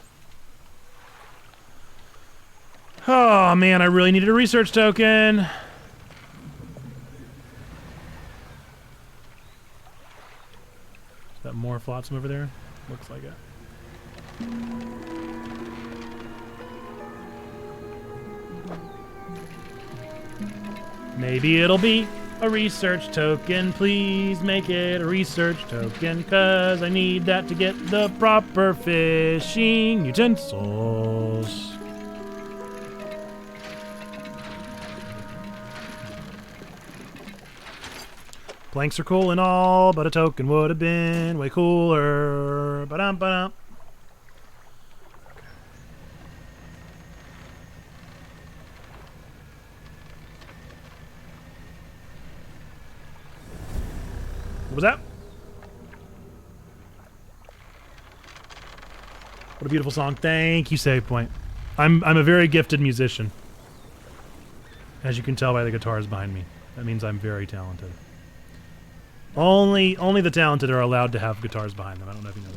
Oh man, I really needed a research token. Is that more flotsam over there? Looks like it. Maybe it'll be a research token. Please make it a research token, cause I need that to get the proper fishing utensils. Blanks are cool and all, but a token would have been way cooler. Ba-dum, ba-dum. What was that? What a beautiful song. Thank you, Save Point. I'm a very gifted musician. As you can tell by the guitars behind me. That means I'm very talented. Only the talented are allowed to have guitars behind them. I don't know if you know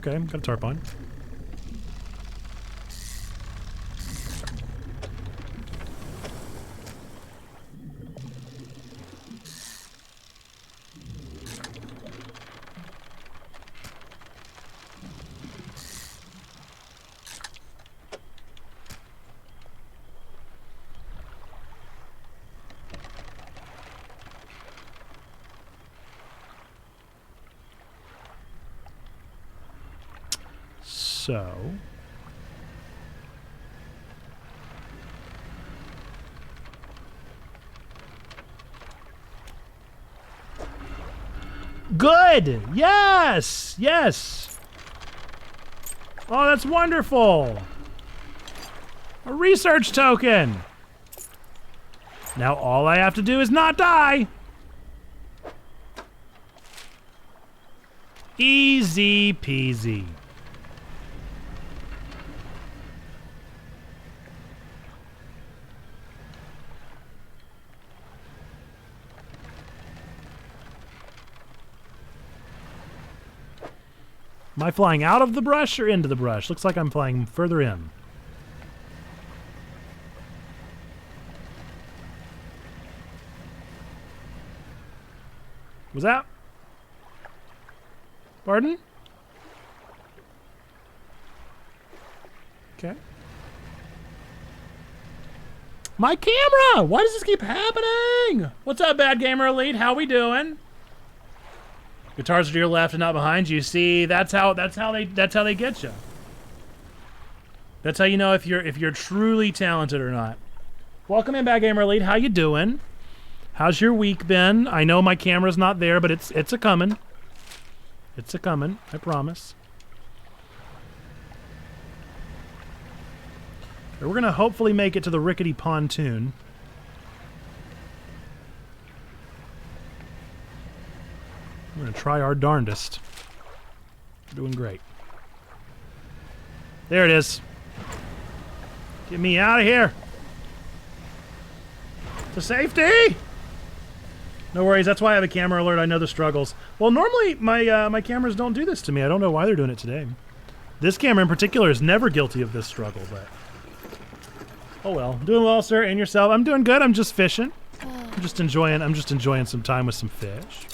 that. Okay, got a tarp on. So... Good! Yes! Yes! Oh, that's wonderful! A research token! Now all I have to do is not die! Easy peasy. Am I flying out of the brush or into the brush? Looks like I'm flying further in. Was that? Pardon? Okay. My camera! Why does this keep happening? What's up, Bad Gamer Elite? How we doing? Guitars are to your left and not behind you. See, that's how they get you. That's how you know if you're truly talented or not. Welcome in, Bad Gamer Elite. How you doing? How's your week been? I know my camera's not there, but it's a coming. It's a coming, I promise. Okay, we're gonna hopefully make it to the rickety pontoon. We're gonna try our darndest. We're doing great. There it is. Get me out of here. To safety! No worries, that's why I have a camera alert. I know the struggles. Well, normally my cameras don't do this to me. I don't know why they're doing it today. This camera in particular is never guilty of this struggle, but... Oh well. Doing well, sir, and yourself? I'm doing good. I'm just fishing. I'm just enjoying some time with some fish.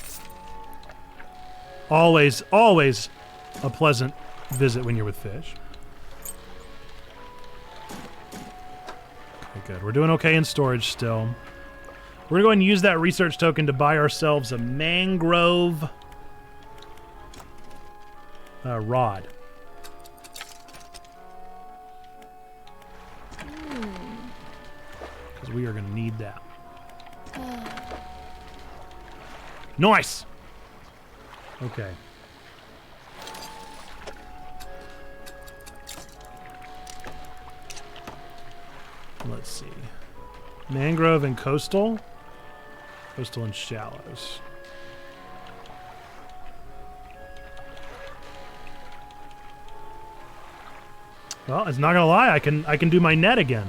Always a pleasant visit when you're with fish. Okay, good. We're doing okay in storage still. We're going to go ahead and use that research token to buy ourselves a mangrove rod. Because we are going to need that. Nice! Okay. Let's see. Mangrove and coastal. Coastal and shallows. Well, it's not gonna lie, I can do my net again.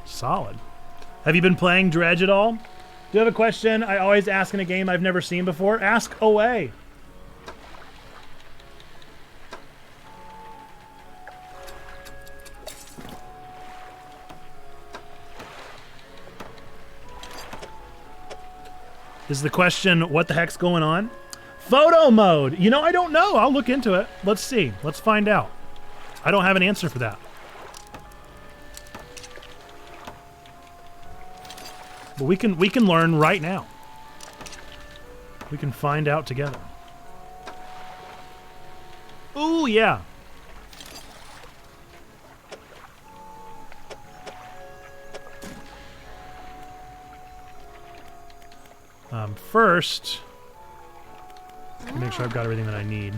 Solid. Have you been playing Dredge at all? Do you have a question I always ask in a game I've never seen before? Ask away. Is the question, what the heck's going on? Photo mode! You know, I don't know. I'll look into it. Let's see. Let's find out. I don't have an answer for that. But we can learn right now. We can find out together. Ooh, yeah. First, make sure I've got everything that I need.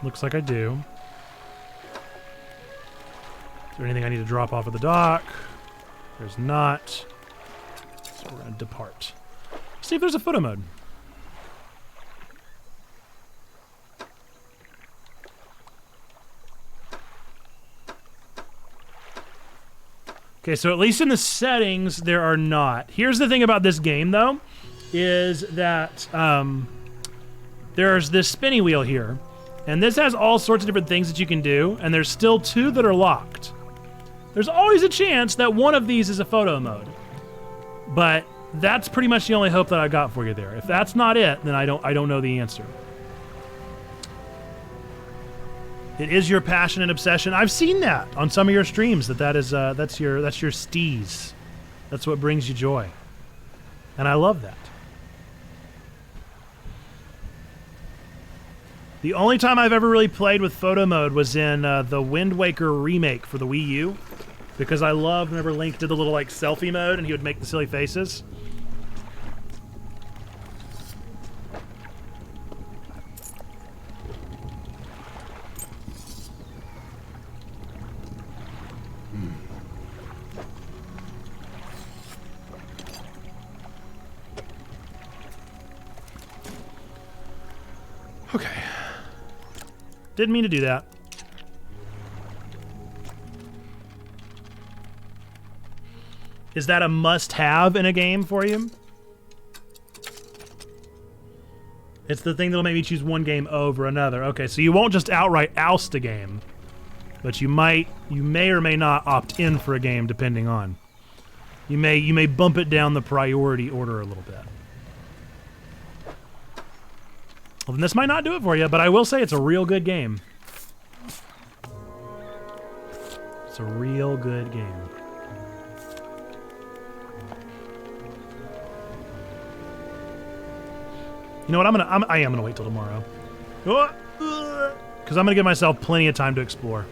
Looks like I do. Is there anything I need to drop off at the dock? There's not. So we're going to depart. See if there's a photo mode. Okay, so at least in the settings, there are not. Here's the thing about this game, though, is that there's this spinny wheel here, and this has all sorts of different things that you can do, and there's still 2 that are locked. There's always a chance that one of these is a photo mode, but that's pretty much the only hope that I got for you there. If that's not it, then I don't know the answer. It is your passion and obsession. I've seen that on some of your streams. That's your steez. That's what brings you joy, and I love that. The only time I've ever really played with photo mode was in the Wind Waker remake for the Wii U, because I loved whenever Link did the little like selfie mode and he would make the silly faces. Okay. Didn't mean to do that. Is that a must-have in a game for you? It's the thing that'll make me choose one game over another. Okay, so you won't just outright oust a game, but you may or may not opt in for a game depending on. You may bump it down the priority order a little bit. Well, then this might not do it for you, but I will say it's a real good game. It's a real good game. You know what? I am gonna wait till tomorrow, because I'm gonna give myself plenty of time to explore.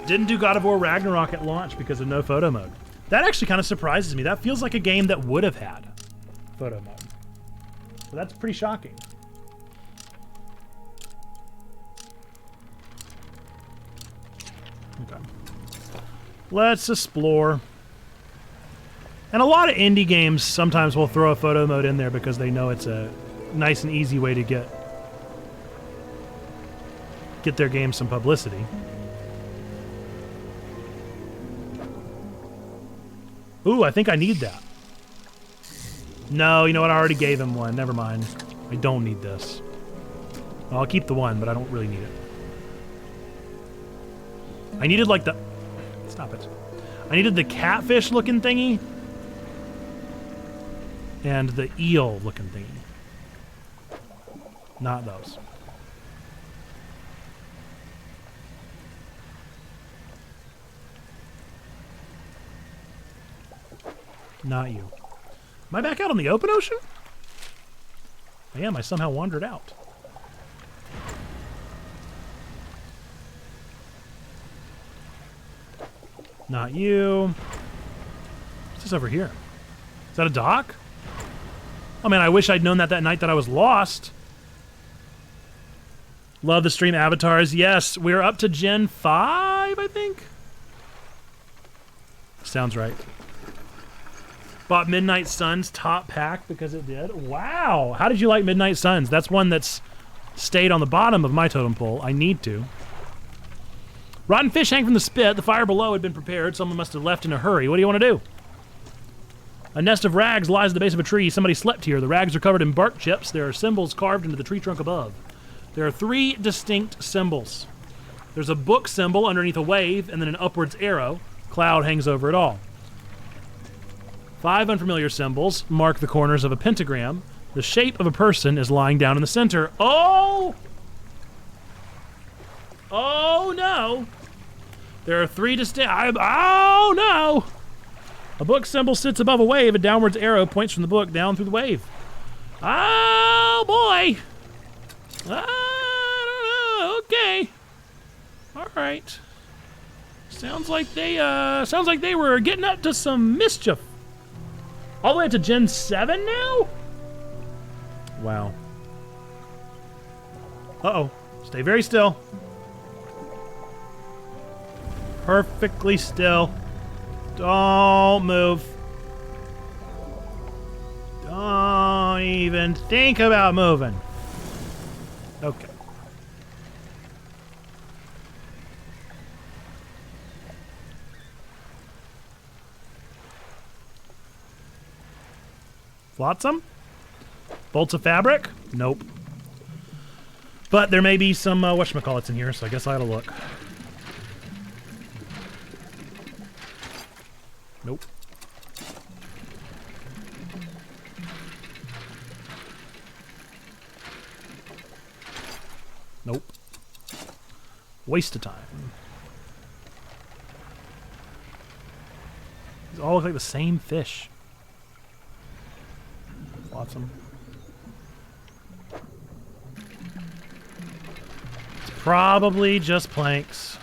Didn't do God of War Ragnarok at launch because of no photo mode. That actually kind of surprises me. That feels like a game that would have had photo mode. So that's pretty shocking. Okay. Let's explore. And a lot of indie games sometimes will throw a photo mode in there because they know it's a nice and easy way to get their game some publicity. Ooh, I think I need that. No, you know what? I already gave him one. Never mind. I don't need this. Well, I'll keep the one, but I don't really need it. I needed like the... Stop it. I needed the catfish looking thingy. And the eel looking thingy. Not those. Not you. Am I back out on the open ocean? I am. I somehow wandered out. Not you. What's this over here? Is that a dock? Oh man, I wish I'd known that night that I was lost. Love the stream avatars. Yes, we're up to Gen 5, I think. Sounds right. Bought Midnight Suns top pack because it did. Wow. How did you like Midnight Suns? That's one that's stayed on the bottom of my totem pole. I need to. Rotten fish hang from the spit. The fire below had been prepared. Someone must have left in a hurry. What do you want to do? A nest of rags lies at the base of a tree. Somebody slept here. The rags are covered in bark chips. There are symbols carved into the tree trunk above. There are 3 distinct symbols. There's a book symbol underneath a wave, and then an upwards arrow. Cloud hangs over it all. 5 unfamiliar symbols mark the corners of a pentagram. The shape of a person is lying down in the center. Oh! Oh no! There are 3 distinct... Oh no! A book symbol sits above a wave. A downwards arrow points from the book down through the wave. Oh boy! I don't know. Okay. All right. Sounds like they were getting up to some mischief. All the way up to Gen 7 now? Wow. Uh-oh. Stay very still. Perfectly still. Don't move. Don't even think about moving. Okay. Flotsam? Bolts of fabric? Nope. But there may be some whatchamacallits in here, so I guess I ought to look. Nope. Nope. Waste of time. all look like the same fish. Flotsam. It's probably just planks.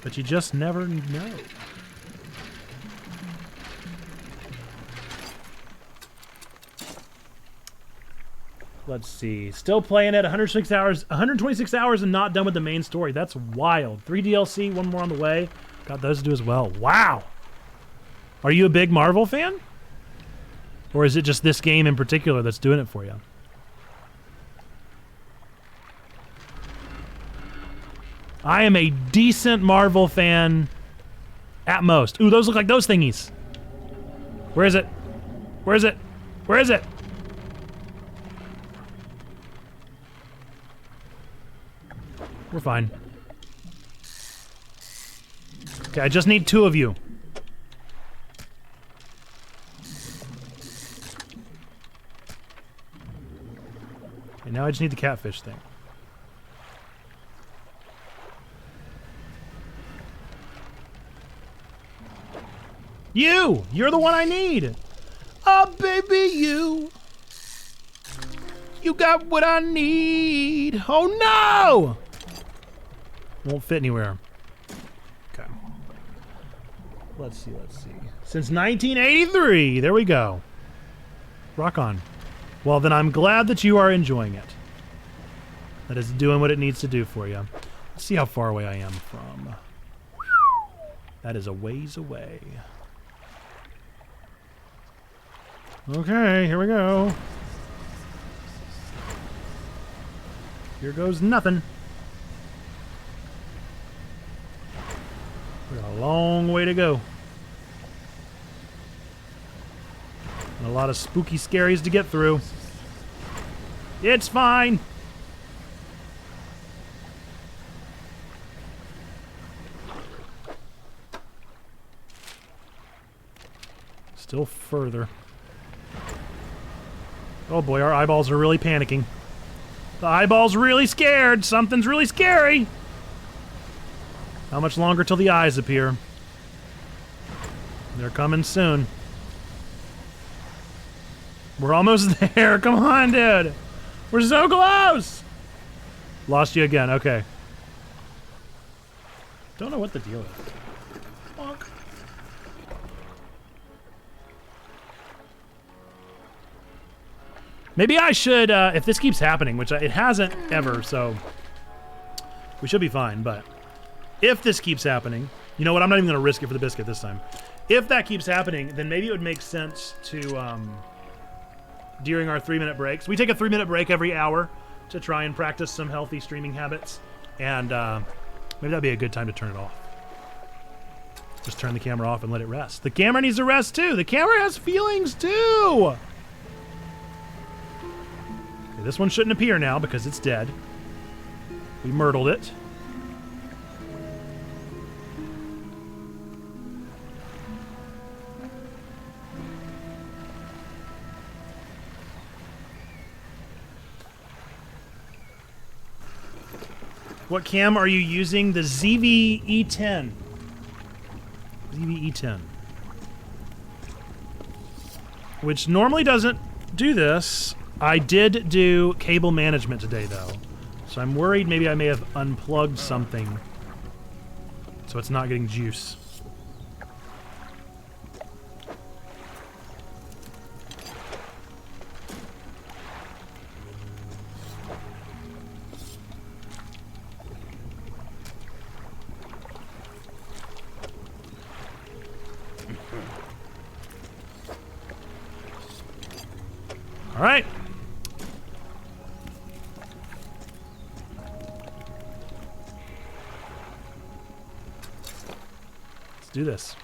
But you just never know. Let's see. Still playing it. 126 hours and not done with the main story. That's wild. 3 DLC, 1 more on the way. Got those to do as well. Wow. Are you a big Marvel fan? Or is it just this game in particular that's doing it for you? I am a decent Marvel fan at most. Ooh, those look like those thingies. Where is it? Where is it? Where is it? We're fine. Okay, I just need 2 of you. Okay, now I just need the catfish thing. You're the one I need. Oh, baby, you got what I need. Oh, no. Won't fit anywhere. Okay. Let's see. Since 1983. There we go. Rock on. Well, then I'm glad that you are enjoying it. That is doing what it needs to do for you. Let's see how far away I am from. That is a ways away. Okay, here we go. Here goes nothing. We got a long way to go. And a lot of spooky scaries to get through. It's fine. Still further. Oh boy, our eyeballs are really panicking. The eyeball's really scared. Something's really scary. How much longer till the eyes appear? They're coming soon. We're almost there. Come on, dude. We're so close. Lost you again. Okay. Don't know what the deal is. Bonk. Maybe I should, if this keeps happening, which it hasn't ever, so we should be fine, but if this keeps happening, you know what, I'm not even going to risk it for the biscuit this time. If that keeps happening, then maybe it would make sense to, during our 3-minute breaks, we take a 3-minute break every hour to try and practice some healthy streaming habits, and maybe that'd be a good time to turn it off. Just turn the camera off and let it rest. The camera needs to rest too. The camera has feelings too. Okay, this one shouldn't appear now because it's dead. We myrtled it. What cam are you using? The ZV-E10. ZV-E10. Which normally doesn't do this. I did do cable management today, though. So I'm worried maybe I may have unplugged something. So it's not getting juice. All right. Let's do this.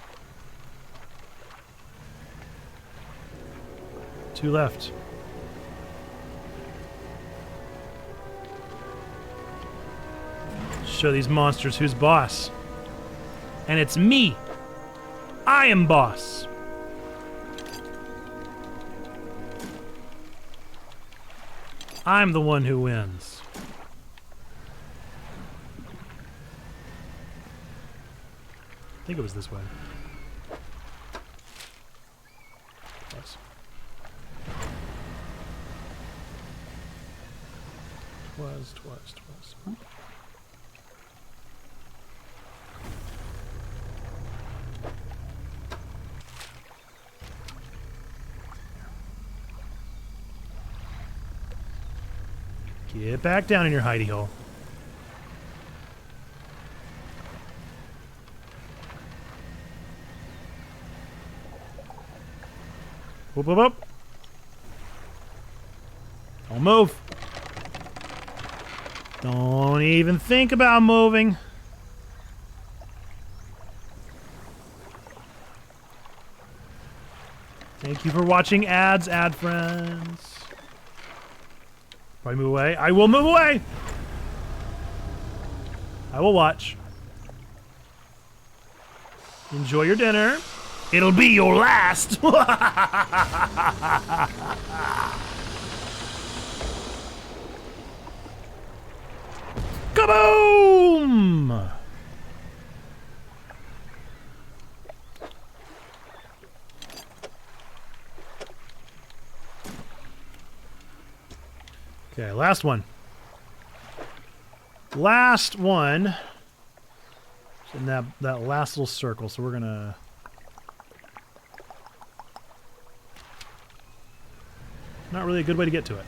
2 left. Show these monsters who's boss. And it's me. I am boss. I'm the one who wins. I think it was this way. Twice. Twice. Get back down in your hidey hole. Whoop, whoop, whoop. Don't move. Don't even think about moving. Thank you for watching ads, ad friends. Do I move away? I will move away! I will watch. Enjoy your dinner. It'll be your last. Kaboom! Okay, last one. Last one. It's in that last little circle, so we're gonna... Not really a good way to get to it.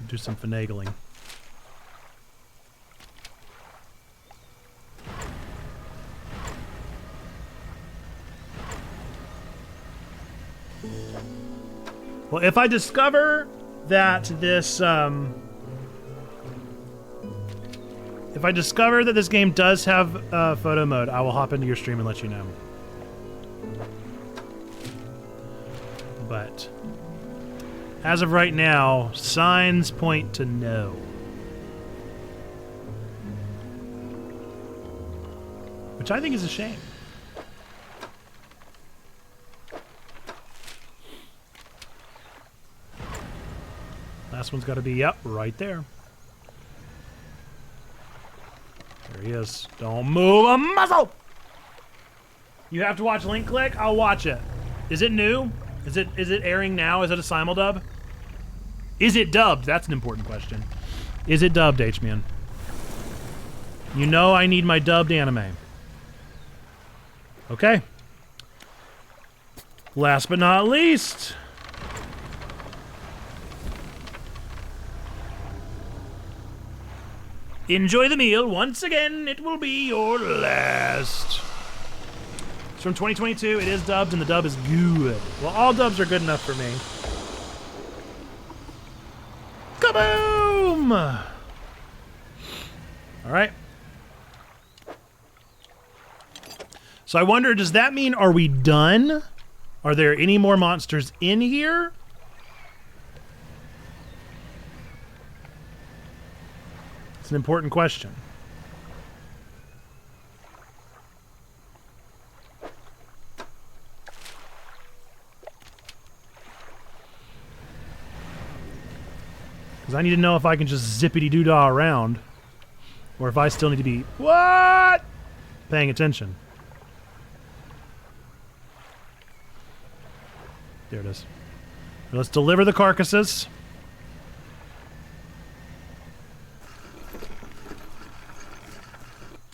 Do some finagling. Well, if I discover that this, if I discover that this game does have photo mode, I will hop into your stream and let you know. But as of right now, signs point to no. Which I think is a shame. Last one's got to be, yep, right there. There he is. Don't move a muscle! You have to watch Link Click? I'll watch it. Is it new? Is it airing now? Is it a simuldub? Is it dubbed? That's an important question. Is it dubbed, H-Man? You know I need my dubbed anime. Okay. Last but not least... Enjoy the meal. Once again, it will be your last. It's from 2022. It is dubbed, and the dub is good. Well, all dubs are good enough for me. Kaboom! All right. So I wonder, does that mean, are we done? Are there any more monsters in here? It's an important question. Because I need to know if I can just zippity-doo-dah around, or if I still need to be, what? Paying attention. There it is. Let's deliver the carcasses.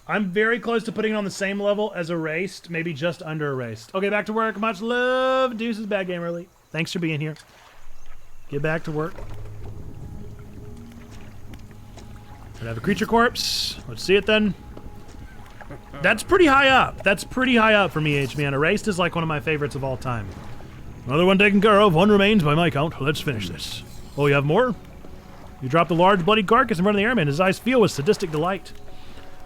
I'm very close to putting it on the same level as Erased, maybe just under Erased. Okay, back to work. Much love. Deuces, Bad Gamer Elite. Thanks for being here. Get back to work. I have a creature corpse. Let's see it then. That's pretty high up. That's pretty high up for me, H-Man. Erased is like one of my favorites of all time. Another one taken care of. One remains by my count. Let's finish this. Oh, you have more? You drop the large bloody carcass in front of the airman. His eyes feel with sadistic delight.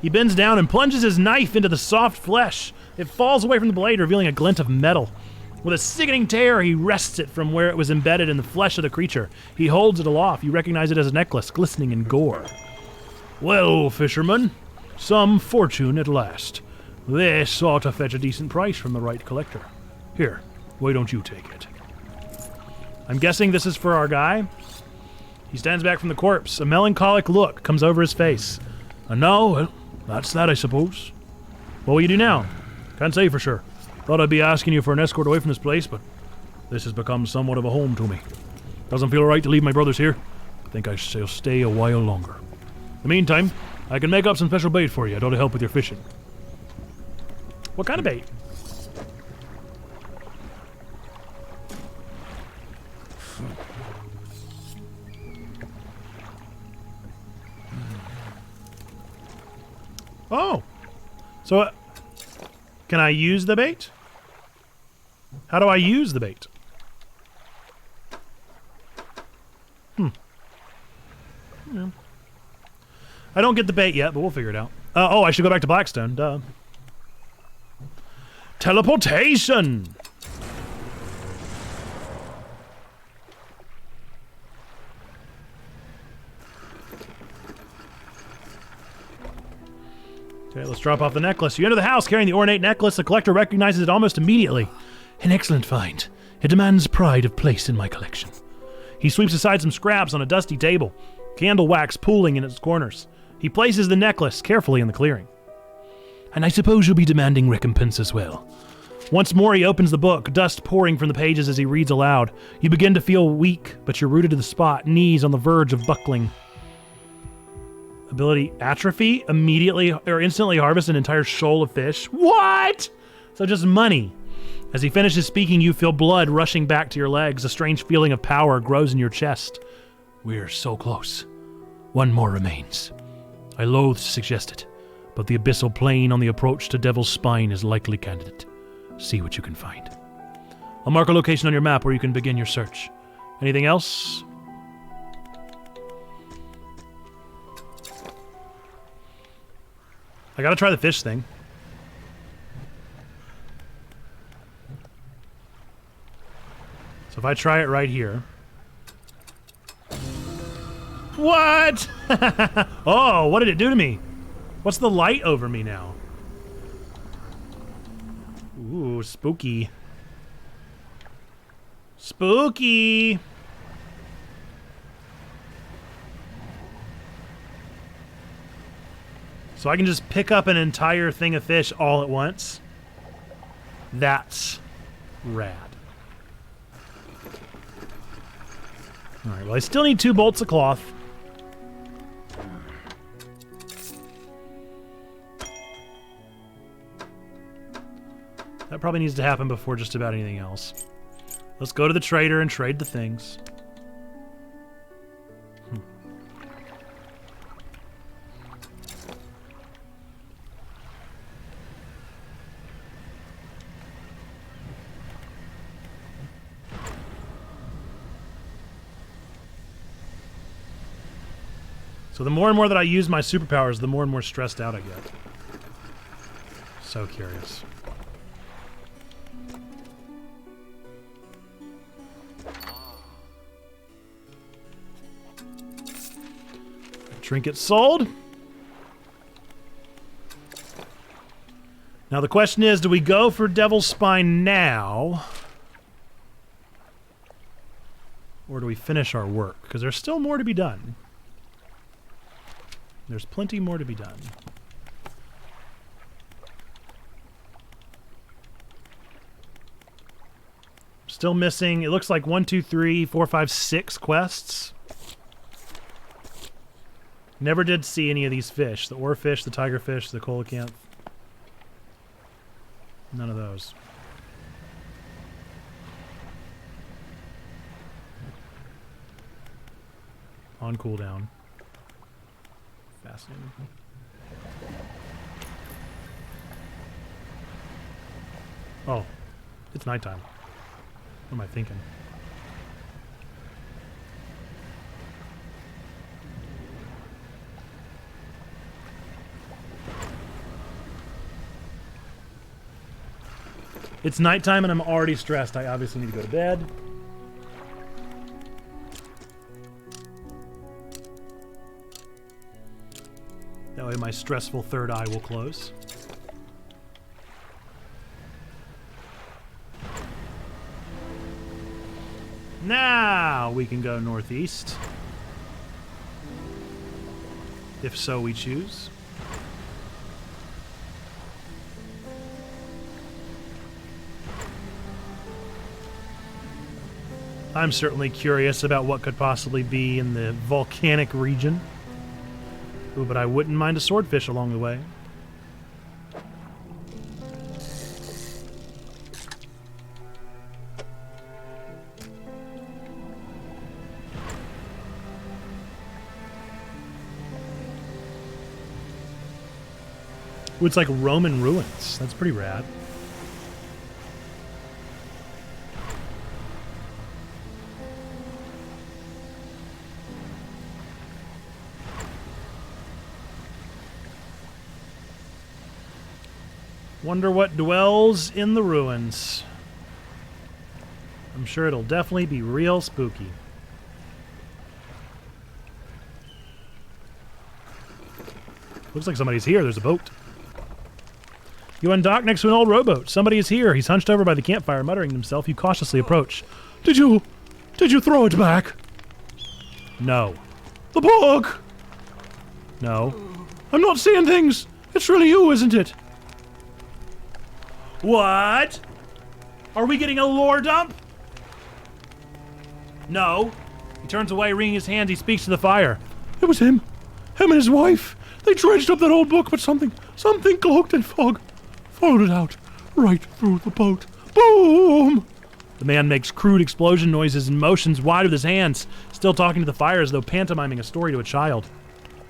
He bends down and plunges his knife into the soft flesh. It falls away from the blade, revealing a glint of metal. With a sickening tear, he wrests it from where it was embedded in the flesh of the creature. He holds it aloft. You recognize it as a necklace, glistening in gore. Well, fisherman, some fortune at last. This ought to fetch a decent price from the right collector. Here, why don't you take it? I'm guessing this is for our guy. He stands back from the corpse. A melancholic look comes over his face. And now, well, that's that, I suppose. What will you do now? Can't say for sure. Thought I'd be asking you for an escort away from this place, but this has become somewhat of a home to me. Doesn't feel right to leave my brothers here. I think I shall stay a while longer. In the meantime, I can make up some special bait for you. I'd ought to help with your fishing. What kind of bait? Oh. So, can I use the bait? How do I use the bait? Yeah. I don't get the bait yet, but we'll figure it out. Oh, I should go back to Blackstone. Duh. Teleportation! Okay, let's drop off the necklace. You enter the house carrying the ornate necklace. The collector recognizes it almost immediately. An excellent find. It demands pride of place in my collection. He sweeps aside some scraps on a dusty table, candle wax pooling in its corners. He places the necklace carefully in the clearing. And I suppose you'll be demanding recompense as well. Once more he opens the book, dust pouring from the pages as he reads aloud. You begin to feel weak, but you're rooted to the spot, knees on the verge of buckling. Ability atrophy, immediately or instantly harvest an entire shoal of fish. What? So just money. As he finishes speaking, you feel blood rushing back to your legs. A strange feeling of power grows in your chest. We're so close. One more remains. I loathe to suggest it, but the abyssal plain on the approach to Devil's Spine is likely candidate. See what you can find. I'll mark a location on your map where you can begin your search. Anything else? I gotta try the fish thing. So if I try it right here. What? Oh, what did it do to me? What's the light over me now? Ooh, spooky. Spooky! So I can just pick up an entire thing of fish all at once? That's rad. Alright, well I still need 2 bolts of cloth. That probably needs to happen before just about anything else. Let's go to the trader and trade the things. So the more and more that I use my superpowers, the more and more stressed out I get. So curious. Trinket sold. Now the question is, do we go for Devil's Spine now? Or do we finish our work? Because there's still more to be done. There's plenty more to be done. Still missing, it looks like 1, 2, 3, 4, 5, 6 quests. Never did see any of these fish. The oarfish, the tigerfish, the coelacanth. None of those. On cooldown. Fascinating. Oh, it's nighttime. What am I thinking? It's nighttime and I'm already stressed. I obviously need to go to bed. That way my stressful third eye will close. Now we can go northeast. if so we choose. I'm certainly curious about what could possibly be in the volcanic region. Ooh, but I wouldn't mind a swordfish along the way. Ooh, it's like Roman ruins. That's pretty rad. Wonder what dwells in the ruins. I'm sure it'll definitely be real spooky. Looks like somebody's here. There's a boat. You undock next to an old rowboat. Somebody is here. He's hunched over by the campfire, muttering to himself. You cautiously approach. Did you throw it back? No. The book! No. I'm not seeing things. It's really you, isn't it? What? Are we getting a lore dump? No. He turns away, wringing his hands. He speaks to the fire. It was him. Him and his wife. They dredged up that old book, but something cloaked in fog followed it out right through the boat. Boom! The man makes crude explosion noises and motions wide with his hands, still talking to the fire as though pantomiming a story to a child.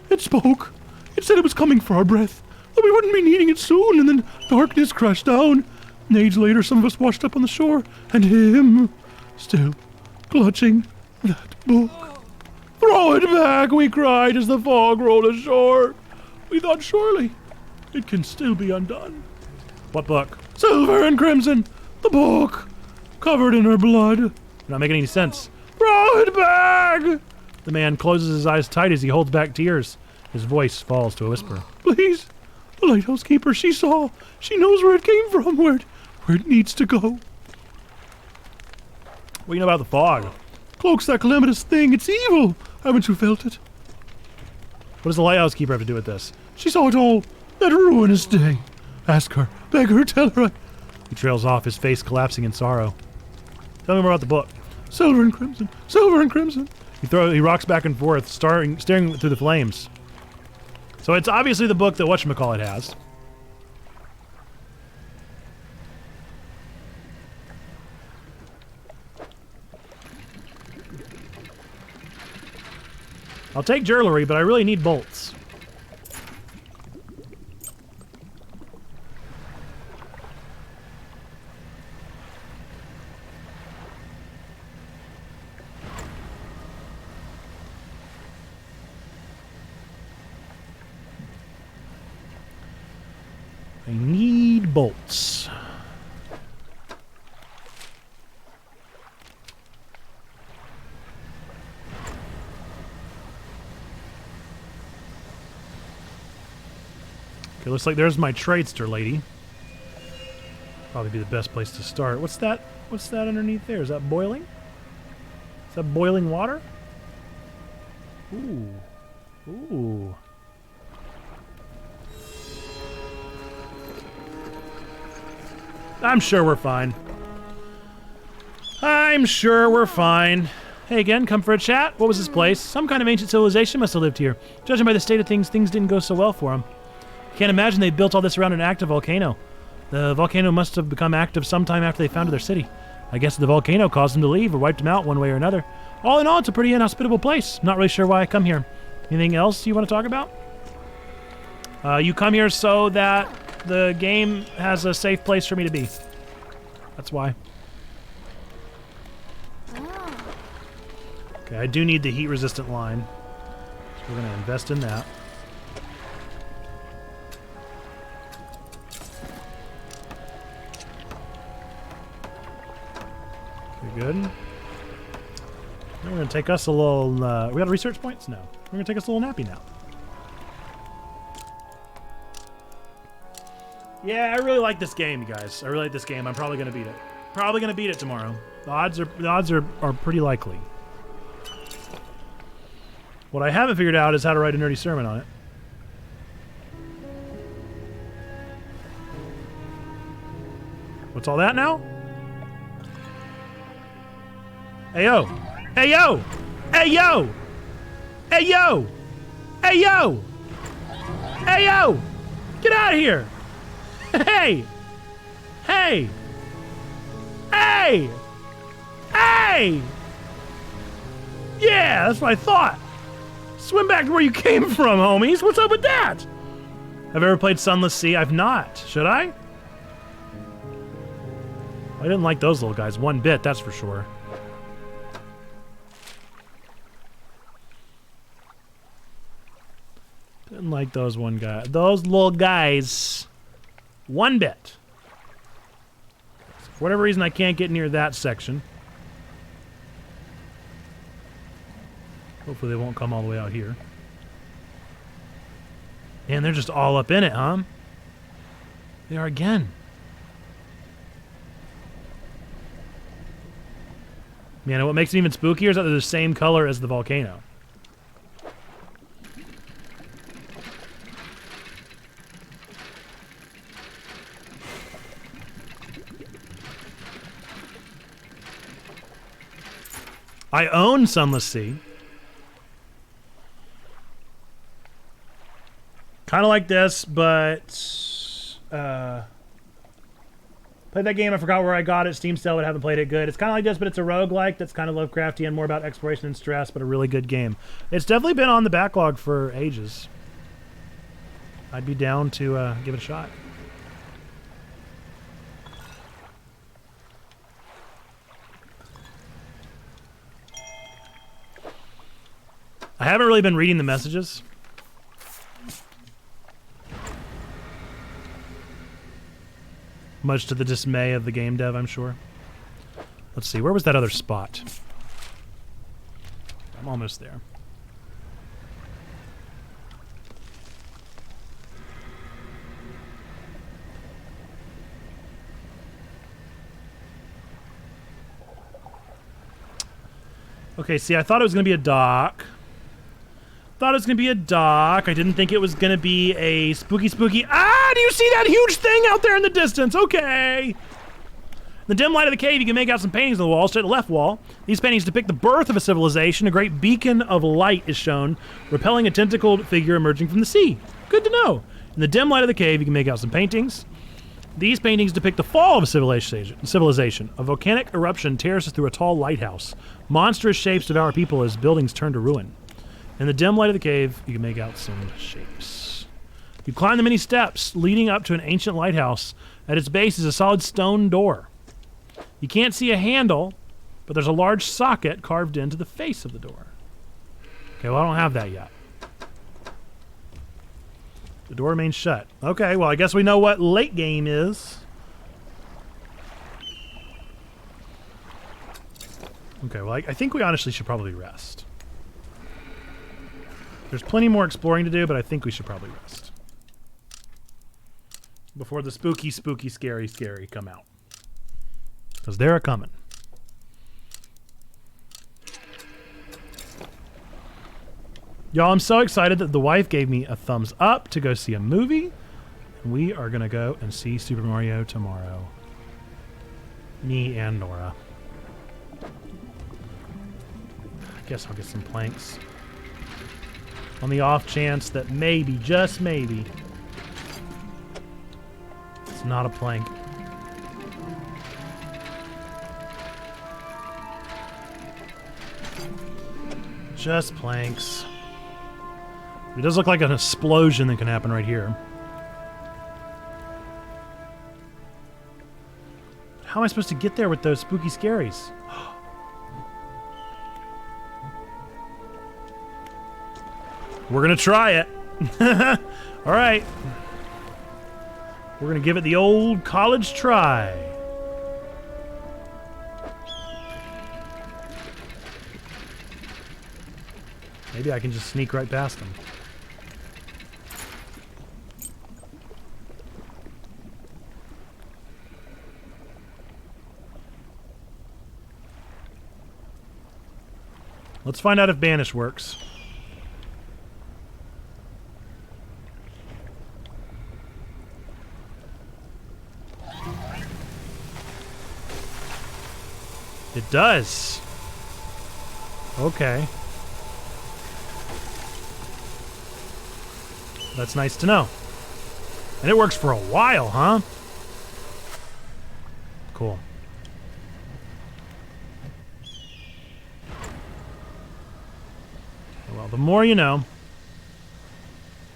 It spoke. It said it was coming for our breath, that we wouldn't be needing it soon, and then darkness crashed down. And age later, some of us washed up on the shore, and him, still clutching that book. Throw it back, we cried as the fog rolled ashore. We thought surely it can still be undone. What book? Silver and crimson. The book. Covered in her blood. Not making any sense. Throw it back! The man closes his eyes tight as he holds back tears. His voice falls to a whisper. Please. The lighthouse keeper, she saw. She knows where it came from, where it needs to go. What do you know about the fog? Cloaks that calamitous thing. It's evil. Haven't you felt it? What does the lighthouse keeper have to do with this? She saw it all. That ruinous day. Ask her. Beg her. Tell her. He trails off, his face collapsing in sorrow. Tell me more about the book. Silver and crimson. Silver and crimson. He rocks back and forth, staring through the flames. So it's obviously the book that whatchamacallit has. I'll take jewelry, but I really need bolts. I need bolts. Okay, looks like there's my tradester lady. Probably be the best place to start. What's that? What's that underneath there? Is that boiling? Is that boiling water? Ooh. Ooh. I'm sure we're fine. I'm sure we're fine. Hey again, come for a chat? What was this place? Some kind of ancient civilization must have lived here. Judging by the state of things, things didn't go so well for them. Can't imagine they built all this around an active volcano. The volcano must have become active sometime after they founded their city. I guess the volcano caused them to leave or wiped them out one way or another. All in all, it's a pretty inhospitable place. Not really sure why I come here. Anything else you want to talk about? You come here so that the game has a safe place for me to be. That's why. Okay, I do need the heat-resistant line. So we're going to invest in that. Okay, good. Now we're going to take us a little... we got research points? No. We're going to take us a little nappy now. Yeah, I really like this game, you guys. I really like this game. I'm probably going to beat it. Probably going to beat it tomorrow. The odds are pretty likely. What I haven't figured out is how to write a nerdy sermon on it. What's all that now? Hey yo! Hey yo! Hey yo! Hey yo! Hey yo! Hey yo! Get out of here! Hey! Hey! Hey! Hey! Yeah, that's what I thought. Swim back to where you came from, homies. What's up with that? Have you ever played Sunless Sea? I've not. Should I? I didn't like those little guys one bit, that's for sure. Didn't like those those little guys one bit. For whatever reason, I can't get near that section. Hopefully they won't come all the way out here. And they're just all up in it, huh? They are again. Man, and what makes it even spookier is that they're the same color as the volcano. I own Sunless Sea. Kind of like this, but played that game. I forgot where I got it. Steam sale, but haven't played it good. It's kind of like this, but it's a roguelike that's kind of Lovecraftian and more about exploration and stress, but a really good game. It's definitely been on the backlog for ages. I'd be down to give it a shot. I haven't really been reading the messages. Much to the dismay of the game dev, I'm sure. Let's see, where was that other spot? I'm almost there. Okay, see, I thought it was going to be a dock. Thought it was going to be a dock. I didn't think it was going to be a spooky... Ah, do you see that huge thing out there in the distance? Okay. In the dim light of the cave, you can make out some paintings on the wall, straight to the left wall. These paintings depict the birth of a civilization. A great beacon of light is shown, repelling a tentacled figure emerging from the sea. Good to know. In the dim light of the cave, you can make out some paintings. These paintings depict the fall of a civilization. A volcanic eruption tears through a tall lighthouse. Monstrous shapes devour people as buildings turn to ruin. In the dim light of the cave, you can make out some shapes. You climb the many steps leading up to an ancient lighthouse. At its base is a solid stone door. You can't see a handle, but there's a large socket carved into the face of the door. Okay, well, I don't have that yet. The door remains shut. Okay, well, I guess we know what late game is. Okay, well, I think we honestly should probably rest. There's plenty more exploring to do, but I think we should probably rest. Before the spooky, scary come out. Because they're a-coming. Y'all, I'm so excited that the wife gave me a thumbs up to go see a movie. And we are going to go and see Super Mario tomorrow. Me and Nora. I guess I'll get some planks. On the off chance that maybe, just maybe, it's not a plank. Just planks. It does look like an explosion that can happen right here. How am I supposed to get there with those spooky scaries? We're gonna try it. All right. We're gonna give it the old college try. Maybe I can just sneak right past them. Let's find out if Banish works. It does. Okay. That's nice to know. And it works for a while, huh? Cool. Well, the more you know.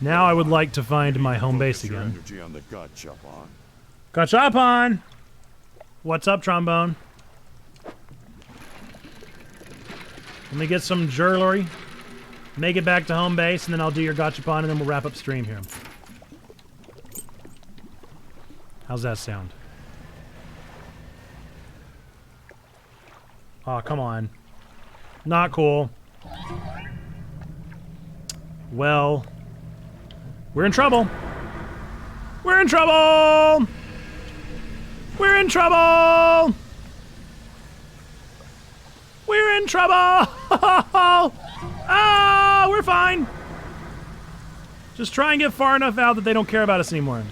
Now I would like to find my home base again. Gachapon! What's up, Trombone? Let me get some jewelry, make it back to home base, and then I'll do your gachapon, and then we'll wrap up stream here. How's that sound? Oh, come on. Not cool. Well, we're in trouble. We're in trouble! We're in trouble! We're in trouble! Ah, we're fine. Just try and get far enough out that they don't care about us anymore.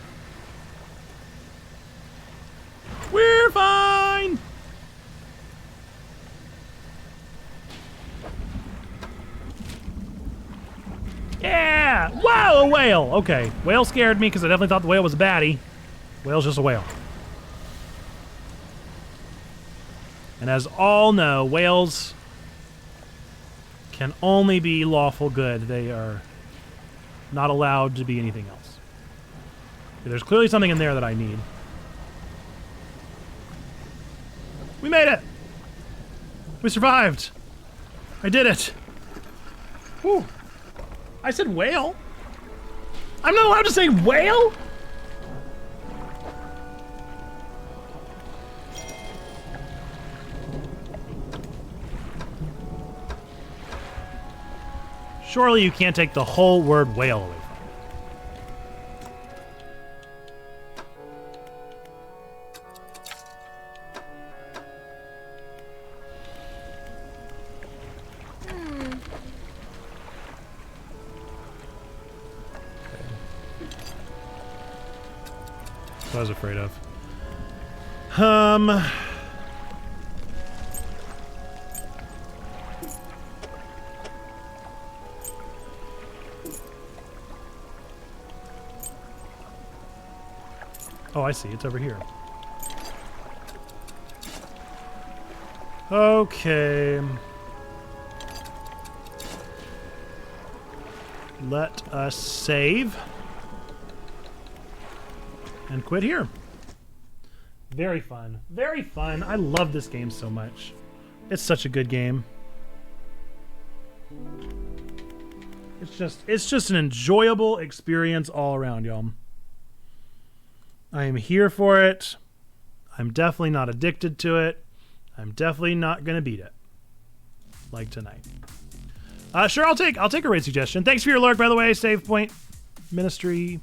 We're fine! Yeah! Wow, a whale! Okay, whale scared me because I definitely thought the whale was a baddie. Whale's just a whale. And as all know, whales can only be lawful good. They are not allowed to be anything else. There's clearly something in there that I need. We made it! We survived! I did it! Whew. I said whale? I'm not allowed to say whale? Surely you can't take the whole word whale away from it. That's what I was afraid of. Oh, I see. It's over here. Okay. Let us save. And quit here. Very fun. Very fun. I love this game so much. It's such a good game. It's just an enjoyable experience all around, y'all. I am here for it. I'm definitely not addicted to it. I'm definitely not gonna beat it. Like tonight. Sure, I'll take a raid suggestion. Thanks for your lurk, by the way. Save Point Ministry.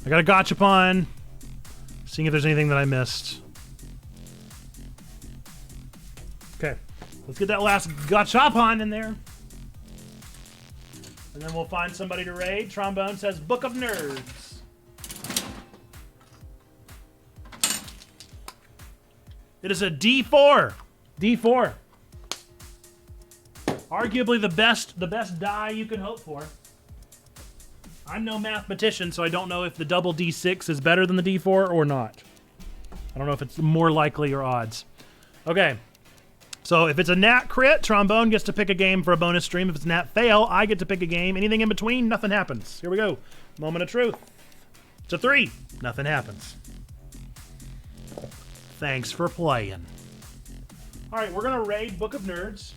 I got a gachapon. Seeing if there's anything that I missed. Okay, let's get that last gachapon in there. And then we'll find somebody to raid. Trombone says Book of Nerds. It is a D4. D4. Arguably the best die you could hope for. I'm no mathematician, so I don't know if the double D6 is better than the D4 or not. I don't know if it's more likely or odds. Okay. So if it's a nat crit, Trombone gets to pick a game for a bonus stream. If it's nat fail, I get to pick a game. Anything in between, nothing happens. Here we go. Moment of truth. It's a 3. Nothing happens. Thanks for playing. All right, we're going to raid Book of Nerds.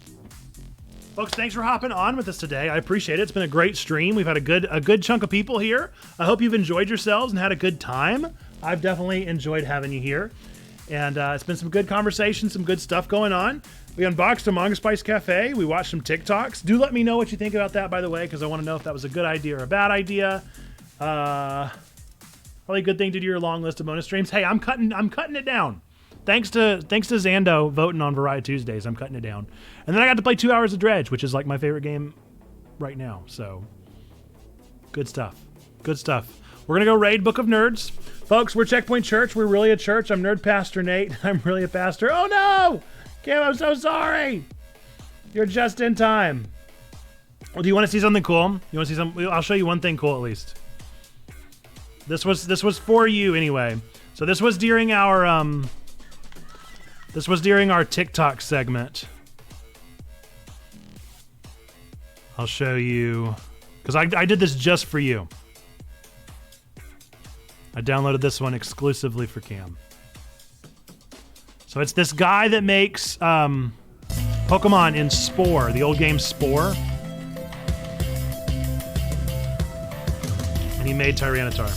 Folks, thanks for hopping on with us today. I appreciate it. It's been a great stream. We've had a good chunk of people here. I hope you've enjoyed yourselves and had a good time. I've definitely enjoyed having you here. And it's been some good conversation, some good stuff going on. We unboxed a Manga Spice Cafe. We watched some TikToks. Do let me know what you think about that, by the way, because I want to know if that was a good idea or a bad idea. Probably a good thing to do your long list of bonus streams. Hey, I'm cutting it down. Thanks to Zando voting on VarieTuesdays, I'm cutting it down. And then I got to play 2 hours of Dredge, which is like my favorite game right now. So, good stuff. Good stuff. We're going to go raid Book of Nerds. Folks, we're Checkpoint Church. We're really a church. I'm Nerd Pastor Nate. I'm really a pastor. Oh, no! Cam, I'm so sorry. You're just in time. Well, do you want to see something cool? You want to see some? I'll show you one thing cool at least. This was for you anyway. So this was during our TikTok segment. I'll show you, because I did this just for you. I downloaded this one exclusively for Cam. So it's this guy that makes Pokemon in Spore, the old game Spore. And he made Tyranitar.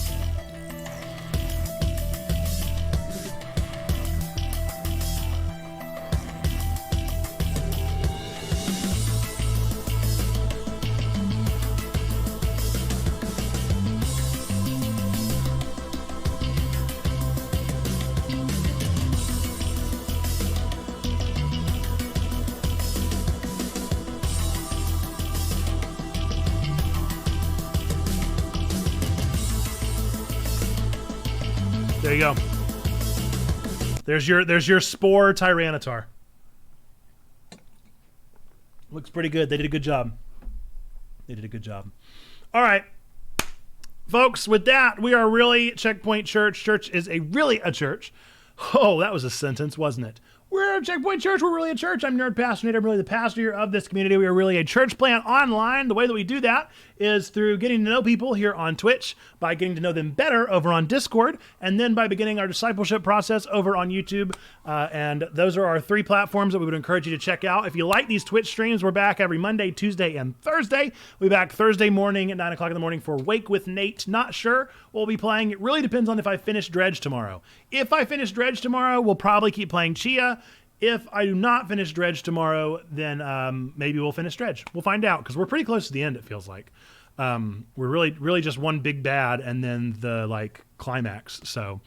There you go. There's your Spore Tyranitar. Looks pretty good. They did a good job. They did a good job. All right. Folks, with that, we are really Checkpoint Church. Church is really a church. Oh, that was a sentence, wasn't it? We're a Checkpoint Church. We're really a church. I'm Nerd Pastor Nate. I'm really the pastor of this community. We are really a church plant online. The way that we do that is through getting to know people here on Twitch, by getting to know them better over on Discord, and then by beginning our discipleship process over on YouTube. And those are our 3 platforms that we would encourage you to check out. If you like these Twitch streams, we're back every Monday, Tuesday, and Thursday. We'll be back Thursday morning at 9 o'clock in the morning for Wake with Nate. Not sure what we'll be playing. It really depends on if I finish Dredge tomorrow. If I finish Dredge tomorrow, we'll probably keep playing Chia. If I do not finish Dredge tomorrow, then maybe we'll finish Dredge. We'll find out, because we're pretty close to the end, it feels like. We're really just one big bad and then the climax. So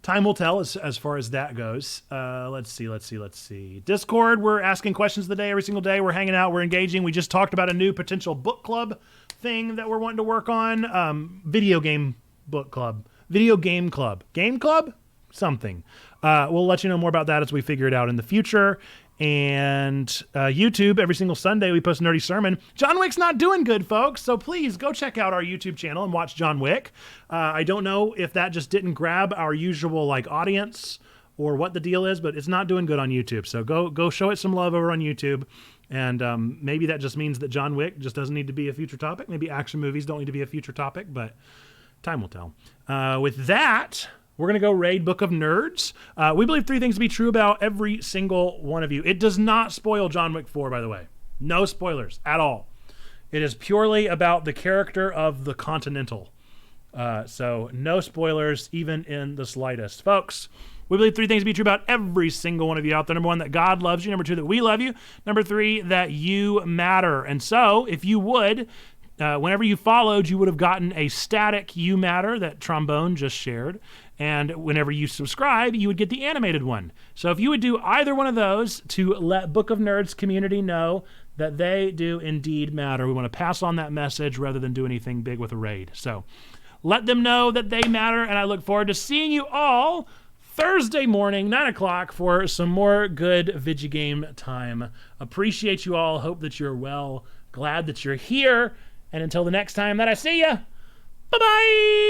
time will tell as far as that goes. Let's see. Discord, we're asking questions of the day every single day. We're hanging out. We're engaging. We just talked about a new potential book club thing that we're wanting to work on. Video game book club. Video game club. Game club? Something. We'll let you know more about that as we figure it out in the future. And YouTube, every single Sunday, we post a nerdy sermon. John Wick's not doing good, folks, so please go check out our YouTube channel and watch John Wick. I don't know if that just didn't grab our usual audience or what the deal is, but it's not doing good on YouTube. So go show it some love over on YouTube. And maybe that just means that John Wick just doesn't need to be a future topic. Maybe action movies don't need to be a future topic, but time will tell. With that, we're going to go raid Book of Nerds. We believe 3 things to be true about every single one of you. It does not spoil John Wick 4, by the way. No spoilers at all. It is purely about the character of the Continental. So no spoilers, even in the slightest. Folks, we believe 3 things to be true about every single one of you out there. Number 1, that God loves you. Number 2, that we love you. Number 3, that you matter. And so, if you would, whenever you followed, you would have gotten a static You Matter that Trombone just shared. And whenever you subscribe, you would get the animated one. So if you would do either one of those to let Book of Nerds community know that they do indeed matter, we want to pass on that message rather than do anything big with a raid. So let them know that they matter, and I look forward to seeing you all Thursday morning, 9 o'clock, for some more good Vigigame time. Appreciate you all. Hope that you're well. Glad that you're here. And until the next time that I see you, bye-bye!